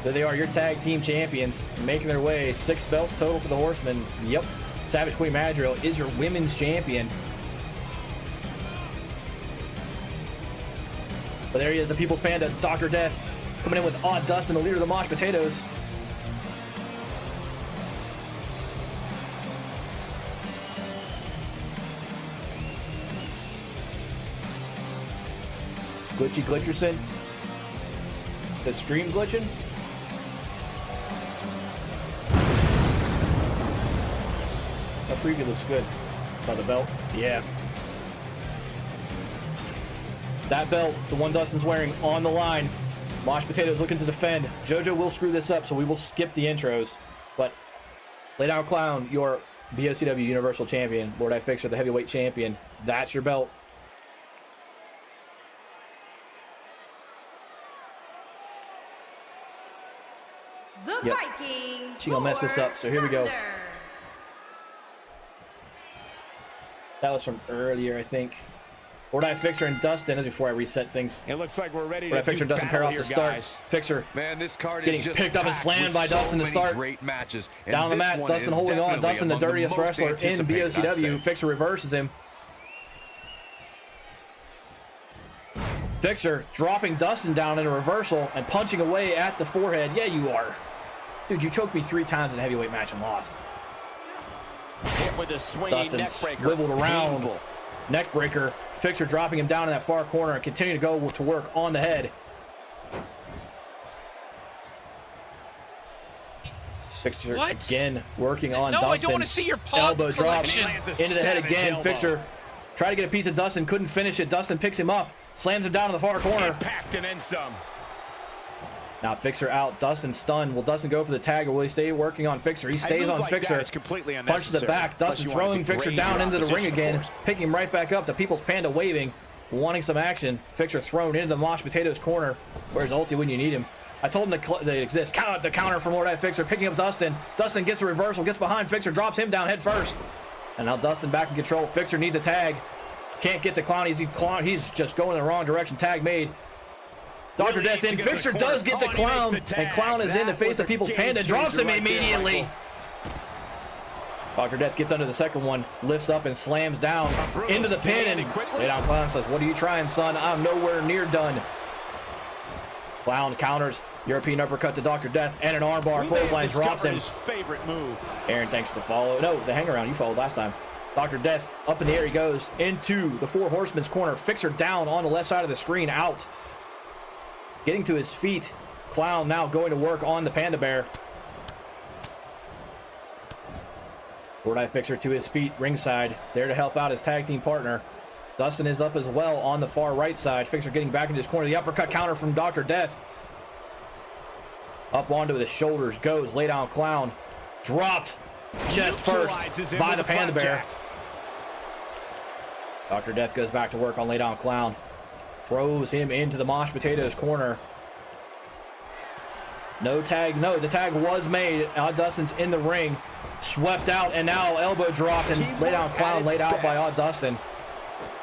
There they are, your tag team champions, making their way. 6 belts total for the Horsemen. Yep. Savage Queen Madrill is your women's champion. But there he is, the People's Panda, Dr. Death, coming in with Odd Dustin, the leader of the Mashed Potatoes. Glitchy Glitcherson. The stream glitching. That preview looks good. By the belt. Yeah. That belt, the one Dustin's wearing, on the line. Mashed Potatoes looking to defend. JoJo will screw this up, so we will skip the intros. But Lay Down Clown, your BOCW Universal Champion. Lord HCSC, the heavyweight champion. That's your belt. The Viking. She gonna mess this up, so here we go. That was from earlier, I think. Lord HCSC and Dustin, as before I reset things. It looks like we're ready Lord to HCSC and Dustin pair off to start. Fixer Man, this card getting is just picked up and slammed by Dustin to start. Great matches. Down the mat, Dustin holding on. Dustin, the dirtiest wrestler in BOCW. Fixer reverses him. Fixer dropping Dustin down in a reversal and punching away at the forehead. Yeah, you are. Dude, you choked me 3 times in a heavyweight match and lost. Hit with a swinging Dustin neck breaker. swiveled around. Painful. neck breaker. Fixer dropping him down in that far corner and continuing to go to work on the head. Fixer again working on Dustin. I don't want to see your pog elbow drop collection. into the head again. Fixer tried to get a piece of Dustin, couldn't finish it. Dustin picks him up, slams him down in the far corner. Impact and then some. Now Fixer out, Dustin stunned. Will Dustin go for the tag or will he stay working on Fixer? He stays on Fixer. It's completely Punch to the back. Dustin throwing Fixer down into the ring again, picking him right back up. The People's Panda waving, wanting some action. Fixer thrown into the Mosh Potatoes corner. Where's Ulti when you need him? I told him they exist. Count out the counter from Lord Fixer, picking up Dustin. Dustin gets a reversal, gets behind Fixer, drops him down head first. And now Dustin back in control. Fixer needs a tag. Can't get the Clown. He's just going in the wrong direction. Tag made. Dr. Death in. Fixer does get the Clown, and Clown is in to face the People's Panda. Drops him immediately. Dr. Death gets under the second one, lifts up and slams down into the pin. And lay down Clown says, "What are you trying, son? I'm nowhere near done." Clown counters. European uppercut to Dr. Death and an armbar. Clothesline drops him. Favorite move. Aaron thanks to follow. No, the hang around you followed last time. Dr. Death up in the air he goes into the Four Horsemen's corner. Fixer down on the left side of the screen, out. Getting to his feet. Clown now going to work on the Panda Bear. Lord Fixer to his feet ringside, there to help out his tag team partner. Dustin is up as well on the far right side. Fixer getting back into his corner. The uppercut counter from Dr. Death. Up onto the shoulders goes. Lay down Clown. Dropped chest first by the Panda Bear. Dr. Death goes back to work on lay down Clown. Throws him into the Mosh Potatoes corner. No tag. No, the tag was made. Odd Dustin's in the ring. Swept out and now elbow dropped and lay down Clown laid out by Odd Dustin.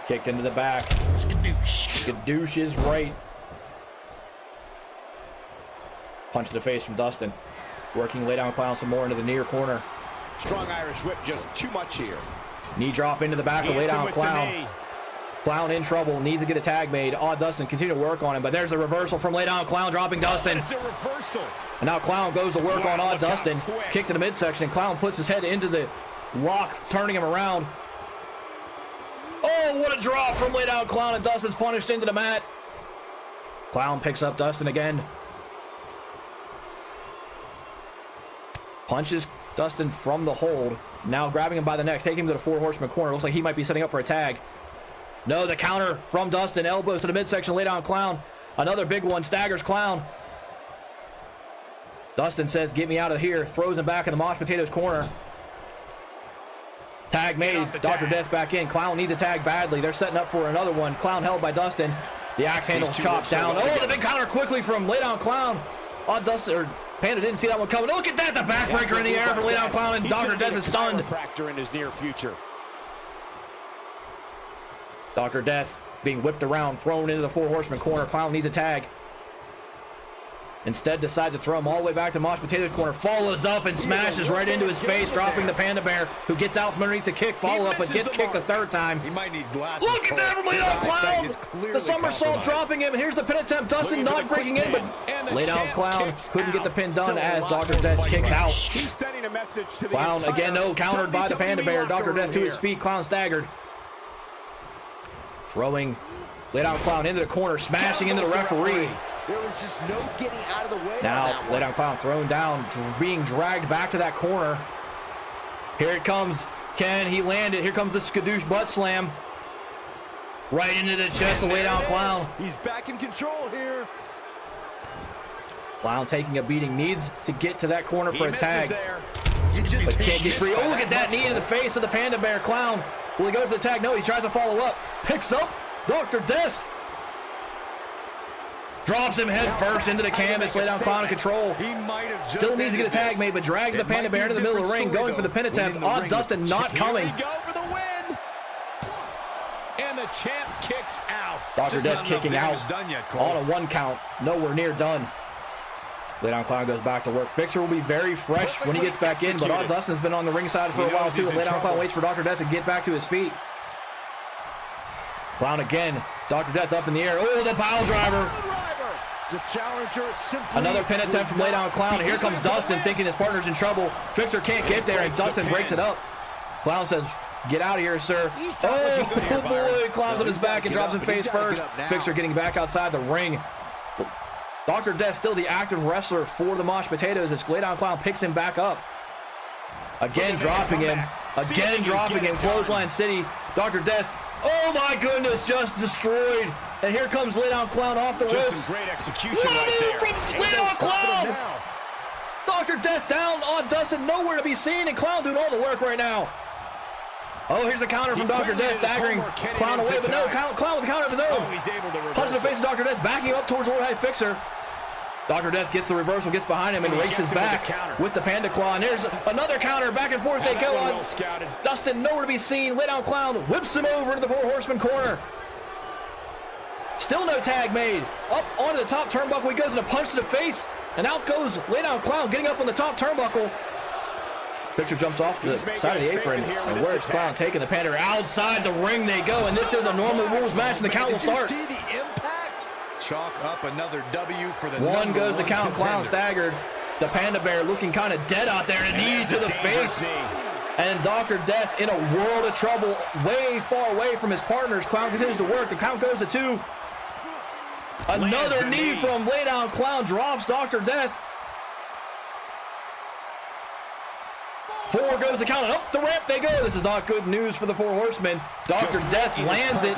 Kicked into the back. Skadoosh is right. Punch to the face from Dustin. Working lay down Clown some more into the near corner. Strong Irish whip, just too much here. Knee drop into the back of lay down Clown. Clown in trouble, needs to get a tag made. Odd Dustin continue to work on him, but there's a reversal from lay down Clown, dropping Dustin. It's a reversal. And now Clown goes to work on Odd Dustin. Kick to the midsection, and Clown puts his head into the lock, turning him around. Oh, what a drop from lay down Clown, and Dustin's punished into the mat. Clown picks up Dustin again. Punches Dustin from the hold. Now grabbing him by the neck, taking him to the Four Horsemen corner. Looks like he might be setting up for a tag. No, the counter from Dustin. Elbows to the midsection, lay down Clown. Another big one, staggers Clown. Dustin says, "Get me out of here." Throws him back in the Mosh Potatoes corner. Tag made. Dr. Death back in. Clown needs a tag badly. They're setting up for another one. Clown held by Dustin. The axe handle chopped down. Oh, the big counter quickly from lay down Clown. Odd Dustin, or Panda didn't see that one coming. Look at that, the backbreaker in the air for lay down Clown, and Dr. Death is stunned. In his near future. Dr. Death being whipped around, thrown into the Four Horsemen corner. Clown needs a tag. Instead decides to throw him all the way back to Mosh Potatoes corner. Follows up and smashes right into his face, dropping the Panda Bear, who gets out from underneath the kick. Follow up, but gets kicked the third time. He might need glasses. Look at that from lay down Clown. The somersault dropping him. Here's the pin attempt. Dustin not breaking in, but lay down Clown couldn't get the pin done as Dr. Death kicks out. He's sending a message to the Clown again, no, countered by the Panda Bear. Dr. Death to his feet. Clown staggered. Throwing lay down Clown into the corner, smashing into the referee. There was just no getting out of the way. Now, lay down Clown thrown down, being dragged back to that corner. Here it comes. Can he land it? Here comes the skadoosh butt slam. Right into the chest of lay down Clown. He's back in control here. Clown taking a beating, needs to get to that corner for a tag. But can't get free. Oh, look at that knee in the face of the Panda Bear. Clown, will he go for the tag? No, he tries to follow up. Picks up Dr. Death. Drops him head first into the canvas. Lay down Clown in control. Still needs to get a tag made, but drags the Panda Bear into the middle of the ring, going for the pin attempt. Odd Dustin not coming. Here we go for the win. And the champ kicks out. Dr. Death kicking out on a 1 count. Nowhere near done. Lay down Clown goes back to work. Fixer will be very fresh when he gets back in, but Odd Dustin's been on the ringside for a while too. Lay down Clown waits for Dr. Death to get back to his feet. Clown again. Dr. Death up in the air. Oh, the pile driver. Another pin attempt from lay down Clown. Here comes Dustin thinking his partner's in trouble. Fixer can't get there, and Dustin breaks it up. Clown says, Get out of here, sir. Oh, boy. Climbs on his back and drops him face first. Fixer getting back outside the ring. Dr. Death still the active wrestler for the Mosh Potatoes as Lay Down Clown picks him back up. Again dropping him. Again dropping him. Clothesline City. Dr. Death. Oh my goodness, just destroyed. And here comes Lay Down Clown off the ropes. Some great execution What a move there. from Lay Down Clown! Dr. Death down on Dustin, nowhere to be seen, and Clown doing all the work right now. Oh, here's the counter from Dr. Death, staggering Clown away, but no, Clown with the counter of his own. He's able to punch in the face of Dr. Death, backing up towards Lord High Fixer. Dr. Death gets the reversal, gets behind him, and races back with the Panda Claw. And there's another counter, back and forth they go on. Dustin nowhere to be seen. Lay Down Clown whips him over to the Four Horseman corner. Still no tag made. Up onto the top turnbuckle, he goes in a punch to the face, and out goes Lay Down Clown, getting up on the top turnbuckle. Victor jumps off to the side of the apron, and where's Clown taking the Panda? Outside the ring they go, and this is a normal rules match, and the count will start. See the impact? Chalk up another W for the one goes the count. Clown staggered. The Panda Bear looking kind of dead out there, and a knee to the face. And Dr. Death in a world of trouble, way far away from his partners. Clown continues to work. The count goes to 2. Another knee from Lay Down Clown drops Dr. Death. 4 goes the count, and up the ramp they go. This is not good news for the Four Horsemen. Dr. Death lands it.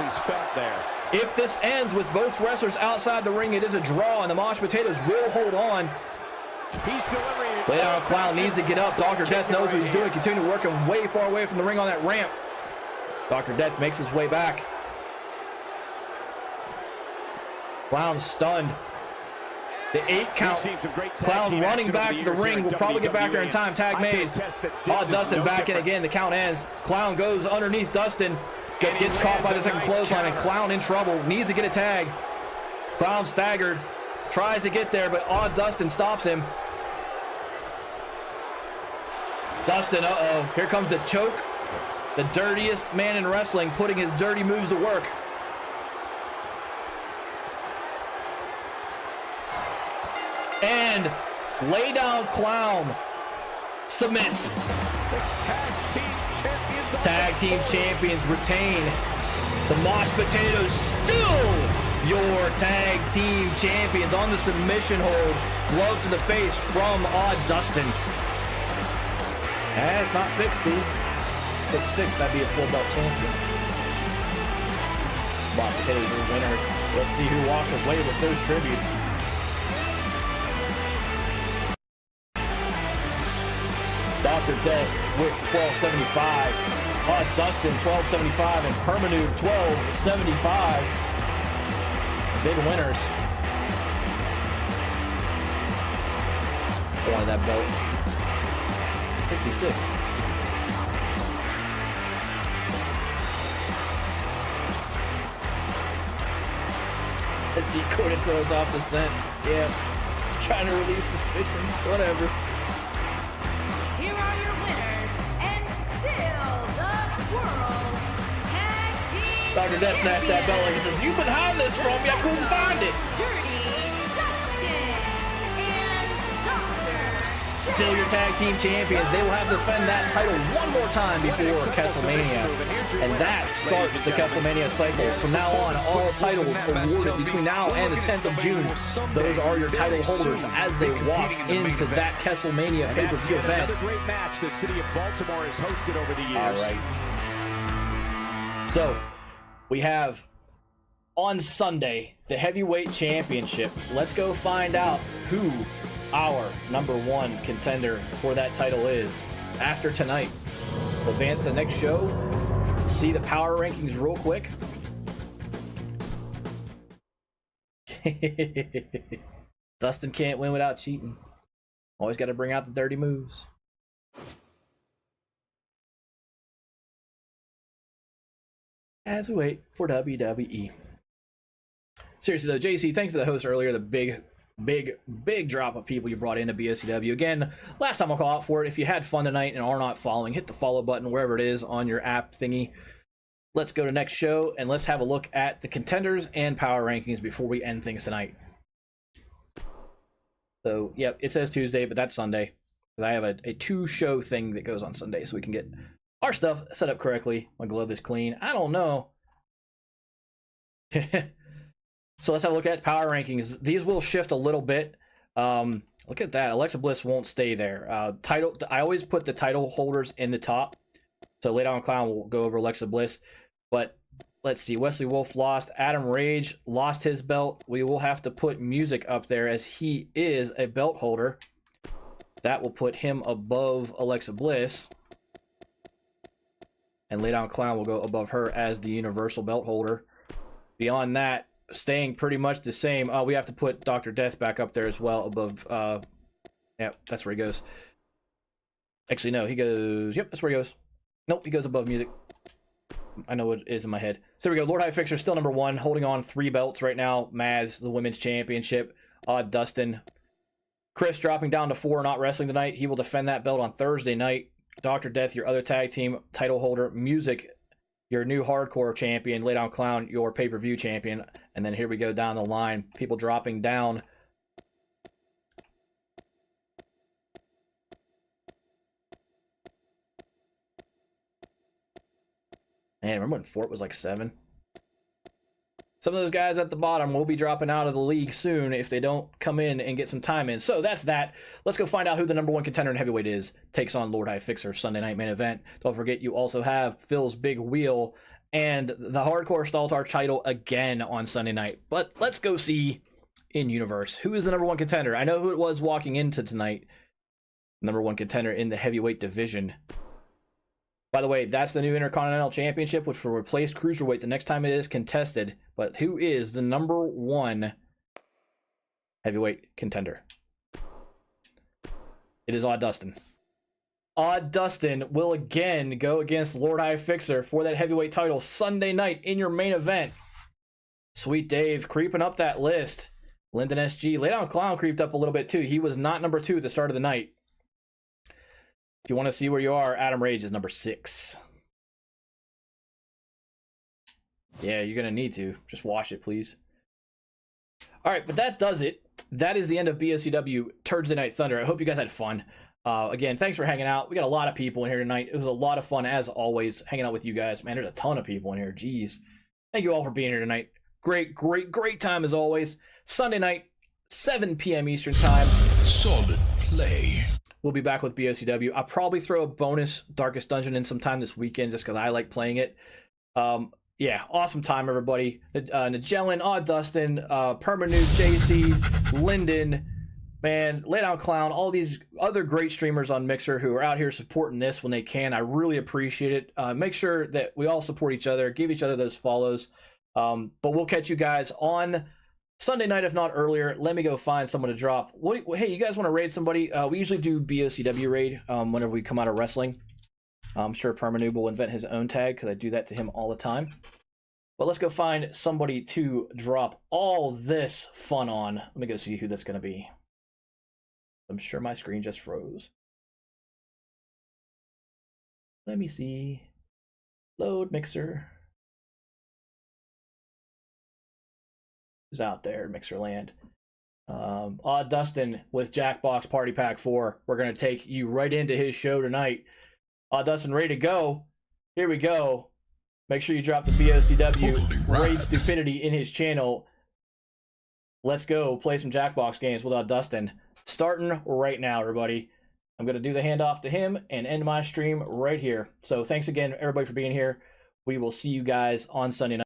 If this ends with both wrestlers outside the ring, it is a draw, and the Mosh Potatoes will hold on. Lay Down Clown needs to get up. Dr. Death knows what he's doing. Continue working way far away from the ring on that ramp. Dr. Death makes his way back. Clown stunned. The 8 count. Clown running back to the ring. Will probably get back there in time. Tag made. Oh, Dustin back in again. The count ends. Clown goes underneath Dustin. Gets caught by the second clothesline, and Clown in trouble. Needs to get a tag. Clown staggered. Tries to get there, but Dustin stops him. Dustin, uh-oh. Here comes the choke. The dirtiest man in wrestling putting his dirty moves to work. And Lay Down Clown submits. Tag team champions retain. The Mosh Potatoes still your tag team champions on the submission hold. Glove to the face from Dustin. It's not fixed, see? If it's fixed, I'd be a full belt champion. Mosh Potatoes are winners. Let's see who walks away with those tributes. Dr. Death with 1275. Dustin 1275 and Permanude 1275. Big winners. I wanted that belt. 66. The decoder throws off the scent. Yeah. Trying to relieve suspicion. Whatever. Here are your winners, and still the World Tag Team Dr. Death snatched that belt like he says, "You've been hiding this from me, I couldn't find it." Dirty Dustin and Dr. Still your tag team champions. They will have to defend that title one more time before Kesselmania. And that starts the Kesselmania cycle. From now on, all titles awarded between now and the 10th of June. Those are your title holders as they walk into that Kesselmania pay-per-view event. Another great match the city of Baltimore has hosted over the years. All right. So, we have on Sunday the heavyweight championship. Let's go find out who our number 1 contender for that title is after tonight. We'll advance to the next show, see the power rankings real quick. Dustin can't win without cheating. Always got to bring out the dirty moves. As we wait for WWE. Seriously though, JC, thank you for the host earlier. The big drop of people you brought into BOCW. Again, last time I'll call out for it. If you had fun tonight and are not following, hit the follow button wherever it is on your app thingy. Let's go to next show and let's have a look at the contenders and power rankings before we end things tonight. So, yep, it says Tuesday, but that's Sunday. I have a 2-show thing that goes on Sunday, so we can get our stuff set up correctly. My glove is clean. I don't know. So let's have a look at power rankings. These will shift a little bit. Look at that. Alexa Bliss won't stay there. Title. I always put the title holders in the top. So Lay Down Clown will go over Alexa Bliss. But let's see. Wesley Wolf lost. Adam Rage lost his belt. We will have to put Music up there as he is a belt holder. That will put him above Alexa Bliss. And Lay Down Clown will go above her as the Universal belt holder. Beyond that, staying pretty much the same. We have to put Dr. Death back up there as well above. Yeah, that's where he goes. Actually, no, he goes. Yep, that's where he goes. Nope, he goes above Music. I know what it is in my head. So there we go. Lord High Fixer still number 1, holding on 3 belts right now. Maz, the Women's Championship. Dustin. Chris dropping down to 4, not wrestling tonight. He will defend that belt on Thursday night. Dr. Death, your other tag team title holder. Music, your new hardcore champion. Lay Down Clown, your pay-per-view champion. And then here we go down the line. People dropping down. Man, remember when Fort was like 7? Some of those guys at the bottom will be dropping out of the league soon if they don't come in and get some time in. So that's that. Let's go find out who the number 1 contender in heavyweight is. Takes on Lord High Fixer Sunday night main event. Don't forget you also have Phil's Big Wheel and the Hardcore Staltar title again on Sunday night. But let's go see in universe who is the number 1 contender. I know who it was walking into tonight. Number 1 contender in the heavyweight division. By the way, that's the new Intercontinental Championship, which will replace Cruiserweight the next time it is contested. But who is the number 1 heavyweight contender? It is Odd Dustin. Odd Dustin will again go against Lord High Fixer for that heavyweight title Sunday night in your main event. Sweet Dave creeping up that list. Lyndon SG. Lay Down Clown creeped up a little bit too. He was not number 2 at the start of the night. If you want to see where you are, Adam Rage is number 6. Yeah, you're going to need to. Just watch it, please. All right, but that does it. That is the end of BOCW Turdsday Night Thunder. I hope you guys had fun. Again, thanks for hanging out. We got a lot of people in here tonight. It was a lot of fun, as always, hanging out with you guys. Man, there's a ton of people in here. Jeez. Thank you all for being here tonight. Great time, as always. Sunday night, 7 p.m. Eastern Time. Solid play. We'll be back with BOCW. I'll probably throw a bonus Darkest Dungeon in sometime this weekend just because I like playing it. Yeah, awesome time, everybody. Nagellan, Odd Dustin, Permanude, JC, Lyndon, man, Lay Down Clown, all these other great streamers on Mixer who are out here supporting this when they can. I really appreciate it. Make sure that we all support each other, give each other those follows. But we'll catch you guys on Sunday night, if not earlier. Let me go find someone to drop. Hey, you guys want to raid somebody? We usually do BOCW raid whenever we come out of wrestling. I'm sure Permanoob will invent his own tag because I do that to him all the time. But let's go find somebody to drop all this fun on. Let me go see who that's going to be. I'm sure my screen just froze. Let me see. Load Mixer. Who's out there, Mixerland? Odd Dustin with Jackbox Party Pack 4. We're going to take you right into his show tonight. Odd Dustin ready to go. Here we go. Make sure you drop the BOCW Raid Stupidity in his channel. Let's go play some Jackbox games with Odd Dustin. Starting right now, everybody. I'm going to do the handoff to him and end my stream right here. So thanks again, everybody, for being here. We will see you guys on Sunday night.